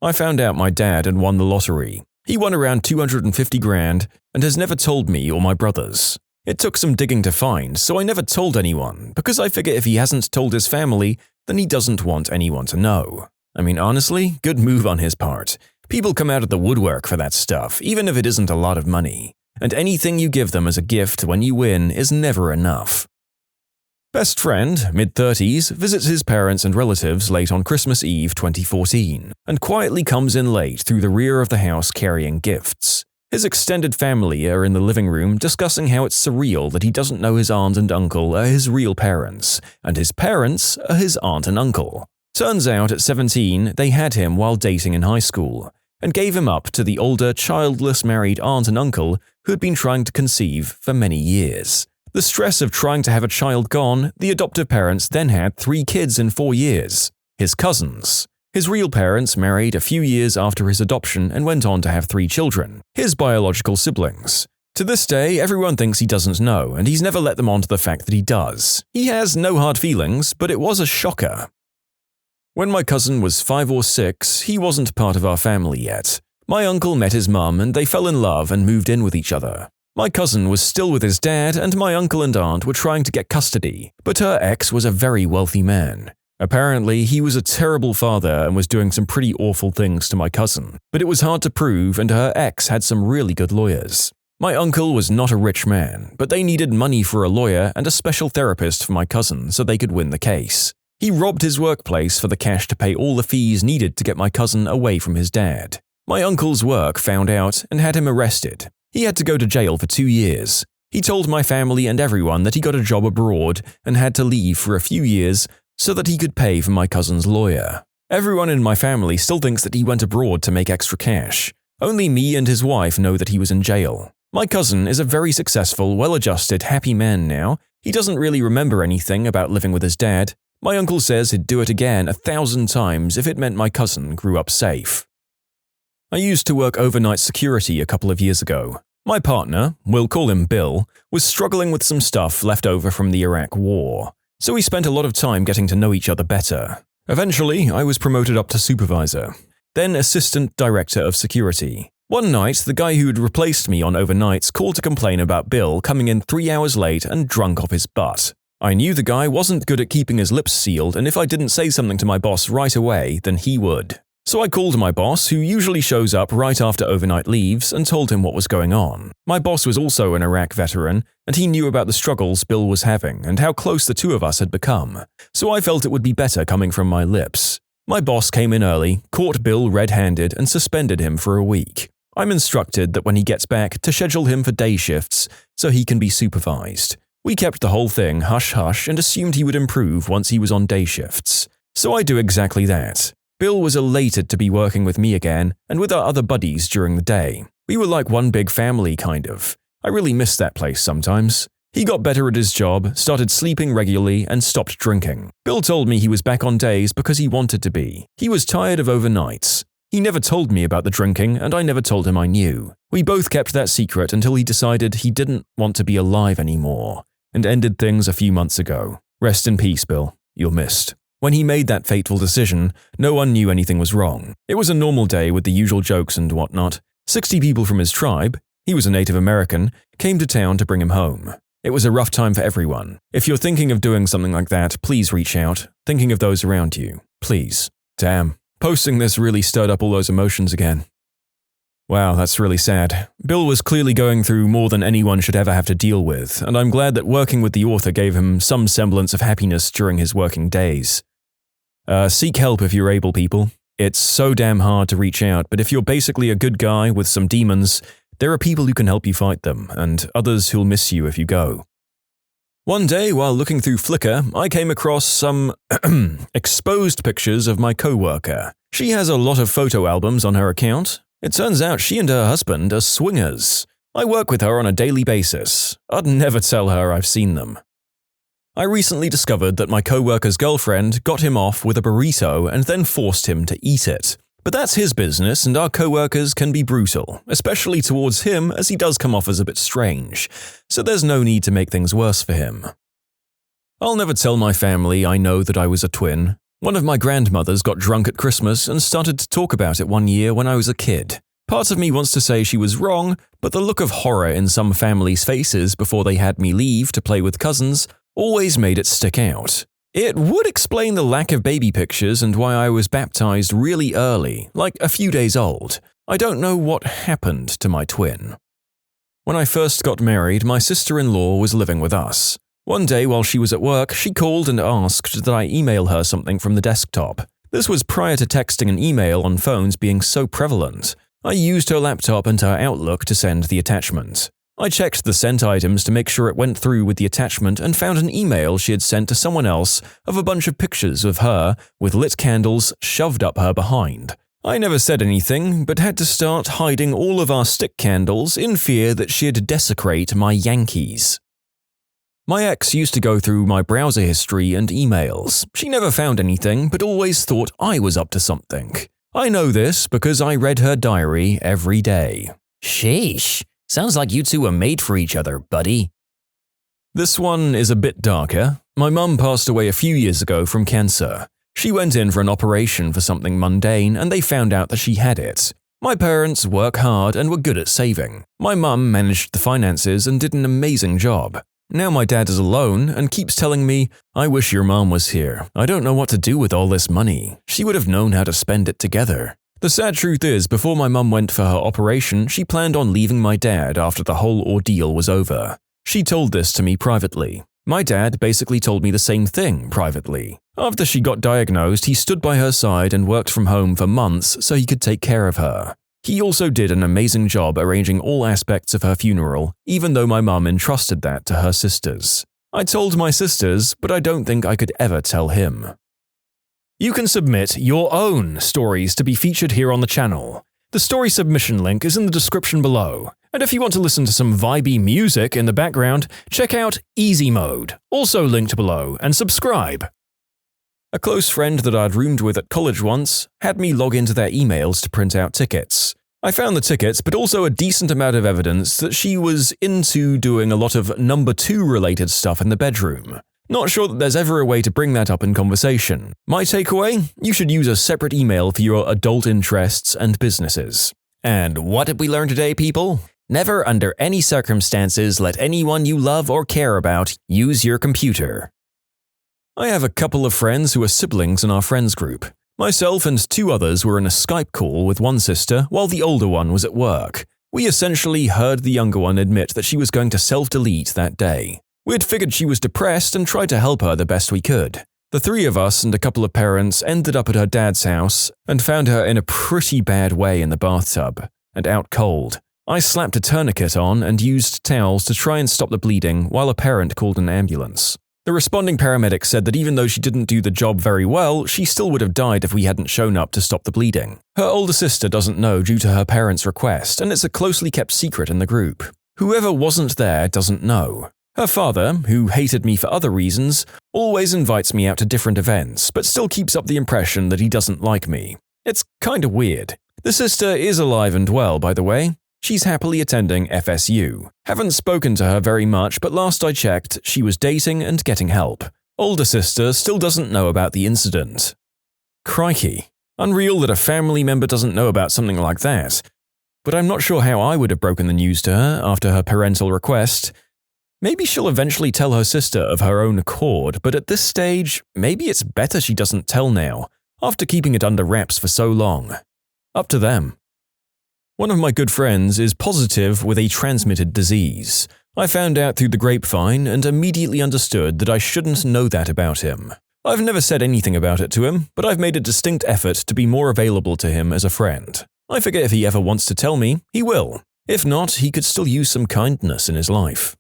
I found out my dad had won the lottery. He won around 250 grand and has never told me or my brothers. It took some digging to find, so I never told anyone, because I figure if he hasn't told his family, then he doesn't want anyone to know. I mean, honestly, good move on his part. People come out of the woodwork for that stuff, even if it isn't a lot of money. And anything you give them as a gift when you win is never enough. Best friend, mid-30s, visits his parents and relatives late on Christmas Eve 2014, and quietly comes in late through the rear of the house carrying gifts. His extended family are in the living room discussing how it's surreal that he doesn't know his aunt and uncle are his real parents, and his parents are his aunt and uncle. Turns out at 17, they had him while dating in high school, and gave him up to the older, childless married aunt and uncle who had been trying to conceive for many years. The stress of trying to have a child gone, the adoptive parents then had 3 kids in 4 years. His cousins. His real parents married a few years after his adoption and went on to have 3 children, his biological siblings. To this day, everyone thinks he doesn't know, and he's never let them on to the fact that he does. He has no hard feelings, but it was a shocker. When my cousin was 5 or 6, he wasn't part of our family yet. My uncle met his mum and they fell in love and moved in with each other. My cousin was still with his dad and my uncle and aunt were trying to get custody, but her ex was a very wealthy man. Apparently, he was a terrible father and was doing some pretty awful things to my cousin, but it was hard to prove and her ex had some really good lawyers. My uncle was not a rich man, but they needed money for a lawyer and a special therapist for my cousin so they could win the case. He robbed his workplace for the cash to pay all the fees needed to get my cousin away from his dad. My uncle's work found out and had him arrested. He had to go to jail for 2 years. He told my family and everyone that he got a job abroad and had to leave for a few years so that he could pay for my cousin's lawyer. Everyone in my family still thinks that he went abroad to make extra cash. Only me and his wife know that he was in jail. My cousin is a very successful, well-adjusted, happy man now. He doesn't really remember anything about living with his dad. My uncle says he'd do it again 1,000 times if it meant my cousin grew up safe. I used to work overnight security a couple of years ago. My partner, we'll call him Bill, was struggling with some stuff left over from the Iraq War, so we spent a lot of time getting to know each other better. Eventually, I was promoted up to supervisor, then assistant director of security. One night, the guy who had replaced me on overnights called to complain about Bill coming in 3 hours late and drunk off his butt. I knew the guy wasn't good at keeping his lips sealed, and if I didn't say something to my boss right away, then he would. So I called my boss, who usually shows up right after overnight leaves, and told him what was going on. My boss was also an Iraq veteran, and he knew about the struggles Bill was having and how close the two of us had become, so I felt it would be better coming from my lips. My boss came in early, caught Bill red-handed, and suspended him for a week. I'm instructed that when he gets back, to schedule him for day shifts so he can be supervised. We kept the whole thing hush-hush and assumed he would improve once he was on day shifts. So I do exactly that. Bill was elated to be working with me again and with our other buddies during the day. We were like one big family, kind of. I really miss that place sometimes. He got better at his job, started sleeping regularly, and stopped drinking. Bill told me he was back on days because he wanted to be. He was tired of overnights. He never told me about the drinking, and I never told him I knew. We both kept that secret until he decided he didn't want to be alive anymore, and ended things a few months ago. Rest in peace, Bill. You're missed. When he made that fateful decision, no one knew anything was wrong. It was a normal day with the usual jokes and whatnot. 60 people from his tribe, he was a Native American, came to town to bring him home. It was a rough time for everyone. If you're thinking of doing something like that, please reach out. Thinking of those around you. Please. Damn. Posting this really stirred up all those emotions again. Wow, that's really sad. Bill was clearly going through more than anyone should ever have to deal with, and I'm glad that working with the author gave him some semblance of happiness during his working days. Seek help if you're able, people. It's so damn hard to reach out, but if you're basically a good guy with some demons, there are people who can help you fight them, and others who'll miss you if you go. One day, while looking through Flickr, I came across some exposed pictures of my coworker. She has a lot of photo albums on her account. It turns out she and her husband are swingers. I work with her on a daily basis. I'd never tell her I've seen them. I recently discovered that my coworker's girlfriend got him off with a burrito and then forced him to eat it. But that's his business, and our coworkers can be brutal, especially towards him as he does come off as a bit strange, so there's no need to make things worse for him. I'll never tell my family I know that I was a twin. One of my grandmothers got drunk at Christmas and started to talk about it one year when I was a kid. Part of me wants to say she was wrong, but the look of horror in some families' faces before they had me leave to play with cousins always made it stick out. It would explain the lack of baby pictures and why I was baptized really early, like a few days old. I don't know what happened to my twin. When I first got married, my sister-in-law was living with us. One day while she was at work, she called and asked that I email her something from the desktop. This was prior to texting and email on phones being so prevalent. I used her laptop and her Outlook to send the attachment. I checked the sent items to make sure it went through with the attachment and found an email she had sent to someone else of a bunch of pictures of her with lit candles shoved up her behind. I never said anything, but had to start hiding all of our stick candles in fear that she'd desecrate my Yankees. My ex used to go through my browser history and emails. She never found anything, but always thought I was up to something. I know this because I read her diary every day. Sheesh. Sounds like you two were made for each other, buddy. This one is a bit darker. My mum passed away a few years ago from cancer. She went in for an operation for something mundane and they found out that she had it. My parents work hard and were good at saving. My mum managed the finances and did an amazing job. Now my dad is alone and keeps telling me, "I wish your mom was here. I don't know what to do with all this money. She would have known how to spend it together." The sad truth is, before my mum went for her operation, she planned on leaving my dad after the whole ordeal was over. She told this to me privately. My dad basically told me the same thing privately. After she got diagnosed, he stood by her side and worked from home for months so he could take care of her. He also did an amazing job arranging all aspects of her funeral, even though my mum entrusted that to her sisters. I told my sisters, but I don't think I could ever tell him. You can submit your own stories to be featured here on the channel. The story submission link is in the description below. And if you want to listen to some vibey music in the background, check out easymode, also linked below, and subscribe. A close friend that I'd roomed with at college once had me log into their emails to print out tickets. I found the tickets, but also a decent amount of evidence that she was into doing a lot of number 2 related stuff in the bedroom. Not sure that there's ever a way to bring that up in conversation. My takeaway? You should use a separate email for your adult interests and businesses. And what did we learn today, people? Never under any circumstances let anyone you love or care about use your computer. I have a couple of friends who are siblings in our friends group. Myself and 2 others were in a Skype call with one sister while the older one was at work. We essentially heard the younger one admit that she was going to self-delete that day. We had figured she was depressed and tried to help her the best we could. The 3 of us and a couple of parents ended up at her dad's house and found her in a pretty bad way in the bathtub and out cold. I slapped a tourniquet on and used towels to try and stop the bleeding while a parent called an ambulance. The responding paramedic said that even though she didn't do the job very well, she still would have died if we hadn't shown up to stop the bleeding. Her older sister doesn't know due to her parents' request, and it's a closely kept secret in the group. Whoever wasn't there doesn't know. Her father, who hated me for other reasons, always invites me out to different events, but still keeps up the impression that he doesn't like me. It's kinda weird. The sister is alive and well, by the way. She's happily attending FSU. Haven't spoken to her very much, but last I checked, she was dating and getting help. Older sister still doesn't know about the incident. Crikey. Unreal that a family member doesn't know about something like that. But I'm not sure how I would have broken the news to her after her parental request. Maybe she'll eventually tell her sister of her own accord, but at this stage, maybe it's better she doesn't tell now, after keeping it under wraps for so long. Up to them. One of my good friends is positive with a transmitted disease. I found out through the grapevine and immediately understood that I shouldn't know that about him. I've never said anything about it to him, but I've made a distinct effort to be more available to him as a friend. I figure if he ever wants to tell me, he will. If not, he could still use some kindness in his life.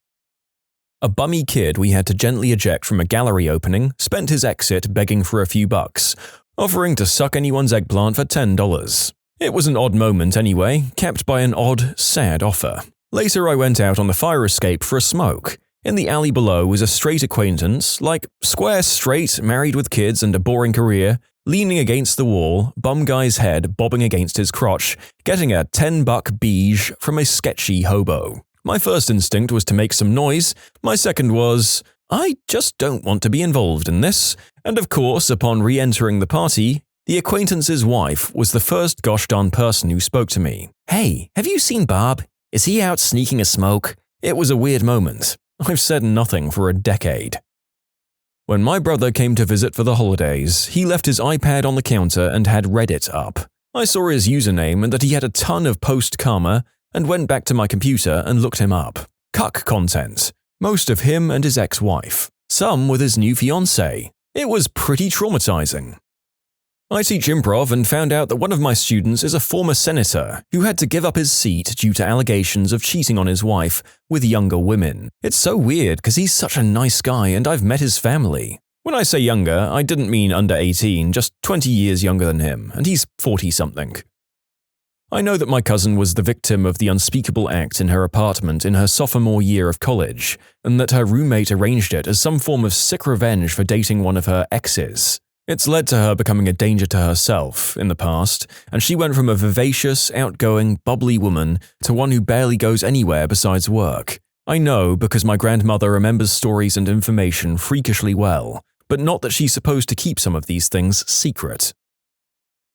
A bummy kid we had to gently eject from a gallery opening spent his exit begging for a few bucks, offering to suck anyone's eggplant for $10. It was an odd moment anyway, capped by an odd, sad offer. Later I went out on the fire escape for a smoke. In the alley below was a straight acquaintance, like square straight, married with kids and a boring career, leaning against the wall, bum guy's head bobbing against his crotch, getting a $10 beige from a sketchy hobo. My first instinct was to make some noise, my second was, I just don't want to be involved in this, and of course, upon re-entering the party, the acquaintance's wife was the first gosh darn person who spoke to me. Hey, have you seen Bob? Is he out sneaking a smoke? It was a weird moment. I've said nothing for a decade. When my brother came to visit for the holidays, he left his iPad on the counter and had Reddit up. I saw his username and that he had a ton of post-karma and went back to my computer and looked him up. Cuck content. Most of him and his ex-wife. Some with his new fiancée. It was pretty traumatizing. I teach improv and found out that one of my students is a former senator who had to give up his seat due to allegations of cheating on his wife with younger women. It's so weird because he's such a nice guy and I've met his family. When I say younger, I didn't mean under 18, just 20 years younger than him, and he's 40-something. I know that my cousin was the victim of the unspeakable act in her apartment in her sophomore year of college, and that her roommate arranged it as some form of sick revenge for dating one of her exes. It's led to her becoming a danger to herself in the past, and she went from a vivacious, outgoing, bubbly woman to one who barely goes anywhere besides work. I know because my grandmother remembers stories and information freakishly well, but not that she's supposed to keep some of these things secret.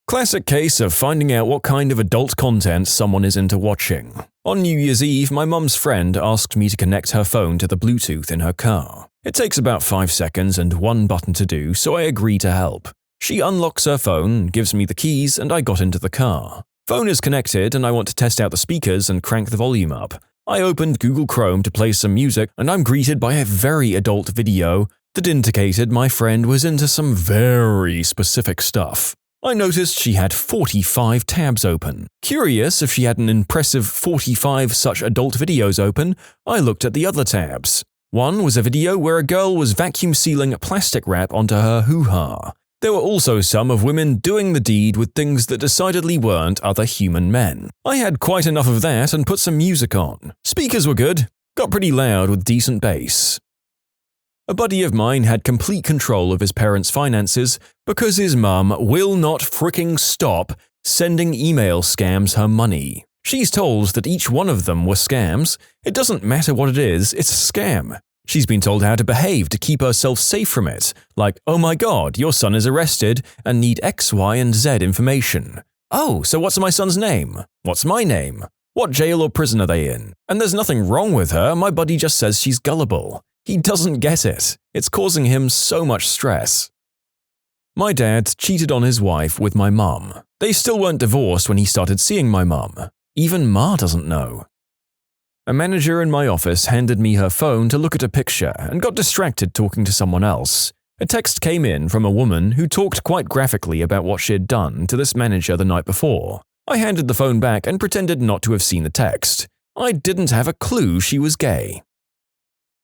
Classic case of finding out what kind of adult content someone is into watching. On New Year's Eve, my mum's friend asked me to connect her phone to the Bluetooth in her car. It takes about 5 seconds and one button to do, so I agree to help. She unlocks her phone, gives me the keys, and I got into the car. Phone is connected and I want to test out the speakers and crank the volume up. I opened Google Chrome to play some music and I'm greeted by a very adult video that indicated my friend was into some very specific stuff. I noticed she had 45 tabs open. Curious if she had an impressive 45 such adult videos open, I looked at the other tabs. One was a video where a girl was vacuum sealing plastic wrap onto her hoo-ha. There were also some of women doing the deed with things that decidedly weren't other human men. I had quite enough of that and put some music on. Speakers were good, got pretty loud with decent bass. A buddy of mine had complete control of his parents' finances because his mum will not fricking stop sending email scams her money. She's told that each one of them were scams. It doesn't matter what it is, it's a scam. She's been told how to behave to keep herself safe from it, like, oh my god, your son is arrested and need X, Y, and Z information. Oh, so what's my son's name? What's my name? What jail or prison are they in? And there's nothing wrong with her, my buddy just says she's gullible. He doesn't get it. It's causing him so much stress. My dad cheated on his wife with my mum. They still weren't divorced when he started seeing my mum. Even Ma doesn't know. A manager in my office handed me her phone to look at a picture and got distracted talking to someone else. A text came in from a woman who talked quite graphically about what she had done to this manager the night before. I handed the phone back and pretended not to have seen the text. I didn't have a clue she was gay.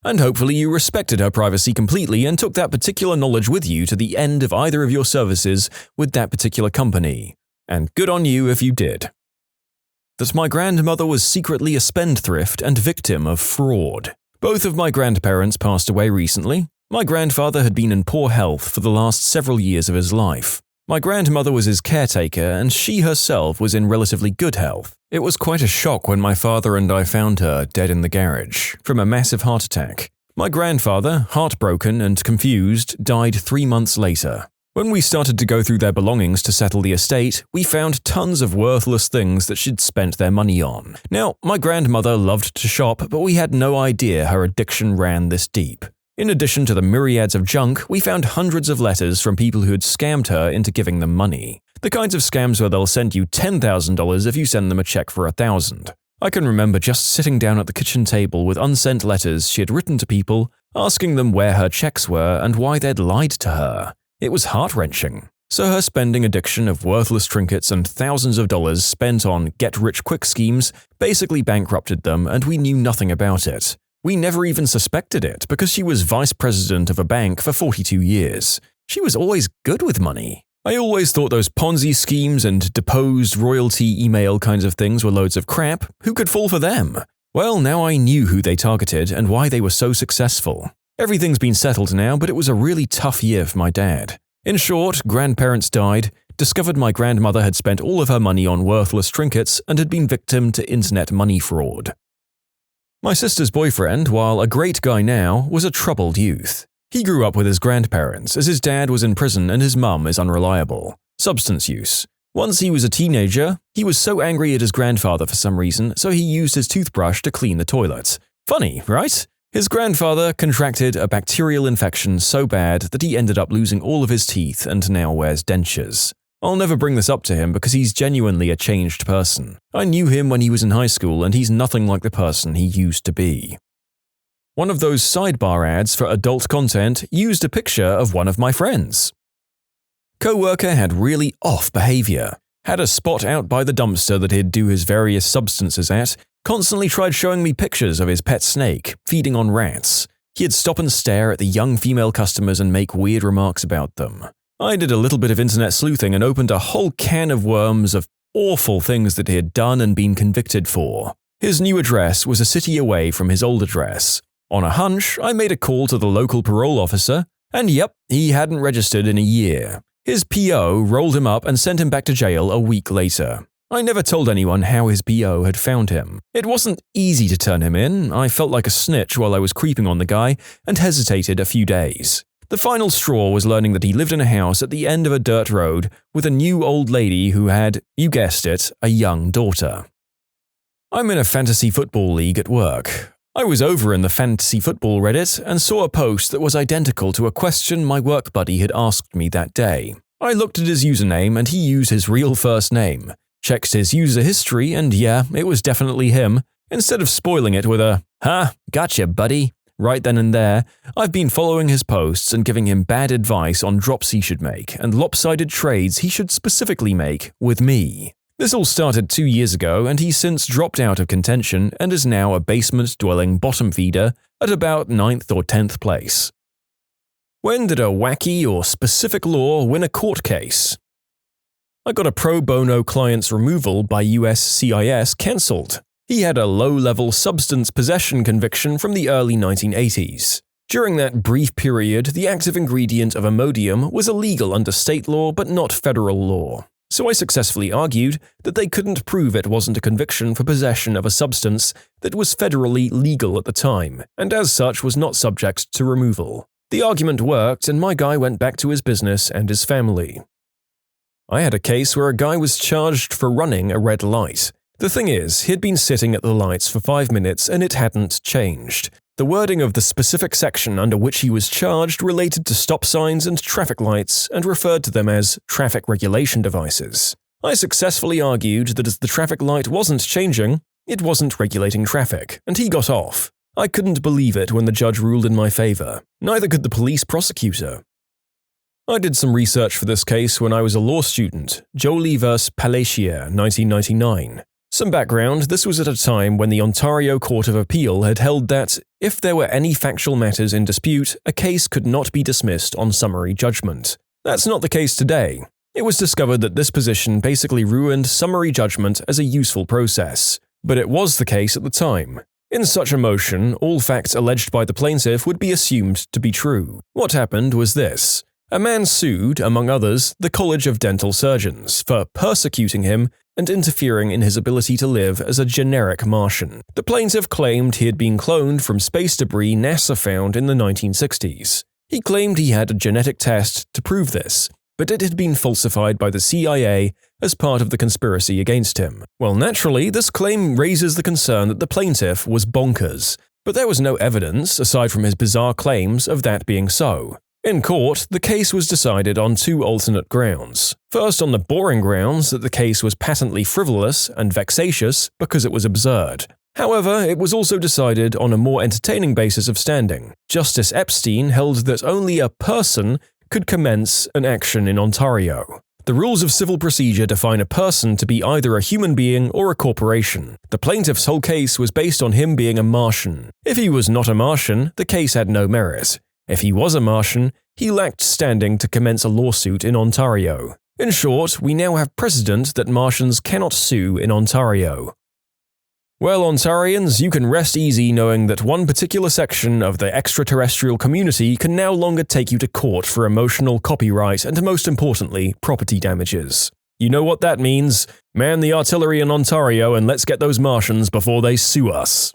And hopefully you respected her privacy completely and took that particular knowledge with you to the end of either of your services with that particular company. And good on you if you did. That my grandmother was secretly a spendthrift and victim of fraud. Both of my grandparents passed away recently. My grandfather had been in poor health for the last several years of his life. My grandmother was his caretaker and she herself was in relatively good health. It was quite a shock when my father and I found her dead in the garage from a massive heart attack. My grandfather, heartbroken and confused, died 3 months later. When we started to go through their belongings to settle the estate, we found tons of worthless things that she'd spent their money on. Now, my grandmother loved to shop, but we had no idea her addiction ran this deep. In addition to the myriads of junk, we found hundreds of letters from people who had scammed her into giving them money. The kinds of scams where they'll send you $10,000 if you send them a check for $1,000. I can remember just sitting down at the kitchen table with unsent letters she had written to people, asking them where her checks were and why they'd lied to her. It was heart-wrenching. So her spending addiction of worthless trinkets and thousands of dollars spent on get-rich-quick schemes basically bankrupted them and we knew nothing about it. We never even suspected it because she was vice president of a bank for 42 years. She was always good with money. I always thought those Ponzi schemes and deposed royalty email kinds of things were loads of crap. Who could fall for them? Well, now I knew who they targeted and why they were so successful. Everything's been settled now, but it was a really tough year for my dad. In short, grandparents died, discovered my grandmother had spent all of her money on worthless trinkets and had been victim to internet money fraud. My sister's boyfriend, while a great guy now, was a troubled youth. He grew up with his grandparents, as his dad was in prison and his mum is unreliable. Substance use. Once he was a teenager, he was so angry at his grandfather for some reason, so he used his toothbrush to clean the toilet. Funny, right? His grandfather contracted a bacterial infection so bad that he ended up losing all of his teeth and now wears dentures. I'll never bring this up to him because he's genuinely a changed person. I knew him when he was in high school and he's nothing like the person he used to be. One of those sidebar ads for adult content used a picture of one of my friends. Co-worker had really off behavior, had a spot out by the dumpster that he'd do his various substances at, constantly tried showing me pictures of his pet snake, feeding on rats. He'd stop and stare at the young female customers and make weird remarks about them. I did a little bit of internet sleuthing and opened a whole can of worms of awful things that he had done and been convicted for. His new address was a city away from his old address. On a hunch, I made a call to the local parole officer, and yep, he hadn't registered in a year. His PO rolled him up and sent him back to jail a week later. I never told anyone how his PO had found him. It wasn't easy to turn him in. I felt like a snitch while I was creeping on the guy and hesitated a few days. The final straw was learning that he lived in a house at the end of a dirt road with a new old lady who had, you guessed it, a young daughter. I'm in a fantasy football league at work. I was over in the fantasy football Reddit and saw a post that was identical to a question my work buddy had asked me that day. I looked at his username and he used his real first name, checked his user history and yeah, it was definitely him. Instead of spoiling it with a, "Ha, gotcha buddy," right then and there, I've been following his posts and giving him bad advice on drops he should make and lopsided trades he should specifically make with me. This all started 2 years ago and he's since dropped out of contention and is now a basement-dwelling bottom feeder at about 9th or 10th place. When did a wacky or specific law win a court case? I got a pro bono client's removal by USCIS cancelled. He had a low-level substance possession conviction from the early 1980s. During that brief period, the active ingredient of Imodium was illegal under state law but not federal law. So I successfully argued that they couldn't prove it wasn't a conviction for possession of a substance that was federally legal at the time, and as such was not subject to removal. The argument worked, and my guy went back to his business and his family. I had a case where a guy was charged for running a red light. The thing is, he'd been sitting at the lights for 5 minutes and it hadn't changed. The wording of the specific section under which he was charged related to stop signs and traffic lights and referred to them as traffic regulation devices. I successfully argued that as the traffic light wasn't changing, it wasn't regulating traffic, and he got off. I couldn't believe it when the judge ruled in my favor. Neither could the police prosecutor. I did some research for this case when I was a law student, Jolie vs. Palacia, 1999. Some background, this was at a time when the Ontario Court of Appeal had held that, if there were any factual matters in dispute, a case could not be dismissed on summary judgment. That's not the case today. It was discovered that this position basically ruined summary judgment as a useful process. But it was the case at the time. In such a motion, all facts alleged by the plaintiff would be assumed to be true. What happened was this. A man sued, among others, the College of Dental Surgeons for persecuting him and interfering in his ability to live as a generic Martian. The plaintiff claimed he had been cloned from space debris NASA found in the 1960s. He claimed he had a genetic test to prove this, but it had been falsified by the CIA as part of the conspiracy against him. Well, naturally, this claim raises the concern that the plaintiff was bonkers, but there was no evidence, aside from his bizarre claims, of that being so. In court, the case was decided on 2 alternate grounds. First, on the boring grounds that the case was patently frivolous and vexatious because it was absurd. However, it was also decided on a more entertaining basis of standing. Justice Epstein held that only a person could commence an action in Ontario. The The rules of civil procedure define a person to be either a human being or a corporation. The plaintiff's whole case was based on him being a Martian. If he was not a Martian, the case had no merit. If he was a Martian, he lacked standing to commence a lawsuit in Ontario. In short, we now have precedent that Martians cannot sue in Ontario. Well, Ontarians, you can rest easy knowing that one particular section of the extraterrestrial community can no longer take you to court for emotional copyright and, most importantly, property damages. You know what that means? Man the artillery in Ontario and let's get those Martians before they sue us.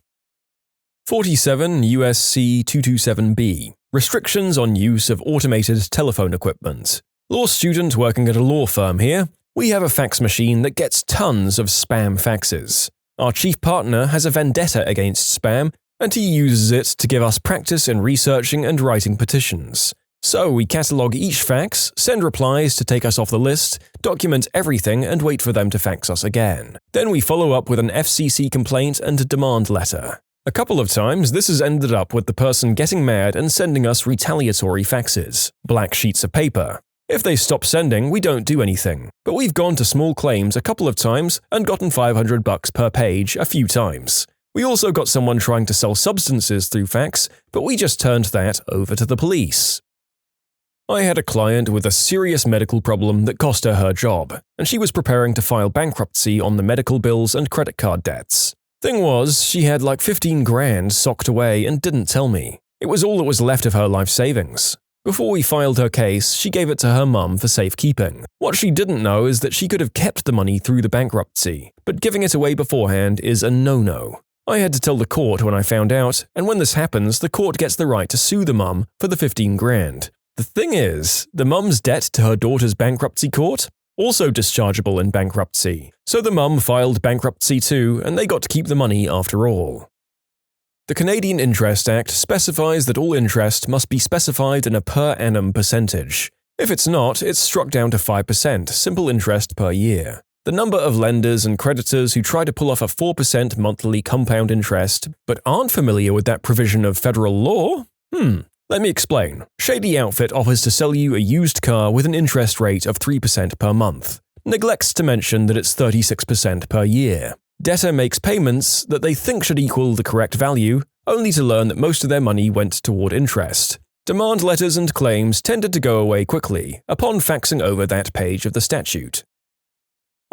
47 U.S.C. 227B. Restrictions on use of automated telephone equipment. Law student working at a law firm here. We have a fax machine that gets tons of spam faxes. Our chief partner has a vendetta against spam, and he uses it to give us practice in researching and writing petitions. So we catalog each fax, send replies to take us off the list, document everything and wait for them to fax us again. Then we follow up with an FCC complaint and a demand letter. A couple of times this has ended up with the person getting mad and sending us retaliatory faxes, black sheets of paper. If they stop sending, we don't do anything. But we've gone to small claims a couple of times and gotten $500 per page a few times. We also got someone trying to sell substances through fax, but we just turned that over to the police. I had a client with a serious medical problem that cost her job, and she was preparing to file bankruptcy on the medical bills and credit card debts. Thing was, she had like 15 grand socked away and didn't tell me. It was all that was left of her life savings. Before we filed her case, she gave it to her mum for safekeeping. What she didn't know is that she could have kept the money through the bankruptcy, but giving it away beforehand is a no-no. I had to tell the court when I found out, and when this happens, the court gets the right to sue the mum for the 15 grand. The thing is, the mum's debt to her daughter's bankruptcy court? Also dischargeable in bankruptcy. So the mum filed bankruptcy too, and they got to keep the money after all. The Canadian Interest Act specifies that all interest must be specified in a per annum percentage. If it's not, it's struck down to 5% simple interest per year. The number of lenders and creditors who try to pull off a 4% monthly compound interest but aren't familiar with that provision of federal law? Let me explain. Shady outfit offers to sell you a used car with an interest rate of 3% per month. Neglects to mention that it's 36% per year. Debtor makes payments that they think should equal the correct value, only to learn that most of their money went toward interest. Demand letters and claims tended to go away quickly upon faxing over that page of the statute.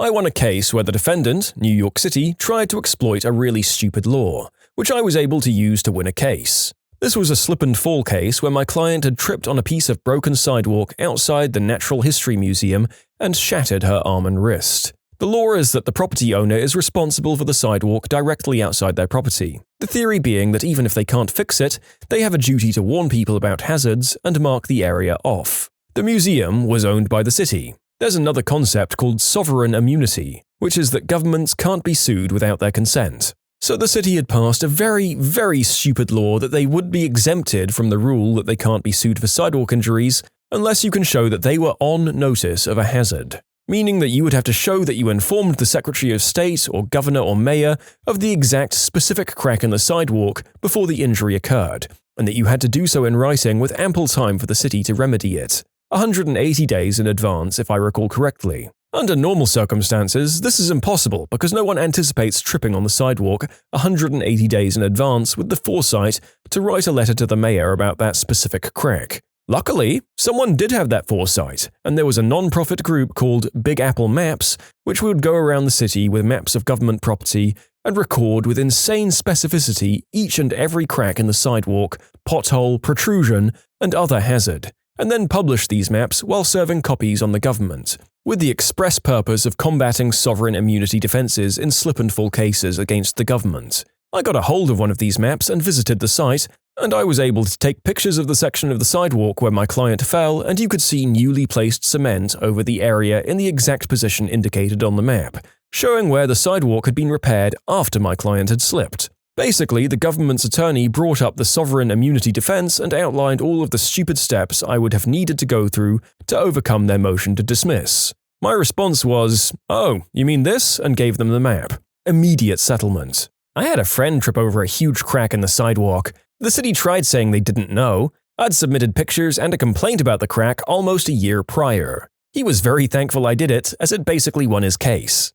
I won a case where the defendant, New York City, tried to exploit a really stupid law, which I was able to use to win a case. This was a slip and fall case where my client had tripped on a piece of broken sidewalk outside the Natural History Museum and shattered her arm and wrist. The law is that the property owner is responsible for the sidewalk directly outside their property, the theory being that even if they can't fix it, they have a duty to warn people about hazards and mark the area off. The museum was owned by the city. There's another concept called sovereign immunity, which is that governments can't be sued without their consent. So the city had passed a very, very stupid law that they would be exempted from the rule that they can't be sued for sidewalk injuries unless you can show that they were on notice of a hazard. Meaning that you would have to show that you informed the Secretary of State or Governor or Mayor of the exact specific crack in the sidewalk before the injury occurred, and that you had to do so in writing with ample time for the city to remedy it. 180 days in advance, if I recall correctly. Under normal circumstances, this is impossible because no one anticipates tripping on the sidewalk 180 days in advance with the foresight to write a letter to the mayor about that specific crack. Luckily, someone did have that foresight, and there was a non-profit group called Big Apple Maps, which would go around the city with maps of government property and record with insane specificity each and every crack in the sidewalk, pothole, protrusion, and other hazard, and then publish these maps while serving copies on the government, with the express purpose of combating sovereign immunity defenses in slip-and-fall cases against the government. I got a hold of one of these maps and visited the site, and I was able to take pictures of the section of the sidewalk where my client fell, and you could see newly placed cement over the area in the exact position indicated on the map, showing where the sidewalk had been repaired after my client had slipped. Basically, the government's attorney brought up the sovereign immunity defense and outlined all of the stupid steps I would have needed to go through to overcome their motion to dismiss. My response was, "Oh, you mean this?" and gave them the map. Immediate settlement. I had a friend trip over a huge crack in the sidewalk. The city tried saying they didn't know. I'd submitted pictures and a complaint about the crack almost a year prior. He was very thankful I did it, as it basically won his case.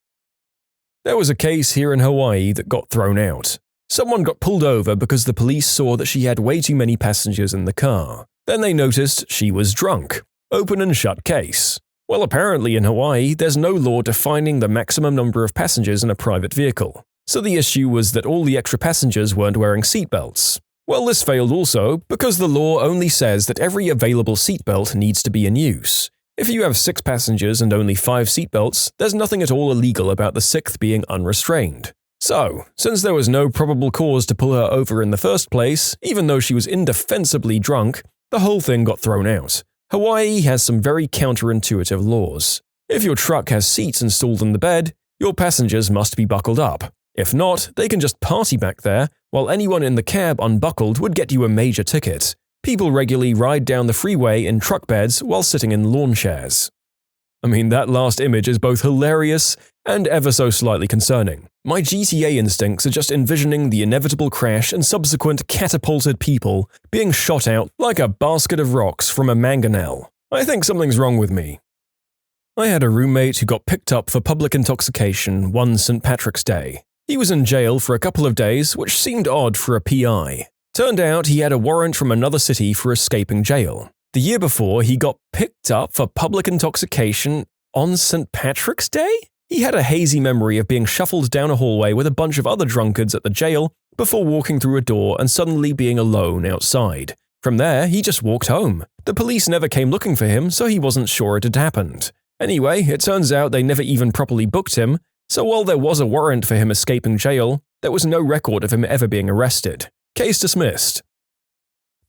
There was a case here in Hawaii that got thrown out. Someone got pulled over because the police saw that she had way too many passengers in the car. Then they noticed she was drunk. Open and shut case. Well, apparently in Hawaii, there's no law defining the maximum number of passengers in a private vehicle. So the issue was that all the extra passengers weren't wearing seatbelts. Well, this failed also because the law only says that every available seatbelt needs to be in use. If you have 6 passengers and only 5 seatbelts, there's nothing at all illegal about the 6th being unrestrained. So, since there was no probable cause to pull her over in the first place, even though she was indefensibly drunk, the whole thing got thrown out. Hawaii has some very counterintuitive laws. If your truck has seats installed in the bed, your passengers must be buckled up. If not, they can just party back there, while anyone in the cab unbuckled would get you a major ticket. People regularly ride down the freeway in truck beds while sitting in lawn chairs. I mean, that last image is both hilarious and ever so slightly concerning. My GTA instincts are just envisioning the inevitable crash and subsequent catapulted people being shot out like a basket of rocks from a mangonel. I think something's wrong with me. I had a roommate who got picked up for public intoxication one St. Patrick's Day. He was in jail for a couple of days, which seemed odd for a PI. Turned out he had a warrant from another city for escaping jail. The year before, he got picked up for public intoxication on St. Patrick's Day? He had a hazy memory of being shuffled down a hallway with a bunch of other drunkards at the jail before walking through a door and suddenly being alone outside. From there, he just walked home. The police never came looking for him, so he wasn't sure it had happened. Anyway, it turns out they never even properly booked him, so while there was a warrant for him escaping jail, there was no record of him ever being arrested. Case dismissed.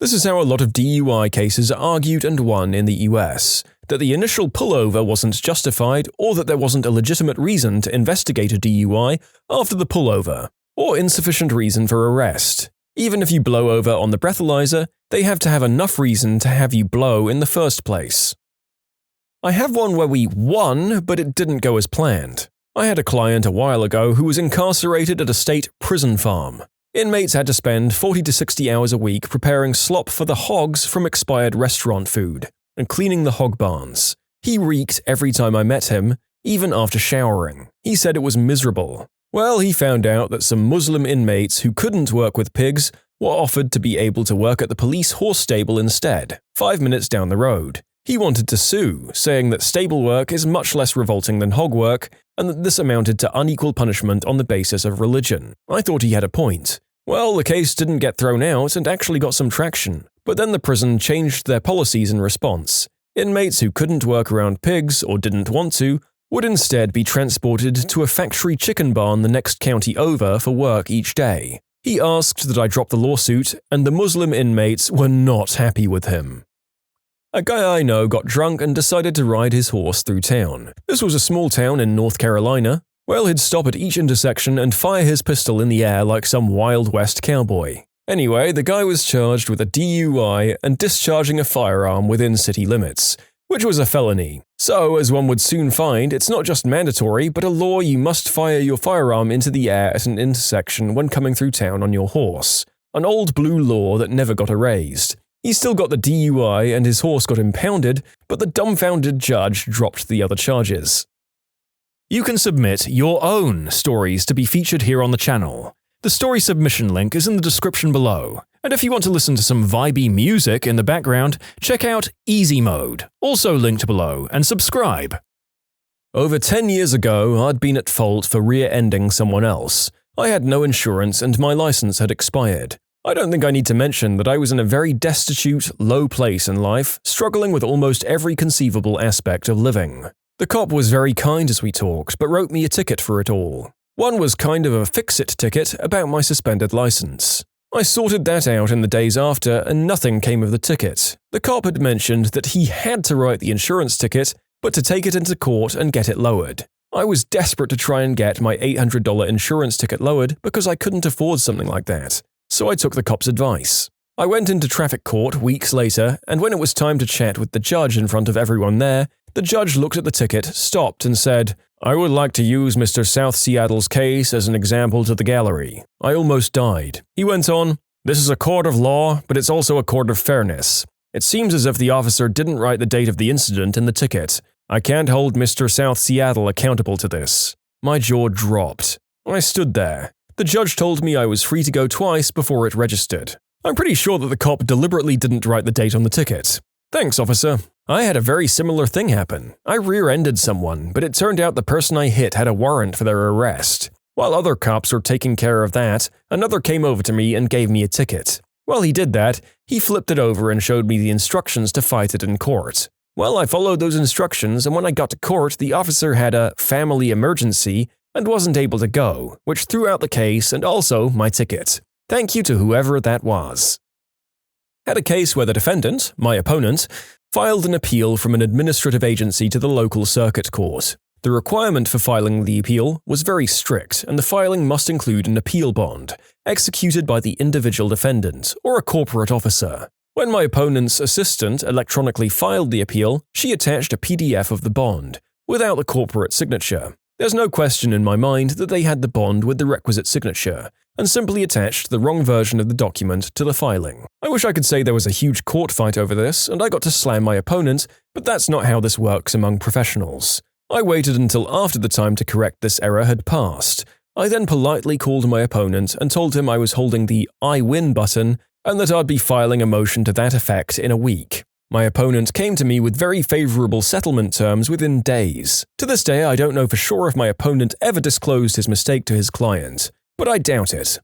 This is how a lot of DUI cases are argued and won in the US, that the initial pullover wasn't justified or that there wasn't a legitimate reason to investigate a DUI after the pullover, or insufficient reason for arrest. Even if you blow over on the breathalyzer, they have to have enough reason to have you blow in the first place. I have one where we won, but it didn't go as planned. I had a client a while ago who was incarcerated at a state prison farm. Inmates had to spend 40 to 60 hours a week preparing slop for the hogs from expired restaurant food and cleaning the hog barns. He reeked every time I met him, even after showering. He said it was miserable. Well, he found out that some Muslim inmates who couldn't work with pigs were offered to be able to work at the police horse stable instead, 5 minutes down the road. He wanted to sue, saying that stable work is much less revolting than hog work, and that this amounted to unequal punishment on the basis of religion. I thought he had a point. Well, the case didn't get thrown out and actually got some traction, but then the prison changed their policies in response. Inmates who couldn't work around pigs or didn't want to would instead be transported to a factory chicken barn the next county over for work each day. He asked that I drop the lawsuit, and the Muslim inmates were not happy with him. A guy I know got drunk and decided to ride his horse through town. This was a small town in North Carolina. Well, he'd stop at each intersection and fire his pistol in the air like some Wild West cowboy. Anyway, the guy was charged with a DUI and discharging a firearm within city limits, which was a felony. So, as one would soon find, it's not just mandatory, but a law you must fire your firearm into the air at an intersection when coming through town on your horse. An old blue law that never got erased. He still got the DUI and his horse got impounded, but the dumbfounded judge dropped the other charges. You can submit your own stories to be featured here on the channel. The story submission link is in the description below, and if you want to listen to some vibey music in the background, check out easymode, also linked below, and subscribe. Over 10 years ago, I'd been at fault for rear-ending someone else. I had no insurance and my license had expired. I don't think I need to mention that I was in a very destitute, low place in life, struggling with almost every conceivable aspect of living. The cop was very kind as we talked, but wrote me a ticket for it all. One was kind of a fix-it ticket about my suspended license. I sorted that out in the days after, and nothing came of the ticket. The cop had mentioned that he had to write the insurance ticket, but to take it into court and get it lowered. I was desperate to try and get my $800 insurance ticket lowered because I couldn't afford something like that. So I took the cop's advice. I went into traffic court weeks later, and when it was time to chat with the judge in front of everyone there, the judge looked at the ticket, stopped, and said, "I would like to use Mr. South Seattle's case as an example to the gallery." I almost died. He went on, "This is a court of law, but it's also a court of fairness. It seems as if the officer didn't write the date of the incident in the ticket. I can't hold Mr. South Seattle accountable to this. My jaw dropped. I stood there. The judge told me I was free to go twice before it registered. I'm pretty sure that the cop deliberately didn't write the date on the ticket. Thanks, officer. I had a very similar thing happen. I rear-ended someone, but it turned out the person I hit had a warrant for their arrest. While other cops were taking care of that, another came over to me and gave me a ticket. While he did that, he flipped it over and showed me the instructions to fight it in court. Well, I followed those instructions, and when I got to court, the officer had a family emergency and wasn't able to go, which threw out the case and also my ticket. Thank you to whoever that was. Had a case where the defendant, my opponent, filed an appeal from an administrative agency to the local circuit court. The requirement for filing the appeal was very strict, and the filing must include an appeal bond, executed by the individual defendant or a corporate officer. When my opponent's assistant electronically filed the appeal, she attached a PDF of the bond, without the corporate signature. There's no question in my mind that they had the bond with the requisite signature, and simply attached the wrong version of the document to the filing. I wish I could say there was a huge court fight over this, and I got to slam my opponent, but that's not how this works among professionals. I waited until after the time to correct this error had passed. I then politely called my opponent and told him I was holding the I win button and that I'd be filing a motion to that effect in a week. My opponent came to me with very favorable settlement terms within days. To this day, I don't know for sure if my opponent ever disclosed his mistake to his client, but I doubt it.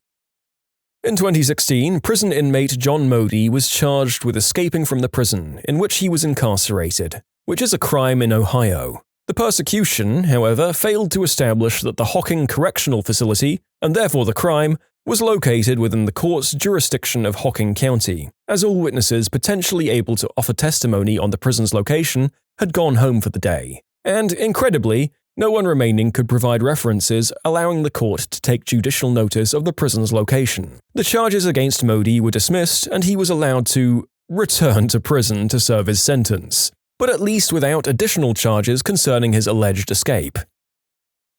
In 2016, prison inmate John Modi was charged with escaping from the prison in which he was incarcerated, which is a crime in Ohio. The prosecution, however, failed to establish that the Hocking Correctional Facility, and therefore the crime, was located within the court's jurisdiction of Hocking County, as all witnesses potentially able to offer testimony on the prison's location had gone home for the day. And, incredibly, no one remaining could provide references allowing the court to take judicial notice of the prison's location. The charges against Modi were dismissed and he was allowed to return to prison to serve his sentence, but at least without additional charges concerning his alleged escape.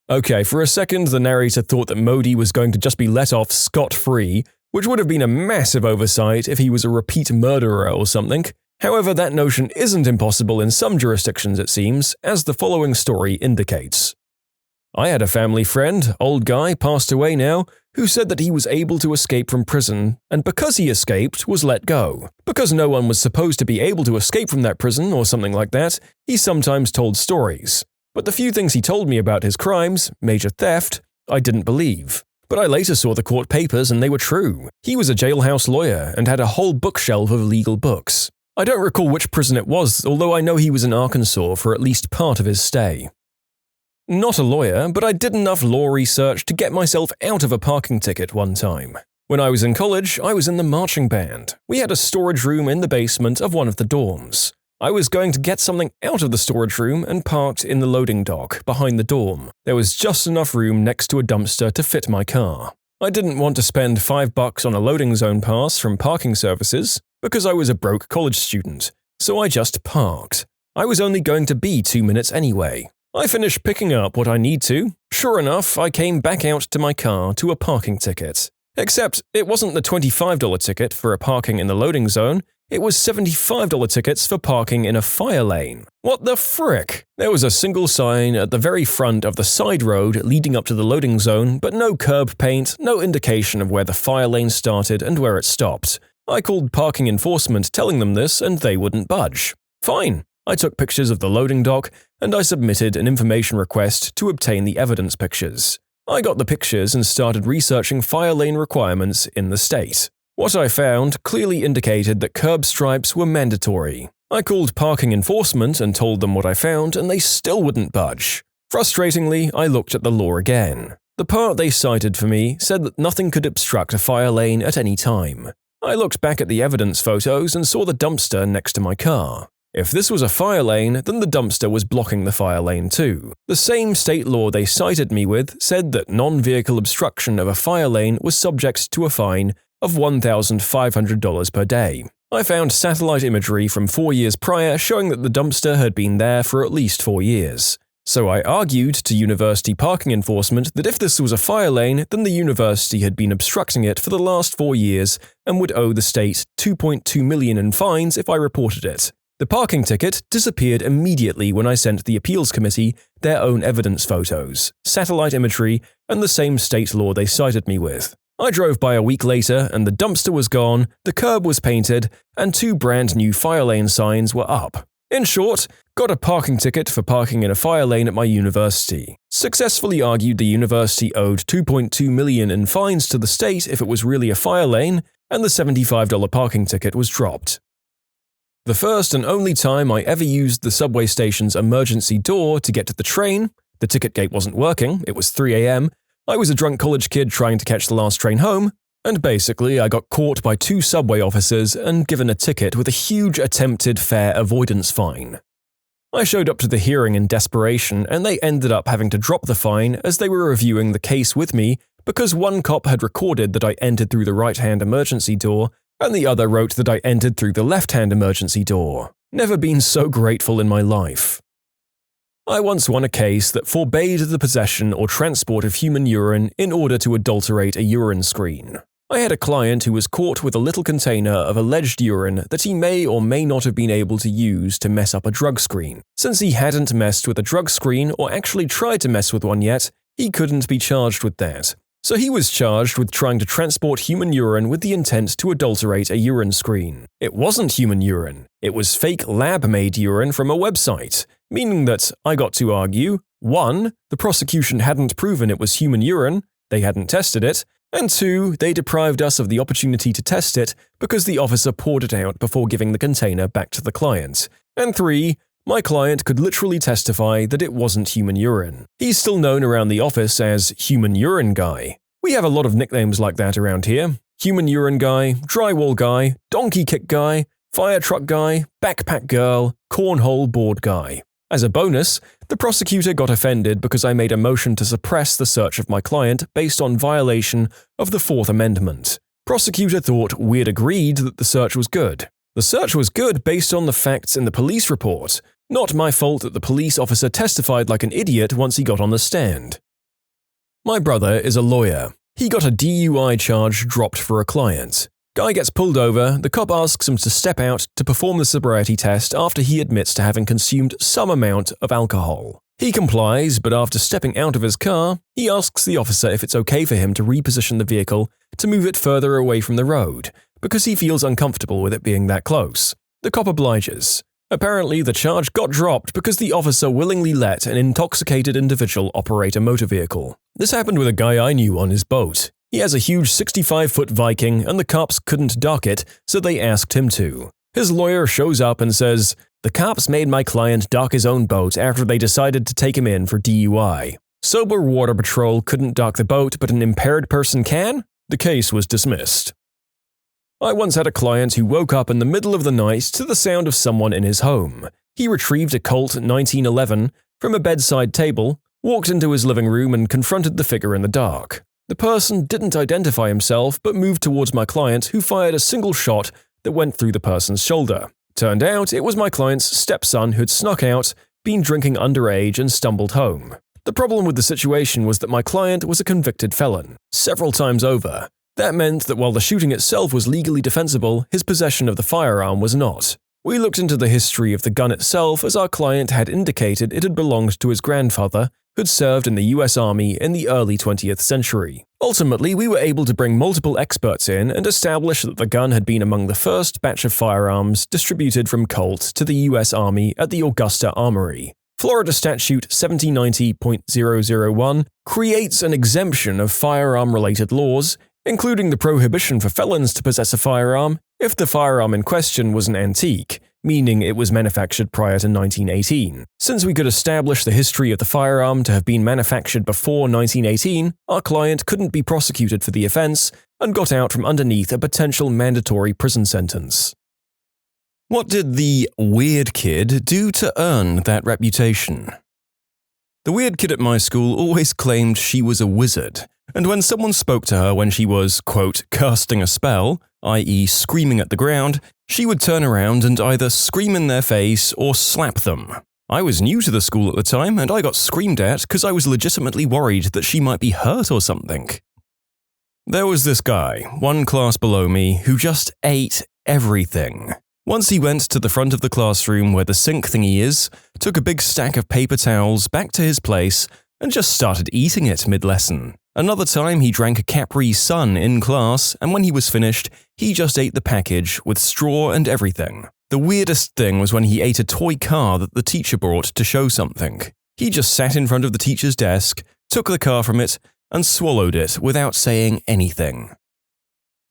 Okay, for a second the narrator thought that Modi was going to just be let off scot-free, which would have been a massive oversight if he was a repeat murderer or something. However, that notion isn't impossible in some jurisdictions it seems, as the following story indicates. I had a family friend, old guy, passed away now, who said that he was able to escape from prison, and because he escaped, was let go. Because no one was supposed to be able to escape from that prison or something like that, he sometimes told stories. But the few things he told me about his crimes, major theft, I didn't believe. But I later saw the court papers and they were true. He was a jailhouse lawyer and had a whole bookshelf of legal books. I don't recall which prison it was, although I know he was in Arkansas for at least part of his stay. Not a lawyer, but I did enough law research to get myself out of a parking ticket one time. When I was in college, I was in the marching band. We had a storage room in the basement of one of the dorms. I was going to get something out of the storage room and parked in the loading dock behind the dorm. There was just enough room next to a dumpster to fit my car. I didn't want to spend $5 on a loading zone pass from parking services because I was a broke college student, so I just parked. I was only going to be 2 minutes anyway. I finished picking up what I need to. Sure enough, I came back out to my car to a parking ticket. Except it wasn't the $25 ticket for a parking in the loading zone, it was $75 tickets for parking in a fire lane. What the frick? There was a single sign at the very front of the side road leading up to the loading zone, but no curb paint, no indication of where the fire lane started and where it stopped. I called parking enforcement telling them this and they wouldn't budge. Fine. I took pictures of the loading dock and I submitted an information request to obtain the evidence pictures. I got the pictures and started researching fire lane requirements in the state. What I found clearly indicated that curb stripes were mandatory. I called parking enforcement and told them what I found and they still wouldn't budge. Frustratingly, I looked at the law again. The part they cited for me said that nothing could obstruct a fire lane at any time. I looked back at the evidence photos and saw the dumpster next to my car. If this was a fire lane, then the dumpster was blocking the fire lane too. The same state law they cited me with said that non-vehicle obstruction of a fire lane was subject to a fine of $1,500 per day. I found satellite imagery from 4 years prior showing that the dumpster had been there for at least 4 years. So I argued to university parking enforcement that if this was a fire lane, then the university had been obstructing it for the last 4 years and would owe the state $2.2 million in fines if I reported it. The parking ticket disappeared immediately when I sent the appeals committee their own evidence photos, satellite imagery, and the same state law they cited me with. I drove by a week later and the dumpster was gone, the curb was painted, and 2 brand new fire lane signs were up. In short, got a parking ticket for parking in a fire lane at my university. Successfully argued the university owed $2.2 million in fines to the state if it was really a fire lane, and the $75 parking ticket was dropped. The first and only time I ever used the subway station's emergency door to get to the train, the ticket gate wasn't working, it was 3 a.m., I was a drunk college kid trying to catch the last train home, and basically I got caught by 2 subway officers and given a ticket with a huge attempted fare avoidance fine. I showed up to the hearing in desperation and they ended up having to drop the fine as they were reviewing the case with me because one cop had recorded that I entered through the right-hand emergency door and the other wrote that I entered through the left-hand emergency door. Never been so grateful in my life. I once won a case that forbade the possession or transport of human urine in order to adulterate a urine screen. I had a client who was caught with a little container of alleged urine that he may or may not have been able to use to mess up a drug screen. Since he hadn't messed with a drug screen or actually tried to mess with one yet, he couldn't be charged with that. So he was charged with trying to transport human urine with the intent to adulterate a urine screen. It wasn't human urine. It was fake lab-made urine from a website, meaning that I got to argue, 1, the prosecution hadn't proven it was human urine, they hadn't tested it, and 2, they deprived us of the opportunity to test it because the officer poured it out before giving the container back to the client, and 3, my client could literally testify that it wasn't human urine. He's still known around the office as Human Urine Guy. We have a lot of nicknames like that around here. Human Urine Guy, Drywall Guy, Donkey Kick Guy, Fire Truck Guy, Backpack Girl, Cornhole Board Guy. As a bonus, the prosecutor got offended because I made a motion to suppress the search of my client based on violation of the 4th Amendment. Prosecutor thought we'd agreed that the search was good. The search was good based on the facts in the police report. Not my fault that the police officer testified like an idiot once he got on the stand. My brother is a lawyer. He got a DUI charge dropped for a client. Guy gets pulled over, the cop asks him to step out to perform the sobriety test after he admits to having consumed some amount of alcohol. He complies, but after stepping out of his car, he asks the officer if it's okay for him to reposition the vehicle to move it further away from the road, because he feels uncomfortable with it being that close. The cop obliges. Apparently, the charge got dropped because the officer willingly let an intoxicated individual operate a motor vehicle. This happened with a guy I knew on his boat. He has a huge 65-foot Viking and the cops couldn't dock it, so they asked him to. His lawyer shows up and says, "The cops made my client dock his own boat after they decided to take him in for DUI. Sober Water Patrol couldn't dock the boat, but an impaired person can?" The case was dismissed. I once had a client who woke up in the middle of the night to the sound of someone in his home. He retrieved a Colt 1911 from a bedside table, walked into his living room and confronted the figure in the dark. The person didn't identify himself but moved towards my client, who fired a single shot that went through the person's shoulder. Turned out it was my client's stepson who'd snuck out, been drinking underage and stumbled home. The problem with the situation was that my client was a convicted felon, several times over. That meant that while the shooting itself was legally defensible, his possession of the firearm was not. We looked into the history of the gun itself, as our client had indicated it had belonged to his grandfather, who'd served in the US Army in the early 20th century. Ultimately, we were able to bring multiple experts in and establish that the gun had been among the first batch of firearms distributed from Colt to the US Army at the Augusta Armory. Florida Statute 7090.001 creates an exemption of firearm-related laws, including the prohibition for felons to possess a firearm if the firearm in question was an antique, meaning it was manufactured prior to 1918. Since we could establish the history of the firearm to have been manufactured before 1918, our client couldn't be prosecuted for the offense and got out from underneath a potential mandatory prison sentence. What did the weird kid do to earn that reputation? The weird kid at my school always claimed she was a wizard, and when someone spoke to her when she was, quote, casting a spell, i.e. screaming at the ground, she would turn around and either scream in their face or slap them. I was new to the school at the time, and I got screamed at because I was legitimately worried that she might be hurt or something. There was this guy, one class below me, who just ate everything. Once he went to the front of the classroom where the sink thingy is, took a big stack of paper towels back to his place, and just started eating it mid-lesson. Another time he drank a Capri Sun in class, and when he was finished, he just ate the package with straw and everything. The weirdest thing was when he ate a toy car that the teacher brought to show something. He just sat in front of the teacher's desk, took the car from it, and swallowed it without saying anything.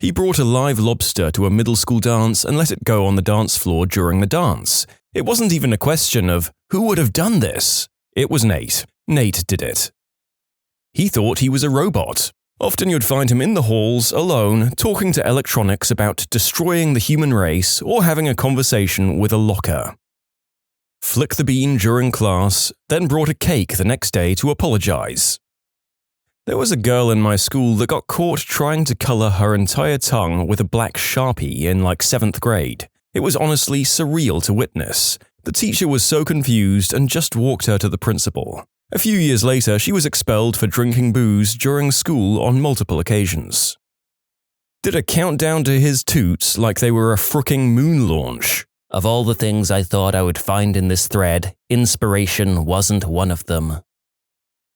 He brought a live lobster to a middle school dance and let it go on the dance floor during the dance. It wasn't even a question of who would have done this. It was Nate. Nate did it. He thought he was a robot. Often you'd find him in the halls, alone, talking to electronics about destroying the human race or having a conversation with a locker. Flick the bean during class, then brought a cake the next day to apologize. There was a girl in my school that got caught trying to color her entire tongue with a black Sharpie in like 7th grade. It was honestly surreal to witness. The teacher was so confused and just walked her to the principal. A few years later, she was expelled for drinking booze during school on multiple occasions. Did a countdown to his toots like they were a fricking moon launch. Of all the things I thought I would find in this thread, inspiration wasn't one of them.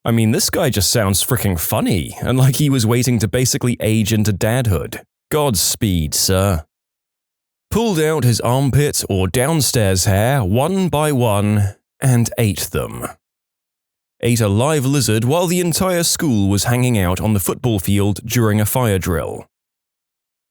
I mean, this guy just sounds fricking funny, and like he was waiting to basically age into dadhood. Godspeed, sir. Pulled out his armpit or downstairs hair one by one and ate them. Ate a live lizard while the entire school was hanging out on the football field during a fire drill.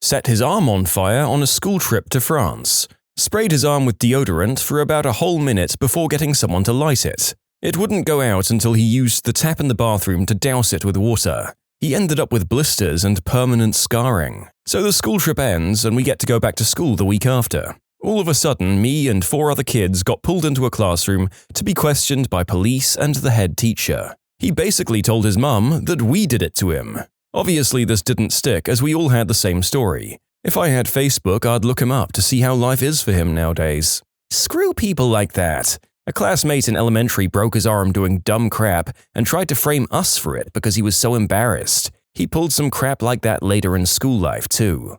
Set his arm on fire on a school trip to France. Sprayed his arm with deodorant for about a whole minute before getting someone to light it. It wouldn't go out until he used the tap in the bathroom to douse it with water. He ended up with blisters and permanent scarring. So the school trip ends and we get to go back to school the week after. All of a sudden, me and 4 other kids got pulled into a classroom to be questioned by police and the head teacher. He basically told his mum that we did it to him. Obviously, this didn't stick as we all had the same story. If I had Facebook, I'd look him up to see how life is for him nowadays. Screw people like that. A classmate in elementary broke his arm doing dumb crap and tried to frame us for it because he was so embarrassed. He pulled some crap like that later in school life, too.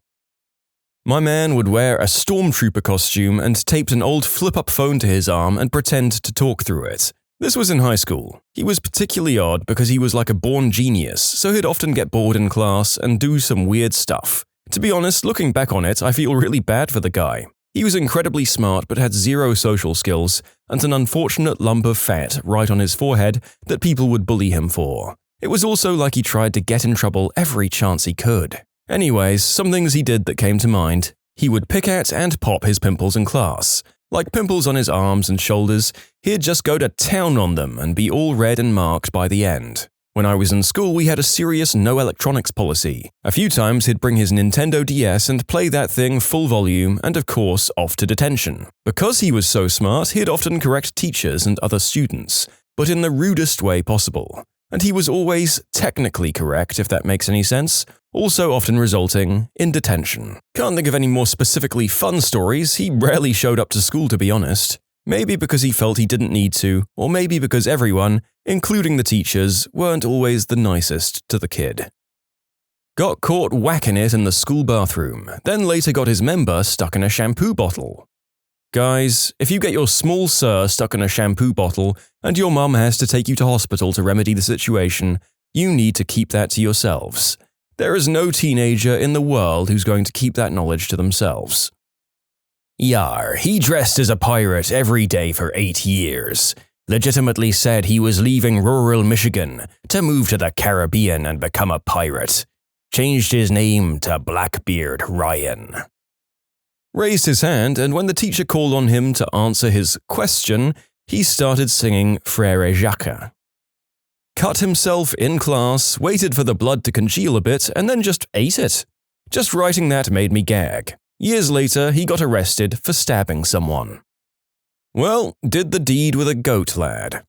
My man would wear a stormtrooper costume and taped an old flip-up phone to his arm and pretend to talk through it. This was in high school. He was particularly odd because he was like a born genius, so he'd often get bored in class and do some weird stuff. To be honest, looking back on it, I feel really bad for the guy. He was incredibly smart but had zero social skills and an unfortunate lump of fat right on his forehead that people would bully him for. It was also like he tried to get in trouble every chance he could. Anyways, some things he did that came to mind. He would pick at and pop his pimples in class. Like pimples on his arms and shoulders, he'd just go to town on them and be all red and marked by the end. When I was in school, we had a serious no electronics policy. A few times he'd bring his Nintendo DS and play that thing full volume and of course off to detention. Because he was so smart, he'd often correct teachers and other students, but in the rudest way possible. And he was always technically correct, if that makes any sense, also often resulting in detention. Can't think of any more specifically fun stories. He rarely showed up to school, to be honest. Maybe because he felt he didn't need to, or maybe because everyone, including the teachers, weren't always the nicest to the kid. Got caught whacking it in the school bathroom, then later got his member stuck in a shampoo bottle. Guys, if you get your small sir stuck in a shampoo bottle and your mum has to take you to hospital to remedy the situation, you need to keep that to yourselves. There is no teenager in the world who's going to keep that knowledge to themselves. Yar, he dressed as a pirate every day for 8 years. Legitimately said he was leaving rural Michigan to move to the Caribbean and become a pirate. Changed his name to Blackbeard Ryan. Raised his hand, and when the teacher called on him to answer his question, he started singing Frere Jacques. Cut himself in class, waited for the blood to congeal a bit, and then just ate it. Just writing that made me gag. Years later, he got arrested for stabbing someone. Well, did the deed with a goat lad.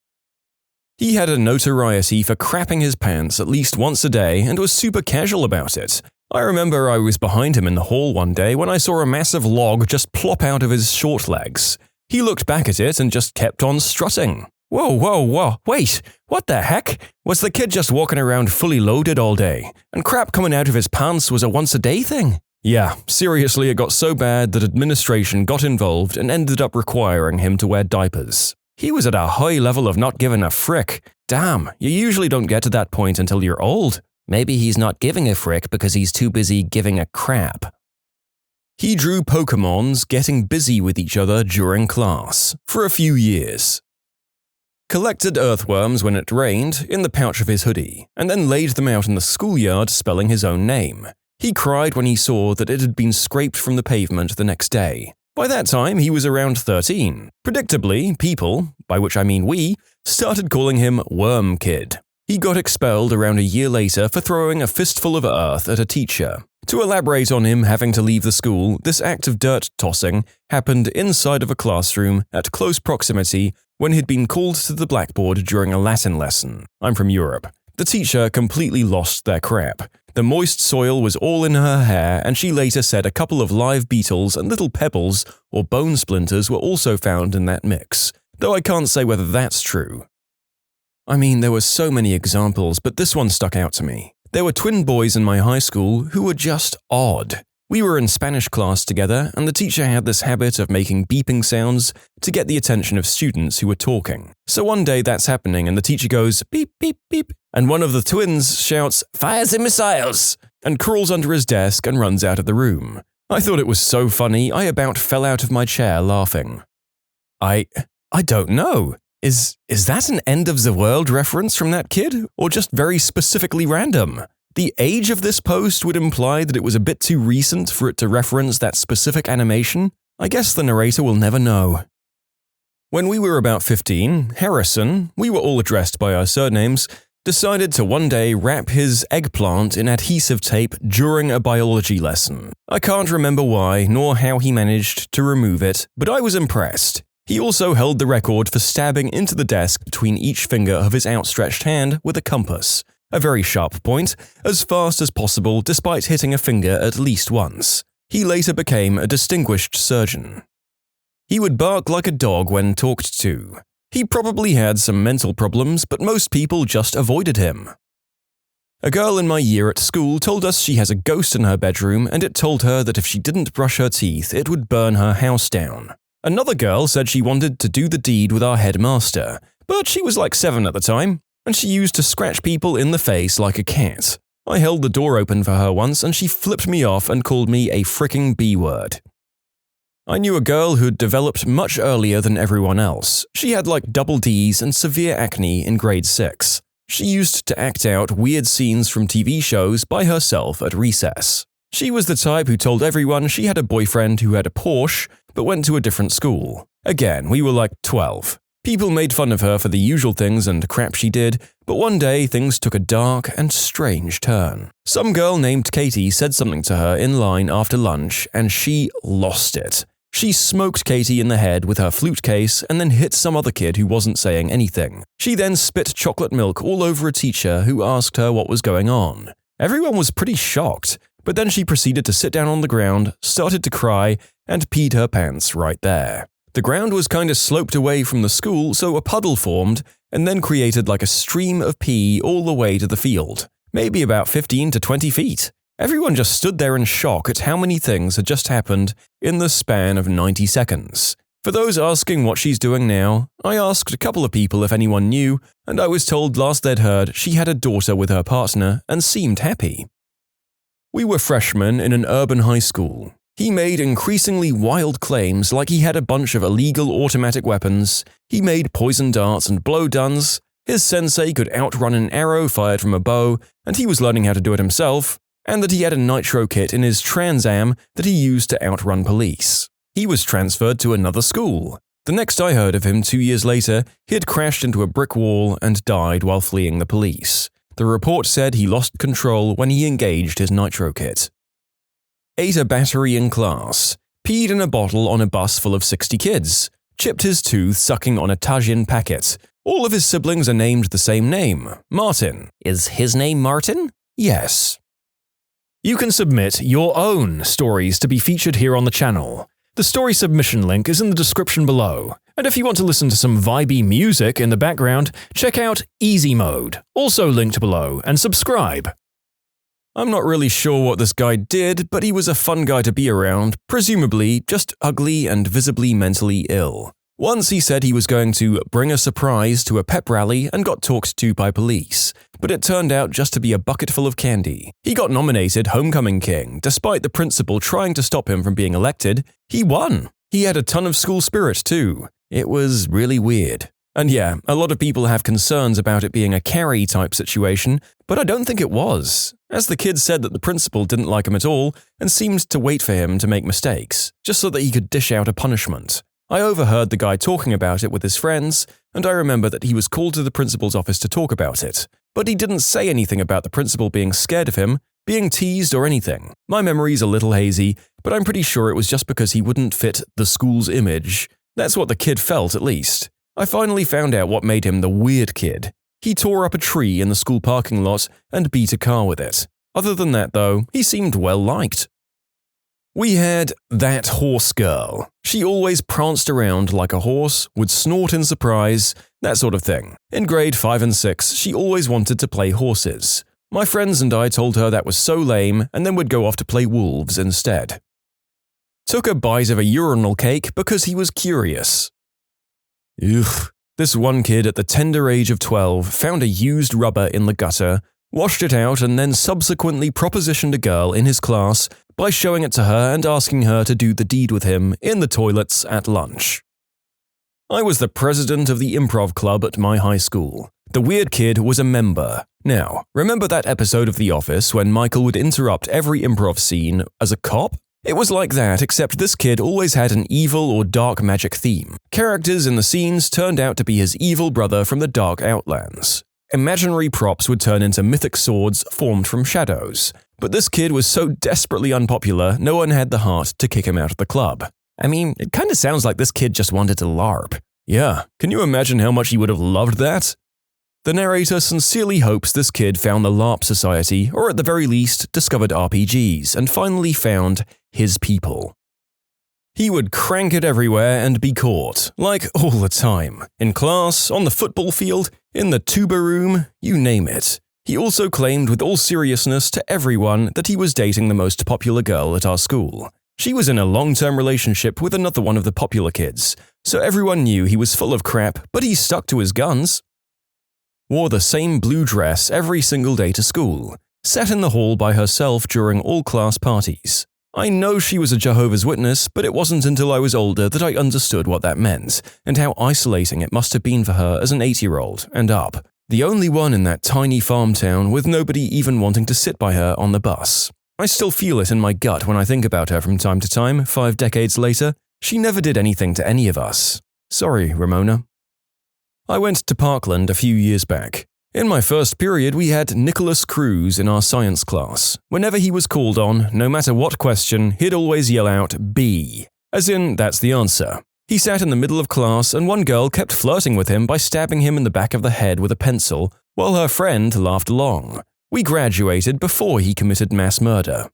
He had a notoriety for crapping his pants at least once a day and was super casual about it. I remember I was behind him in the hall one day when I saw a massive log just plop out of his short legs. He looked back at it and just kept on strutting. Whoa, wait, what the heck? Was the kid just walking around fully loaded all day, and crap coming out of his pants was a once-a-day thing? Yeah, seriously, it got so bad that administration got involved and ended up requiring him to wear diapers. He was at a high level of not giving a frick. Damn, you usually don't get to that point until you're old. Maybe he's not giving a frick because he's too busy giving a crap. He drew Pokemons getting busy with each other during class, for a few years. Collected earthworms when it rained in the pouch of his hoodie, and then laid them out in the schoolyard spelling his own name. He cried when he saw that it had been scraped from the pavement the next day. By that time, he was around 13. Predictably, people, by which I mean we, started calling him Worm Kid. He got expelled around a year later for throwing a fistful of earth at a teacher. To elaborate on him having to leave the school, this act of dirt tossing happened inside of a classroom at close proximity when he'd been called to the blackboard during a Latin lesson. I'm from Europe. The teacher completely lost their crap. The moist soil was all in her hair, and she later said a couple of live beetles and little pebbles or bone splinters were also found in that mix, though I can't say whether that's true. I mean, there were so many examples, but this one stuck out to me. There were twin boys in my high school who were just odd. We were in Spanish class together, and the teacher had this habit of making beeping sounds to get the attention of students who were talking. So one day that's happening, and the teacher goes, beep, beep, beep, and one of the twins shouts, "Fire the missiles!" and crawls under his desk and runs out of the room. I thought it was so funny, I about fell out of my chair laughing. I don't know. Is that an end of the world reference from that kid, or just very specifically random? The age of this post would imply that it was a bit too recent for it to reference that specific animation. I guess the narrator will never know. When we were about 15, Harrison, we were all addressed by our surnames, decided to one day wrap his eggplant in adhesive tape during a biology lesson. I can't remember why nor how he managed to remove it, but I was impressed. He also held the record for stabbing into the desk between each finger of his outstretched hand with a compass, a very sharp point, as fast as possible despite hitting a finger at least once. He later became a distinguished surgeon. He would bark like a dog when talked to. He probably had some mental problems, but most people just avoided him. A girl in my year at school told us she has a ghost in her bedroom, and it told her that if she didn't brush her teeth, it would burn her house down. Another girl said she wanted to do the deed with our headmaster, but she was like 7 at the time, and she used to scratch people in the face like a cat. I held the door open for her once, and she flipped me off and called me a fricking B-word. I knew a girl who'd developed much earlier than everyone else. She had like double D's and severe acne in grade 6. She used to act out weird scenes from TV shows by herself at recess. She was the type who told everyone she had a boyfriend who had a Porsche, but went to a different school. Again, we were like 12. People made fun of her for the usual things and crap she did, but one day things took a dark and strange turn. Some girl named Katie said something to her in line after lunch, and she lost it. She smoked Katie in the head with her flute case and then hit some other kid who wasn't saying anything. She then spit chocolate milk all over a teacher who asked her what was going on. Everyone was pretty shocked, but then she proceeded to sit down on the ground, started to cry, and peed her pants right there. The ground was kind of sloped away from the school, so a puddle formed and then created like a stream of pee all the way to the field, maybe about 15 to 20 feet. Everyone just stood there in shock at how many things had just happened in the span of 90 seconds. For those asking what she's doing now, I asked a couple of people if anyone knew, and I was told last they'd heard she had a daughter with her partner and seemed happy. We were freshmen in an urban high school. He made increasingly wild claims like he had a bunch of illegal automatic weapons, he made poison darts and blow guns, his sensei could outrun an arrow fired from a bow, and he was learning how to do it himself, and that he had a nitro kit in his Trans Am that he used to outrun police. He was transferred to another school. The next I heard of him 2 years later, he had crashed into a brick wall and died while fleeing the police. The report said he lost control when he engaged his nitro kit. Ate a battery in class, peed in a bottle on a bus full of 60 kids, chipped his tooth sucking on a Tajin packet. All of his siblings are named the same name, Martin. Is his name Martin? Yes. You can submit your own stories to be featured here on the channel. The story submission link is in the description below. And if you want to listen to some vibey music in the background, check out easymode, also linked below, and subscribe. I'm not really sure what this guy did, but he was a fun guy to be around, presumably just ugly and visibly mentally ill. Once he said he was going to bring a surprise to a pep rally and got talked to by police, but it turned out just to be a bucket full of candy. He got nominated Homecoming King. Despite the principal trying to stop him from being elected, he won. He had a ton of school spirit too. It was really weird. And yeah, a lot of people have concerns about it being a Carrie type situation, but I don't think it was, as the kid said that the principal didn't like him at all and seemed to wait for him to make mistakes, just so that he could dish out a punishment. I overheard the guy talking about it with his friends, and I remember that he was called to the principal's office to talk about it. But he didn't say anything about the principal being scared of him, being teased or anything. My memory's a little hazy, but I'm pretty sure it was just because he wouldn't fit the school's image. That's what the kid felt, at least. I finally found out what made him the weird kid. He tore up a tree in the school parking lot and beat a car with it. Other than that, though, he seemed well liked. We had that horse girl. She always pranced around like a horse, would snort in surprise, that sort of thing. In grade 5 and 6, she always wanted to play horses. My friends and I told her that was so lame and then would go off to play wolves instead. Took a bite of a urinal cake because he was curious. Ugh. This one kid at the tender age of 12 found a used rubber in the gutter, washed it out, and then subsequently propositioned a girl in his class by showing it to her and asking her to do the deed with him in the toilets at lunch. I was the president of the improv club at my high school. The weird kid was a member. Now, remember that episode of The Office when Michael would interrupt every improv scene as a cop? It was like that, except this kid always had an evil or dark magic theme. Characters in the scenes turned out to be his evil brother from the Dark Outlands. Imaginary props would turn into mythic swords formed from shadows. But this kid was so desperately unpopular, no one had the heart to kick him out of the club. I mean, it kinda sounds like this kid just wanted to LARP. Yeah, can you imagine how much he would have loved that? The narrator sincerely hopes this kid found the LARP Society, or at the very least, discovered RPGs, and finally found his people. He would crank it everywhere and be caught, like all the time. In class, on the football field, in the tuba room, you name it. He also claimed with all seriousness to everyone that he was dating the most popular girl at our school. She was in a long-term relationship with another one of the popular kids, so everyone knew he was full of crap, but he stuck to his guns. Wore the same blue dress every single day to school. Sat in the hall by herself during all class parties. I know she was a Jehovah's Witness, but it wasn't until I was older that I understood what that meant, and how isolating it must have been for her as an 8-year-old and up. The only one in that tiny farm town with nobody even wanting to sit by her on the bus. I still feel it in my gut when I think about her from time to time, 5 decades later. She never did anything to any of us. Sorry, Ramona. I went to Parkland a few years back. In my first period, we had Nicholas Cruz in our science class. Whenever he was called on, no matter what question, he'd always yell out B, as in that's the answer. He sat in the middle of class and one girl kept flirting with him by stabbing him in the back of the head with a pencil, while her friend laughed along. We graduated before he committed mass murder.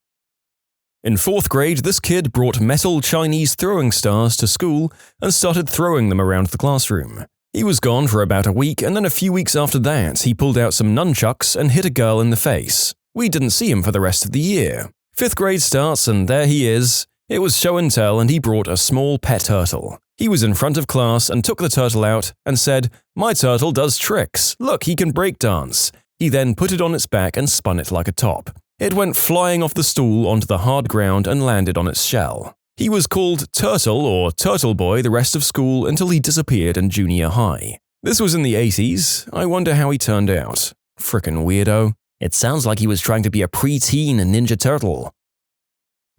In 4th grade, this kid brought metal Chinese throwing stars to school and started throwing them around the classroom. He was gone for about a week, and then a few weeks after that, he pulled out some nunchucks and hit a girl in the face. We didn't see him for the rest of the year. 5th grade starts, and there he is. It was show and tell, and he brought a small pet turtle. He was in front of class and took the turtle out and said, "My turtle does tricks. Look, he can break dance." He then put it on its back and spun it like a top. It went flying off the stool onto the hard ground and landed on its shell. He was called Turtle or Turtle Boy the rest of school until he disappeared in junior high. This was in the 80s. I wonder how he turned out. Frickin' weirdo. It sounds like he was trying to be a preteen Ninja Turtle.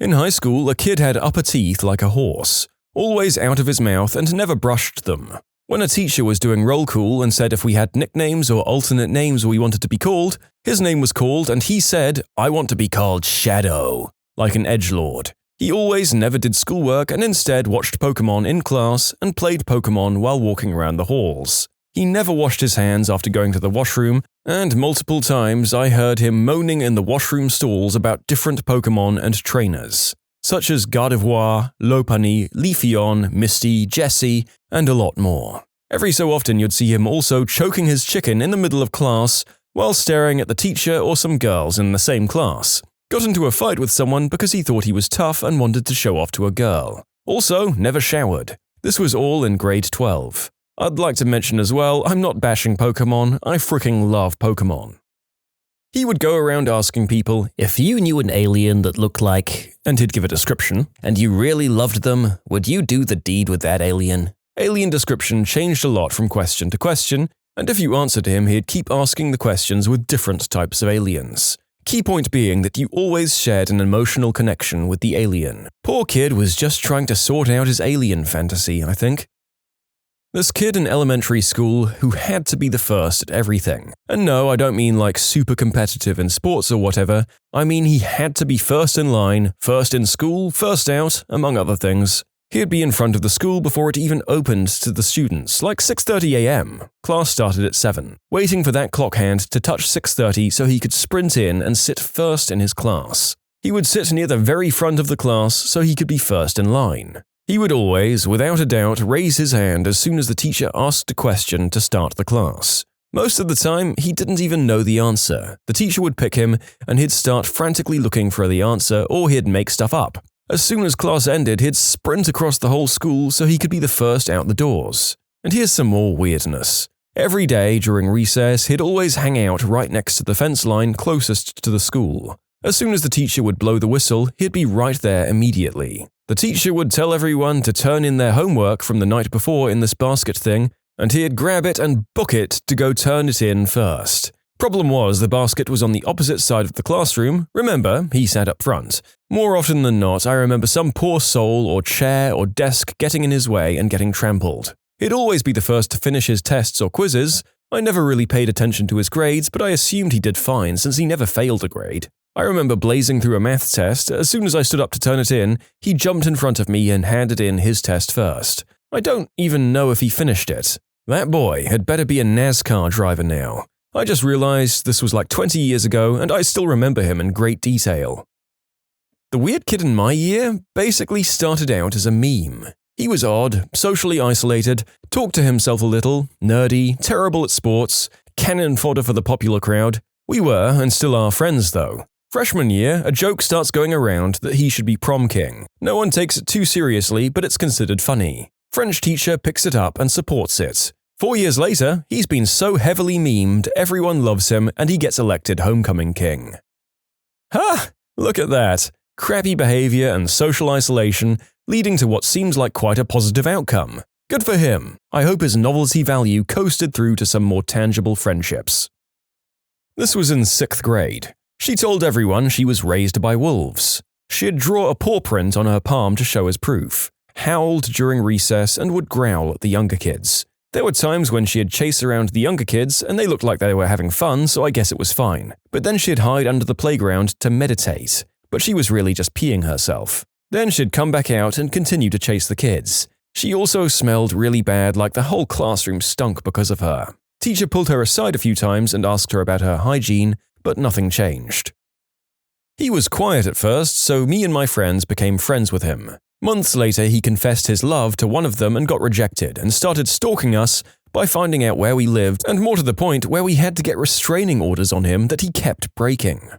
In high school, a kid had upper teeth like a horse, always out of his mouth and never brushed them. When a teacher was doing roll call and said if we had nicknames or alternate names we wanted to be called, his name was called and he said, "I want to be called Shadow," like an edgelord. He always never did schoolwork and instead watched Pokemon in class and played Pokemon while walking around the halls. He never washed his hands after going to the washroom, and multiple times I heard him moaning in the washroom stalls about different Pokemon and trainers, such as Gardevoir, Lopunny, Leafeon, Misty, Jessie, and a lot more. Every so often you'd see him also choking his chicken in the middle of class while staring at the teacher or some girls in the same class. Got into a fight with someone because he thought he was tough and wanted to show off to a girl. Also, never showered. This was all in grade 12. I'd like to mention as well, I'm not bashing Pokemon, I freaking love Pokemon. He would go around asking people, if you knew an alien that looked like, and he'd give a description, and you really loved them, would you do the deed with that alien? Alien description changed a lot from question to question, and if you answered him, he'd keep asking the questions with different types of aliens. Key point being that you always shared an emotional connection with the alien. Poor kid was just trying to sort out his alien fantasy, I think. This kid in elementary school who had to be the first at everything. And no, I don't mean like super competitive in sports or whatever. I mean he had to be first in line, first in school, first out, among other things. He'd be in front of the school before it even opened to the students, like 6:30 a.m. Class started at 7, waiting for that clock hand to touch 6:30 so he could sprint in and sit first in his class. He would sit near the very front of the class so he could be first in line. He would always, without a doubt, raise his hand as soon as the teacher asked a question to start the class. Most of the time, he didn't even know the answer. The teacher would pick him, and he'd start frantically looking for the answer, or he'd make stuff up. As soon as class ended, he'd sprint across the whole school so he could be the first out the doors. And here's some more weirdness. Every day during recess, he'd always hang out right next to the fence line closest to the school. As soon as the teacher would blow the whistle, he'd be right there immediately. The teacher would tell everyone to turn in their homework from the night before in this basket thing, and he'd grab it and book it to go turn it in first. Problem was, the basket was on the opposite side of the classroom. Remember, he sat up front. More often than not, I remember some poor soul or chair or desk getting in his way and getting trampled. He'd always be the first to finish his tests or quizzes. I never really paid attention to his grades, but I assumed he did fine since he never failed a grade. I remember blazing through a math test. As soon as I stood up to turn it in, he jumped in front of me and handed in his test first. I don't even know if he finished it. That boy had better be a NASCAR driver now. I just realized this was like 20 years ago, and I still remember him in great detail. The weird kid in my year basically started out as a meme. He was odd, socially isolated, talked to himself a little, nerdy, terrible at sports, cannon fodder for the popular crowd. We were, and still are, friends though. Freshman year, a joke starts going around that he should be prom king. No one takes it too seriously, but it's considered funny. French teacher picks it up and supports it. 4 years later, he's been so heavily memed, everyone loves him, and he gets elected homecoming king. Ha! Look at that. Crappy behavior and social isolation, leading to what seems like quite a positive outcome. Good for him. I hope his novelty value coasted through to some more tangible friendships. This was in 6th grade. She told everyone she was raised by wolves. She'd draw a paw print on her palm to show as proof, howled during recess, and would growl at the younger kids. There were times when she'd chase around the younger kids, and they looked like they were having fun, so I guess it was fine. But then she'd hide under the playground to meditate, but she was really just peeing herself. Then she'd come back out and continue to chase the kids. She also smelled really bad, like the whole classroom stunk because of her. Teacher pulled her aside a few times and asked her about her hygiene, but nothing changed. He was quiet at first, so me and my friends became friends with him. Months later, he confessed his love to one of them and got rejected and started stalking us by finding out where we lived and, more to the point, where we had to get restraining orders on him that he kept breaking.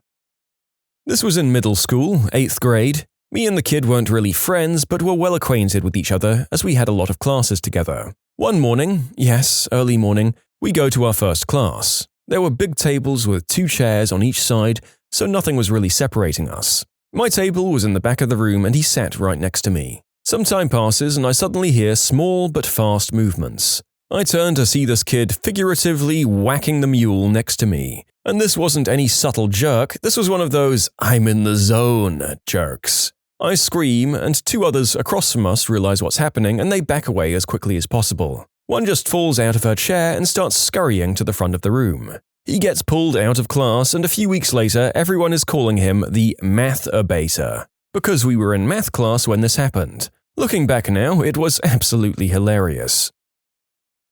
This was in middle school, 8th grade. Me and the kid weren't really friends, but were well acquainted with each other as we had a lot of classes together. One morning, yes, early morning, we go to our first class. There were big tables with 2 chairs on each side, so nothing was really separating us. My table was in the back of the room and he sat right next to me. Some time passes and I suddenly hear small but fast movements. I turn to see this kid figuratively whacking the mule next to me. And this wasn't any subtle jerk, this was one of those "I'm in the zone" jerks. I scream and 2 others across from us realize what's happening and they back away as quickly as possible. One just falls out of her chair and starts scurrying to the front of the room. He gets pulled out of class, and a few weeks later, everyone is calling him the AmITheA, because we were in math class when this happened. Looking back now, it was absolutely hilarious.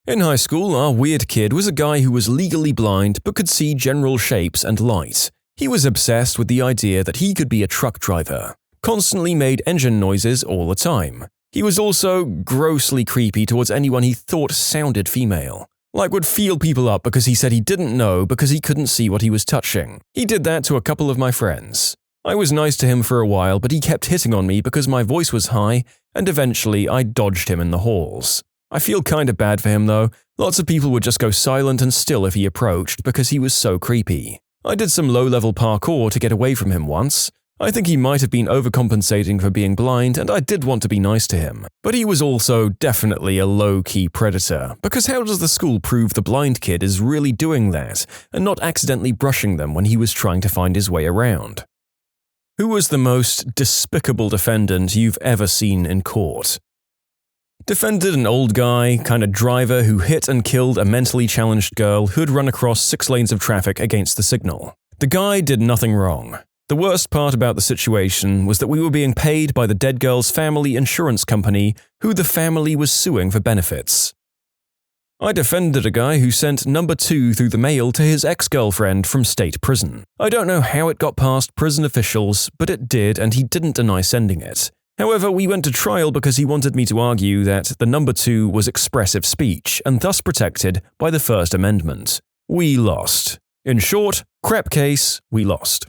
In high school, our weird kid was a guy who was legally blind but could see general shapes and light. He was obsessed with the idea that he could be a truck driver, constantly made engine noises all the time. He was also grossly creepy towards anyone he thought sounded female. Like would feel people up because he said he didn't know because he couldn't see what he was touching. He did that to a couple of my friends. I was nice to him for a while, but he kept hitting on me because my voice was high, and eventually I dodged him in the halls. I feel kinda bad for him though. Lots of people would just go silent and still if he approached because he was so creepy. I did some low-level parkour to get away from him once. I think he might have been overcompensating for being blind, and I did want to be nice to him. But he was also definitely a low-key predator, because how does the school prove the blind kid is really doing that and not accidentally brushing them when he was trying to find his way around? Who was the most despicable defendant you've ever seen in court? Defended an old guy, kinda driver who hit and killed a mentally challenged girl who had run across 6 lanes of traffic against the signal. The guy did nothing wrong. The worst part about the situation was that we were being paid by the dead girl's family insurance company, who the family was suing for benefits. I defended a guy who sent number 2 through the mail to his ex-girlfriend from state prison. I don't know how it got past prison officials, but it did and he didn't deny sending it. However, we went to trial because he wanted me to argue that the number 2 was expressive speech and thus protected by the First Amendment. We lost. In short, crap case, we lost.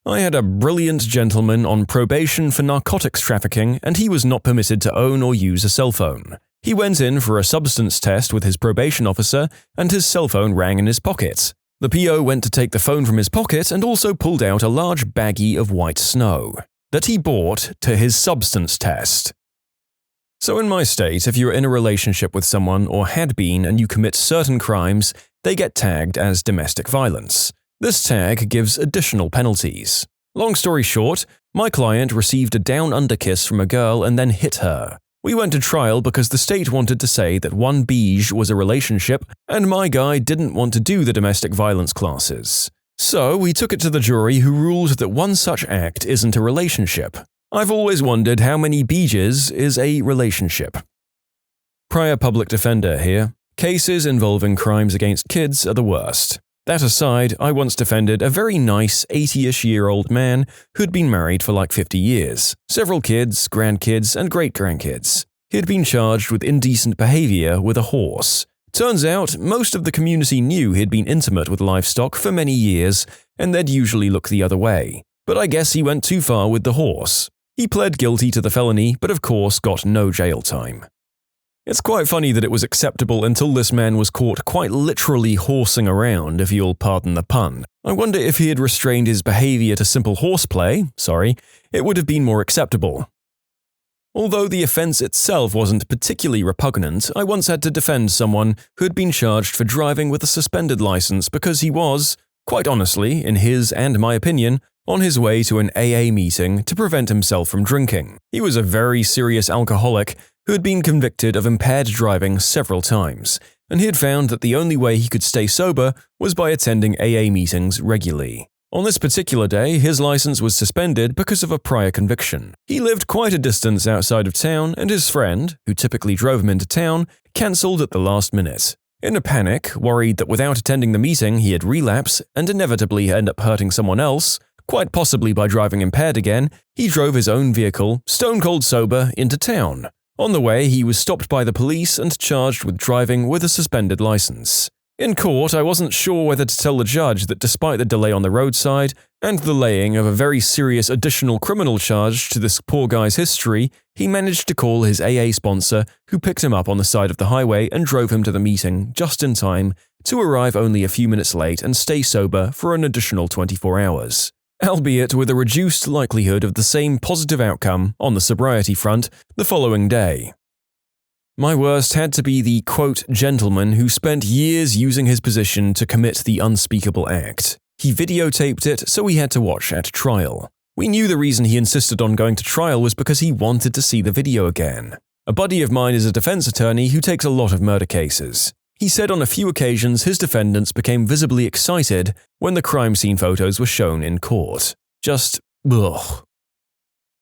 I had a brilliant gentleman on probation for narcotics trafficking and he was not permitted to own or use a cell phone. He went in for a substance test with his probation officer and his cell phone rang in his pocket. The PO went to take the phone from his pocket and also pulled out a large baggie of white snow that he bought to his substance test. So in my state, if you're in a relationship with someone or had been and you commit certain crimes, they get tagged as domestic violence. This tag gives additional penalties. Long story short, my client received a down-under kiss from a girl and then hit her. We went to trial because the state wanted to say that one beige was a relationship and my guy didn't want to do the domestic violence classes. So we took it to the jury who ruled that one such act isn't a relationship. I've always wondered how many beiges is a relationship. Prior public defender here. Cases involving crimes against kids are the worst. That aside, I once defended a very nice 80-ish-year-old man who'd been married for like 50 years, several kids, grandkids, and great-grandkids. He'd been charged with indecent behavior with a horse. Turns out, most of the community knew he'd been intimate with livestock for many years, and they'd usually look the other way. But I guess he went too far with the horse. He pled guilty to the felony, but of course got no jail time. It's quite funny that it was acceptable until this man was caught quite literally horsing around, if you'll pardon the pun. I wonder if he had restrained his behavior to simple horseplay, it would have been more acceptable. Although the offense itself wasn't particularly repugnant, I once had to defend someone who had been charged for driving with a suspended license because he was, quite honestly, in his and my opinion, on his way to an AA meeting to prevent himself from drinking. He was a very serious alcoholic who had been convicted of impaired driving several times, and he had found that the only way he could stay sober was by attending AA meetings regularly. On this particular day, his license was suspended because of a prior conviction. He lived quite a distance outside of town, and his friend, who typically drove him into town, cancelled at the last minute. In a panic, worried that without attending the meeting he had relapse and inevitably end up hurting someone else, quite possibly by driving impaired again, he drove his own vehicle, stone-cold sober, into town. On the way, he was stopped by the police and charged with driving with a suspended license. In court, I wasn't sure whether to tell the judge that despite the delay on the roadside and the laying of a very serious additional criminal charge to this poor guy's history, he managed to call his AA sponsor, who picked him up on the side of the highway and drove him to the meeting just in time to arrive only a few minutes late and stay sober for an additional 24 hours. Albeit with a reduced likelihood of the same positive outcome on the sobriety front the following day. My worst had to be the, quote, gentleman who spent years using his position to commit the unspeakable act. He videotaped it, so we had to watch at trial. We knew the reason he insisted on going to trial was because he wanted to see the video again. A buddy of mine is a defense attorney who takes a lot of murder cases. He said on a few occasions his defendants became visibly excited when the crime scene photos were shown in court. Just, ugh.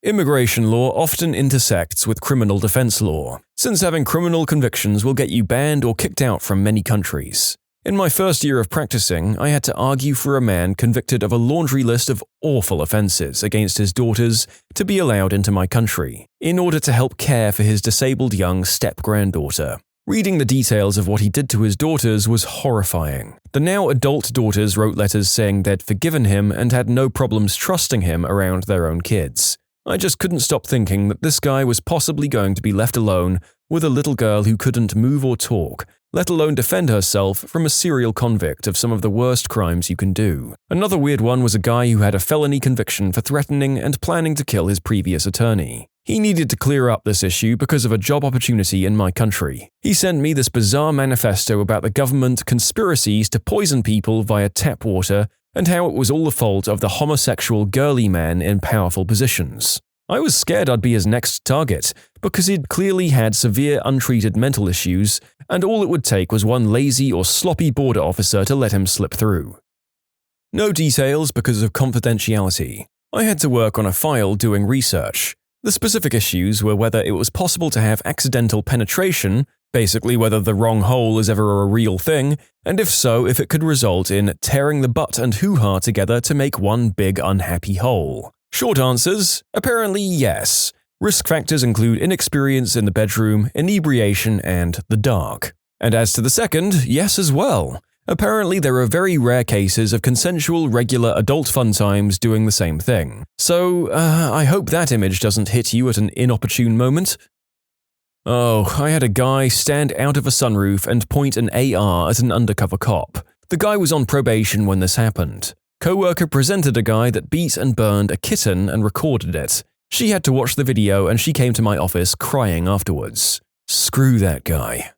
Immigration law often intersects with criminal defense law, since having criminal convictions will get you banned or kicked out from many countries. In my first year of practicing, I had to argue for a man convicted of a laundry list of awful offenses against his daughters to be allowed into my country, in order to help care for his disabled young step-granddaughter. Reading the details of what he did to his daughters was horrifying. The now adult daughters wrote letters saying they'd forgiven him and had no problems trusting him around their own kids. I just couldn't stop thinking that this guy was possibly going to be left alone with a little girl who couldn't move or talk, let alone defend herself from a serial convict of some of the worst crimes you can do. Another weird one was a guy who had a felony conviction for threatening and planning to kill his previous attorney. He needed to clear up this issue because of a job opportunity in my country. He sent me this bizarre manifesto about the government conspiracies to poison people via tap water and how it was all the fault of the homosexual girly men in powerful positions. I was scared I'd be his next target, because he'd clearly had severe untreated mental issues, and all it would take was one lazy or sloppy border officer to let him slip through. No details because of confidentiality. I had to work on a file doing research. The specific issues were whether it was possible to have accidental penetration, basically whether the wrong hole is ever a real thing, and if so, if it could result in tearing the butt and hoo-ha together to make one big unhappy hole. Short answers: apparently yes. Risk factors include inexperience in the bedroom, inebriation, and the dark. And as to the second, yes as well. Apparently there are very rare cases of consensual, regular adult fun times doing the same thing. So, I hope that image doesn't hit you at an inopportune moment. Oh, I had a guy stand out of a sunroof and point an AR at an undercover cop. The guy was on probation when this happened. Coworker presented a guy that beat and burned a kitten and recorded it. She had to watch the video and she came to my office crying afterwards. Screw that guy.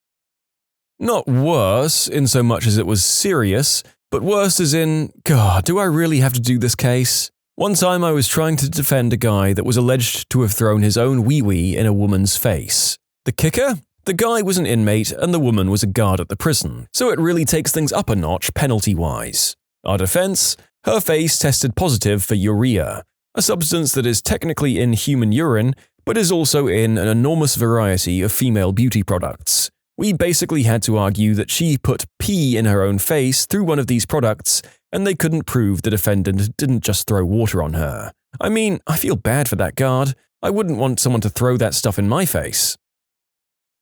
Not worse, in so much as it was serious, but worse as in, God, do I really have to do this case? One time I was trying to defend a guy that was alleged to have thrown his own wee-wee in a woman's face. The kicker? The guy was an inmate and the woman was a guard at the prison, so it really takes things up a notch penalty-wise. Our defense? Her face tested positive for urea, a substance that is technically in human urine, but is also in an enormous variety of female beauty products. We basically had to argue that she put pee in her own face through one of these products, and they couldn't prove the defendant didn't just throw water on her. I mean, I feel bad for that guard. I wouldn't want someone to throw that stuff in my face.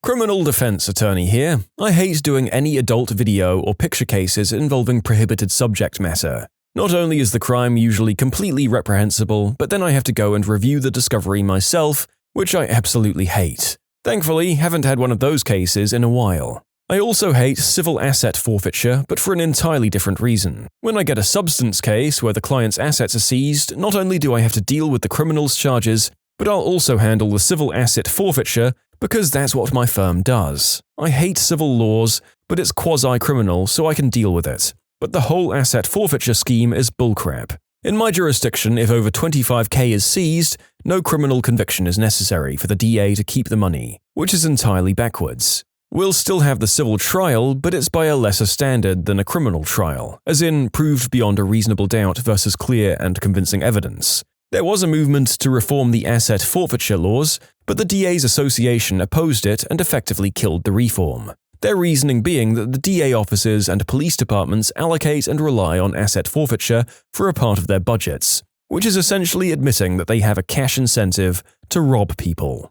Criminal defense attorney here. I hate doing any adult video or picture cases involving prohibited subject matter. Not only is the crime usually completely reprehensible, but then I have to go and review the discovery myself, which I absolutely hate. Thankfully, haven't had one of those cases in a while. I also hate civil asset forfeiture, but for an entirely different reason. When I get a substance case where the client's assets are seized, not only do I have to deal with the criminal's charges, but I'll also handle the civil asset forfeiture because that's what my firm does. I hate civil laws, but it's quasi-criminal, so I can deal with it. But the whole asset forfeiture scheme is bullcrap. In my jurisdiction, if over 25k is seized, no criminal conviction is necessary for the DA to keep the money, which is entirely backwards. We'll still have the civil trial, but it's by a lesser standard than a criminal trial, as in proved beyond a reasonable doubt versus clear and convincing evidence. There was a movement to reform the asset forfeiture laws, but the DA's association opposed it and effectively killed the reform. Their reasoning being that the DA offices and police departments allocate and rely on asset forfeiture for a part of their budgets, which is essentially admitting that they have a cash incentive to rob people.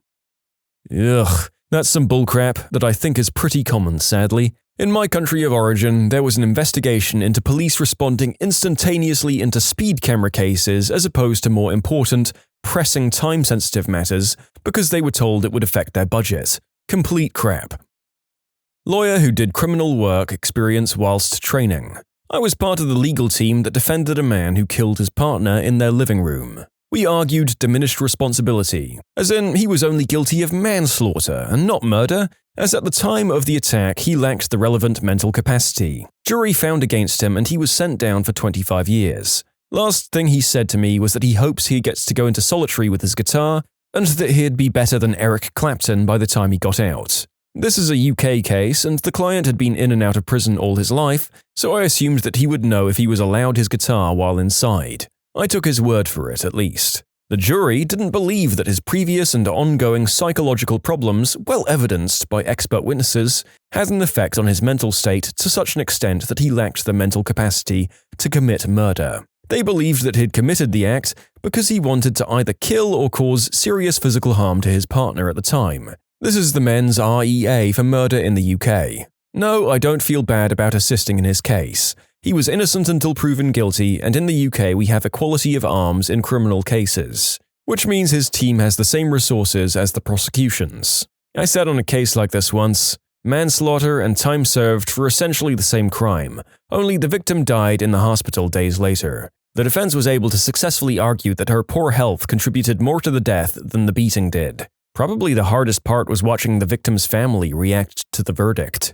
Ugh, that's some bullcrap that I think is pretty common, sadly. In my country of origin, there was an investigation into police responding instantaneously into speed camera cases as opposed to more important, pressing time-sensitive matters because they were told it would affect their budget. Complete crap. Lawyer who did criminal work experience whilst training. I was part of the legal team that defended a man who killed his partner in their living room. We argued diminished responsibility, as in he was only guilty of manslaughter and not murder, as at the time of the attack he lacked the relevant mental capacity. Jury found against him and he was sent down for 25 years. Last thing he said to me was that he hopes he gets to go into solitary with his guitar and that he'd be better than Eric Clapton by the time he got out. This is a UK case, and the client had been in and out of prison all his life, so I assumed that he would know if he was allowed his guitar while inside. I took his word for it, at least. The jury didn't believe that his previous and ongoing psychological problems, well evidenced by expert witnesses, had an effect on his mental state to such an extent that he lacked the mental capacity to commit murder. They believed that he'd committed the act because he wanted to either kill or cause serious physical harm to his partner at the time. This is the men's REA for murder in the UK. No, I don't feel bad about assisting in his case. He was innocent until proven guilty, and in the UK we have equality of arms in criminal cases, which means his team has the same resources as the prosecutions. I said on a case like this once, manslaughter and time served for essentially the same crime, only the victim died in the hospital days later. The defense was able to successfully argue that her poor health contributed more to the death than the beating did. Probably the hardest part was watching the victim's family react to the verdict.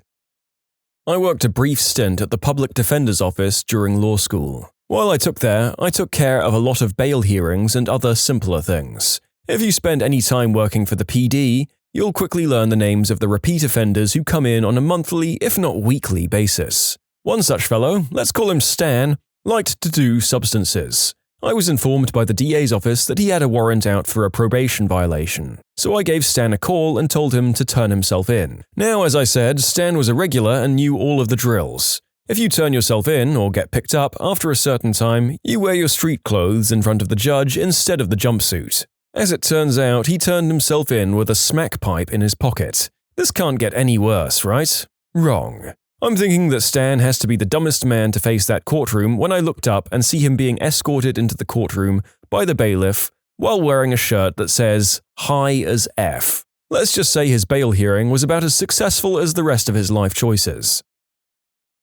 I worked a brief stint at the public defender's office during law school. While I took care of a lot of bail hearings and other simpler things. If you spend any time working for the PD, you'll quickly learn the names of the repeat offenders who come in on a monthly, if not weekly, basis. One such fellow, let's call him Stan, liked to do substances. I was informed by the DA's office that he had a warrant out for a probation violation, so I gave Stan a call and told him to turn himself in. Now, as I said, Stan was a regular and knew all of the drills. If you turn yourself in or get picked up after a certain time, you wear your street clothes in front of the judge instead of the jumpsuit. As it turns out, he turned himself in with a smack pipe in his pocket. This can't get any worse, right? Wrong. I'm thinking that Stan has to be the dumbest man to face that courtroom when I looked up and see him being escorted into the courtroom by the bailiff while wearing a shirt that says, "High as F." Let's just say his bail hearing was about as successful as the rest of his life choices.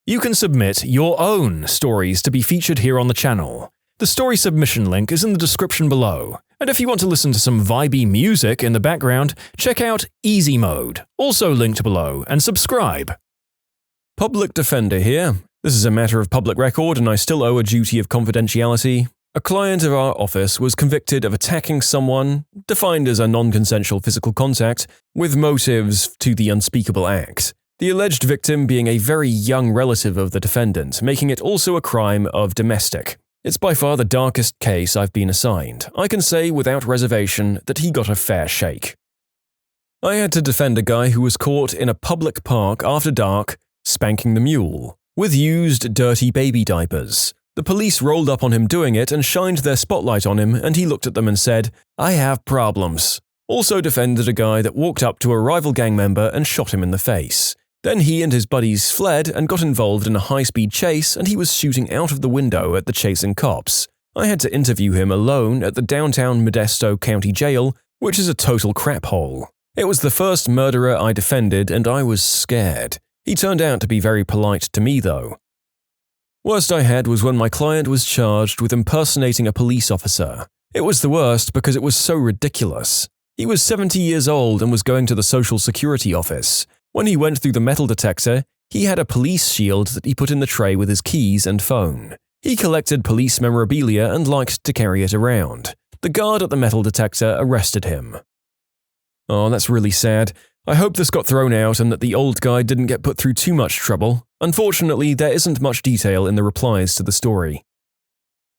You can submit your own stories to be featured here on the channel. The story submission link is in the description below. And if you want to listen to some vibey music in the background, check out easymode, also linked below, and subscribe. Public defender here. This is a matter of public record and I still owe a duty of confidentiality. A client of our office was convicted of attacking someone, defined as a non-consensual physical contact, with motives to the unspeakable act. The alleged victim being a very young relative of the defendant, making it also a crime of domestic. It's by far the darkest case I've been assigned. I can say without reservation that he got a fair shake. I had to defend a guy who was caught in a public park after dark, spanking the mule, with used, dirty baby diapers. The police rolled up on him doing it and shined their spotlight on him, and he looked at them and said, "I have problems." Also defended a guy that walked up to a rival gang member and shot him in the face. Then he and his buddies fled and got involved in a high-speed chase, and he was shooting out of the window at the chasing cops. I had to interview him alone at the downtown Modesto County Jail, which is a total crap hole. It was the first murderer I defended, and I was scared. He turned out to be very polite to me, though. Worst I had was when my client was charged with impersonating a police officer. It was the worst because it was so ridiculous. He was 70 years old and was going to the Social Security office. When he went through the metal detector, he had a police shield that he put in the tray with his keys and phone. He collected police memorabilia and liked to carry it around. The guard at the metal detector arrested him. Oh, that's really sad. I hope this got thrown out and that the old guy didn't get put through too much trouble. Unfortunately, there isn't much detail in the replies to the story.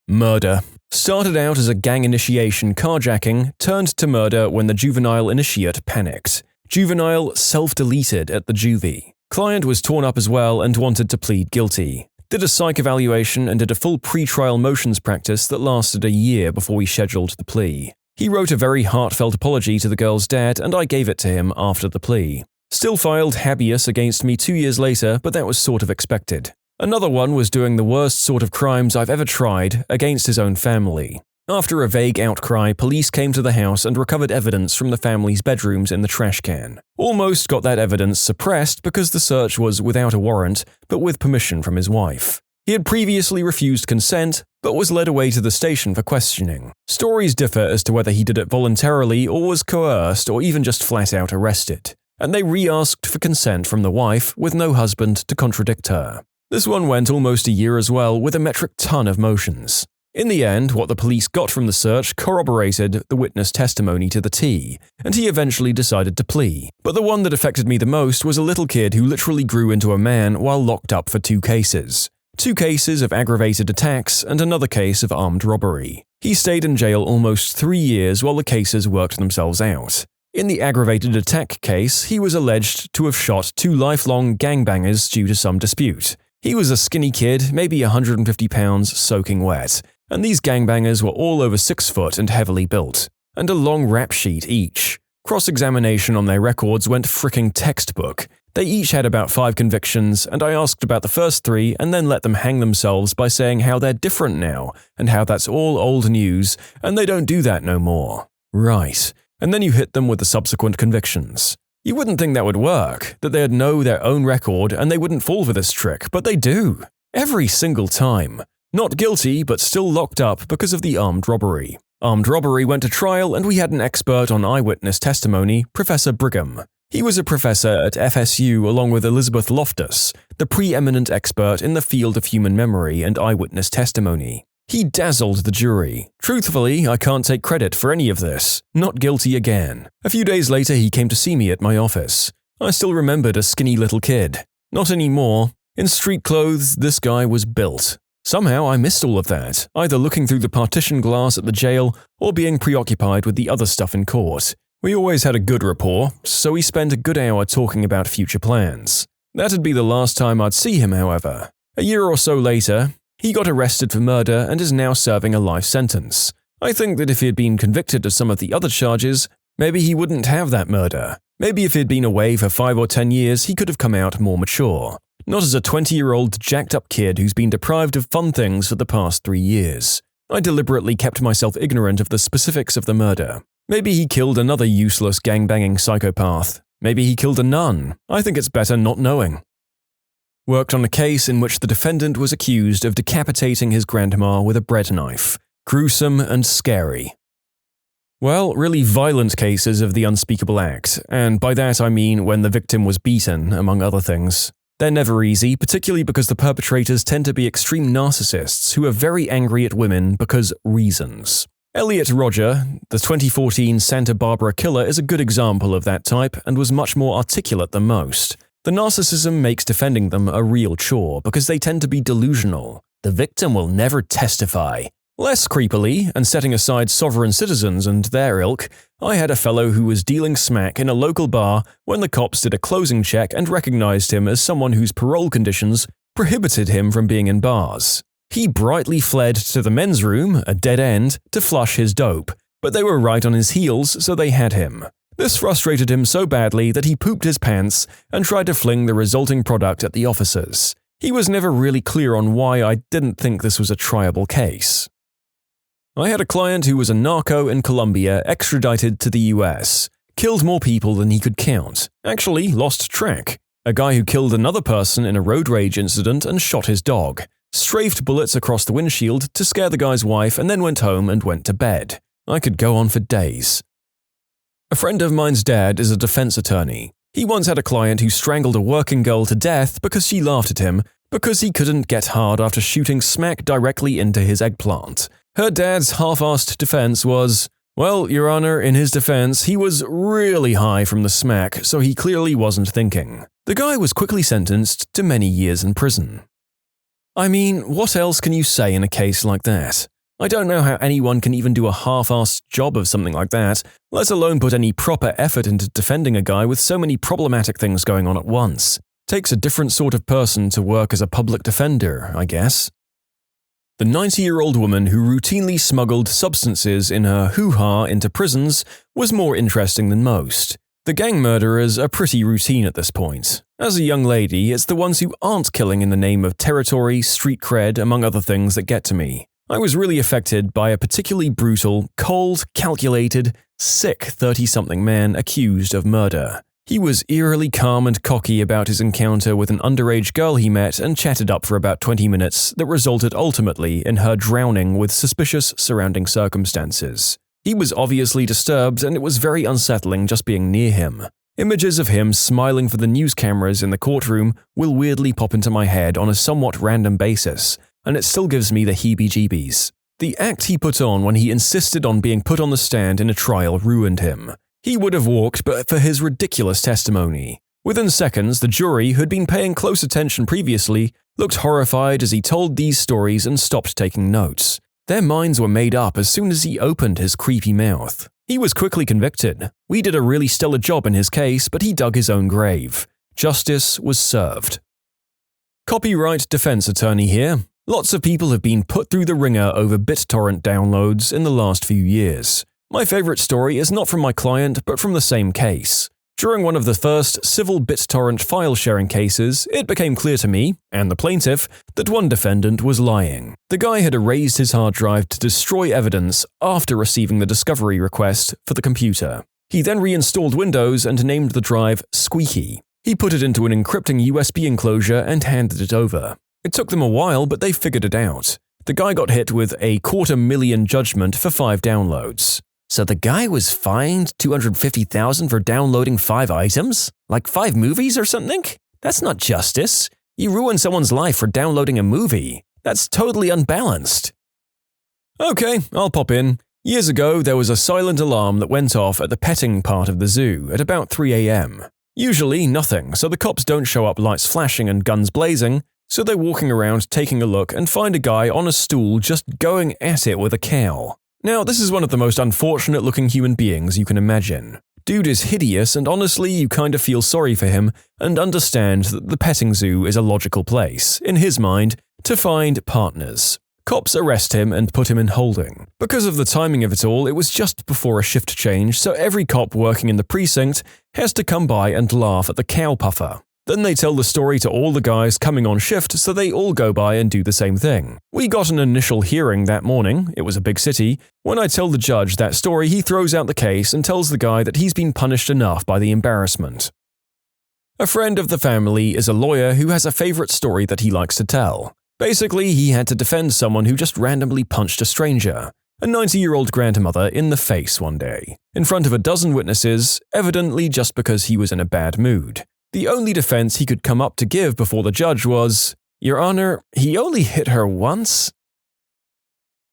Murder. Started out as a gang initiation carjacking, turned to murder when the juvenile initiate panicked. Juvenile self-deleted at the juvie. Client was torn up as well and wanted to plead guilty. Did a psych evaluation and did a full pre-trial motions practice that lasted a year before we scheduled the plea. He wrote a very heartfelt apology to the girl's dad and I gave it to him after the plea. Still filed habeas against me 2 years later, but that was sort of expected. Another one was doing the worst sort of crimes I've ever tried against his own family. After a vague outcry, police came to the house and recovered evidence from the family's bedrooms in the trash can. Almost got that evidence suppressed because the search was without a warrant, but with permission from his wife. He had previously refused consent, but was led away to the station for questioning. Stories differ as to whether he did it voluntarily or was coerced or even just flat out arrested. And they re-asked for consent from the wife with no husband to contradict her. This one went almost a year as well with a metric ton of motions. In the end, what the police got from the search corroborated the witness testimony to the T, and he eventually decided to plea. But the one that affected me the most was a little kid who literally grew into a man while locked up for 2 cases. 2 cases of aggravated attacks and another case of armed robbery. He stayed in jail almost 3 years while the cases worked themselves out. In the aggravated attack case, he was alleged to have shot 2 lifelong gangbangers due to some dispute. He was a skinny kid, maybe 150 pounds, soaking wet, and these gangbangers were all over 6 foot and heavily built, and a long rap sheet each. Cross-examination on their records went fricking textbook. They each had about 5 convictions, and I asked about the first 3 and then let them hang themselves by saying how they're different now, and how that's all old news, and they don't do that no more. Right. And then you hit them with the subsequent convictions. You wouldn't think that would work, that they'd know their own record and they wouldn't fall for this trick, but they do. Every single time. Not guilty, but still locked up because of the armed robbery. Armed robbery went to trial, and we had an expert on eyewitness testimony, Professor Brigham. He was a professor at FSU along with Elizabeth Loftus, the preeminent expert in the field of human memory and eyewitness testimony. He dazzled the jury. Truthfully, I can't take credit for any of this. Not guilty again. A few days later, he came to see me at my office. I still remembered a skinny little kid. Not anymore. In street clothes, this guy was built. Somehow I missed all of that, either looking through the partition glass at the jail or being preoccupied with the other stuff in court. We always had a good rapport, so we spent a good hour talking about future plans. That'd be the last time I'd see him, however. A year or so later, he got arrested for murder and is now serving a life sentence. I think that if he had been convicted of some of the other charges, maybe he wouldn't have that murder. Maybe if he'd been away for 5 or 10 years, he could have come out more mature. Not as a 20-year-old jacked-up kid who's been deprived of fun things for the past 3 years. I deliberately kept myself ignorant of the specifics of the murder. Maybe he killed another useless gangbanging psychopath. Maybe he killed a nun. I think it's better not knowing. Worked on a case in which the defendant was accused of decapitating his grandma with a bread knife. Gruesome and scary. Well, really violent cases of the unspeakable act, and by that I mean when the victim was beaten, among other things. They're never easy, particularly because the perpetrators tend to be extreme narcissists who are very angry at women because reasons. Elliot Rodger, the 2014 Santa Barbara killer, is a good example of that type and was much more articulate than most. The narcissism makes defending them a real chore because they tend to be delusional. The victim will never testify. Less creepily, and setting aside sovereign citizens and their ilk, I had a fellow who was dealing smack in a local bar when the cops did a closing check and recognized him as someone whose parole conditions prohibited him from being in bars. He brightly fled to the men's room, a dead end, to flush his dope, but they were right on his heels, so they had him. This frustrated him so badly that he pooped his pants and tried to fling the resulting product at the officers. He was never really clear on why I didn't think this was a triable case. I had a client who was a narco in Colombia extradited to the US. Killed more people than he could count. Actually, lost track. A guy who killed another person in a road rage incident and shot his dog. Strafed bullets across the windshield to scare the guy's wife and then went home and went to bed. I could go on for days. A friend of mine's dad is a defense attorney. He once had a client who strangled a working girl to death because she laughed at him because he couldn't get hard after shooting smack directly into his eggplant. Her dad's half-assed defense was, well, Your Honor, in his defense, he was really high from the smack, so he clearly wasn't thinking. The guy was quickly sentenced to many years in prison. I mean, what else can you say in a case like that? I don't know how anyone can even do a half-assed job of something like that, let alone put any proper effort into defending a guy with so many problematic things going on at once. Takes a different sort of person to work as a public defender, I guess. The 90-year-old woman who routinely smuggled substances in her hoo-ha into prisons was more interesting than most. The gang murderers are pretty routine at this point. As a young lady, it's the ones who aren't killing in the name of territory, street cred, among other things that get to me. I was really affected by a particularly brutal, cold, calculated, sick 30-something man accused of murder. He was eerily calm and cocky about his encounter with an underage girl he met and chatted up for about 20 minutes that resulted ultimately in her drowning with suspicious surrounding circumstances. He was obviously disturbed and it was very unsettling just being near him. Images of him smiling for the news cameras in the courtroom will weirdly pop into my head on a somewhat random basis, and it still gives me the heebie-jeebies. The act he put on when he insisted on being put on the stand in a trial ruined him. He would have walked but for his ridiculous testimony. Within seconds, the jury, who'd been paying close attention previously, looked horrified as he told these stories and stopped taking notes. Their minds were made up as soon as he opened his creepy mouth. He was quickly convicted. We did a really stellar job in his case, but he dug his own grave. Justice was served. Copyright defense attorney here. Lots of people have been put through the ringer over BitTorrent downloads in the last few years. My favorite story is not from my client, but from the same case. During one of the first civil BitTorrent file sharing cases, it became clear to me, and the plaintiff, that one defendant was lying. The guy had erased his hard drive to destroy evidence after receiving the discovery request for the computer. He then reinstalled Windows and named the drive Squeaky. He put it into an encrypting USB enclosure and handed it over. It took them a while, but they figured it out. The guy got hit with a $250,000 judgment for 5 downloads. So the guy was fined $250,000 for downloading 5 items? Like 5 movies or something? That's not justice. You ruin someone's life for downloading a movie. That's totally unbalanced. Okay, I'll pop in. Years ago, there was a silent alarm that went off at the petting part of the zoo at about 3 a.m. Usually nothing, so the cops don't show up lights flashing and guns blazing, so they're walking around taking a look and find a guy on a stool just going at it with a cow. Now, this is one of the most unfortunate-looking human beings you can imagine. Dude is hideous, and honestly, you kind of feel sorry for him and understand that the petting zoo is a logical place, in his mind, to find partners. Cops arrest him and put him in holding. Because of the timing of it all, it was just before a shift change, so every cop working in the precinct has to come by and laugh at the cow puffer. Then they tell the story to all the guys coming on shift, so they all go by and do the same thing. We got an initial hearing that morning, it was a big city. When I tell the judge that story, he throws out the case and tells the guy that he's been punished enough by the embarrassment. A friend of the family is a lawyer who has a favorite story that he likes to tell. Basically, he had to defend someone who just randomly punched a stranger, a 90-year-old grandmother, in the face one day, in front of a dozen witnesses, evidently just because he was in a bad mood. The only defense he could come up to give before the judge was, "Your Honor, he only hit her once."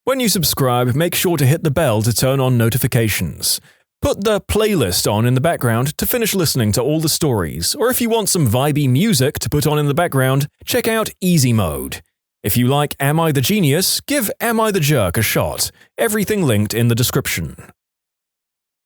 When you subscribe, make sure to hit the bell to turn on notifications. Put the playlist on in the background to finish listening to all the stories, or if you want some vibey music to put on in the background, check out easymode. If you like Am I the Genius, give Am I the Jerk a shot. Everything linked in the description.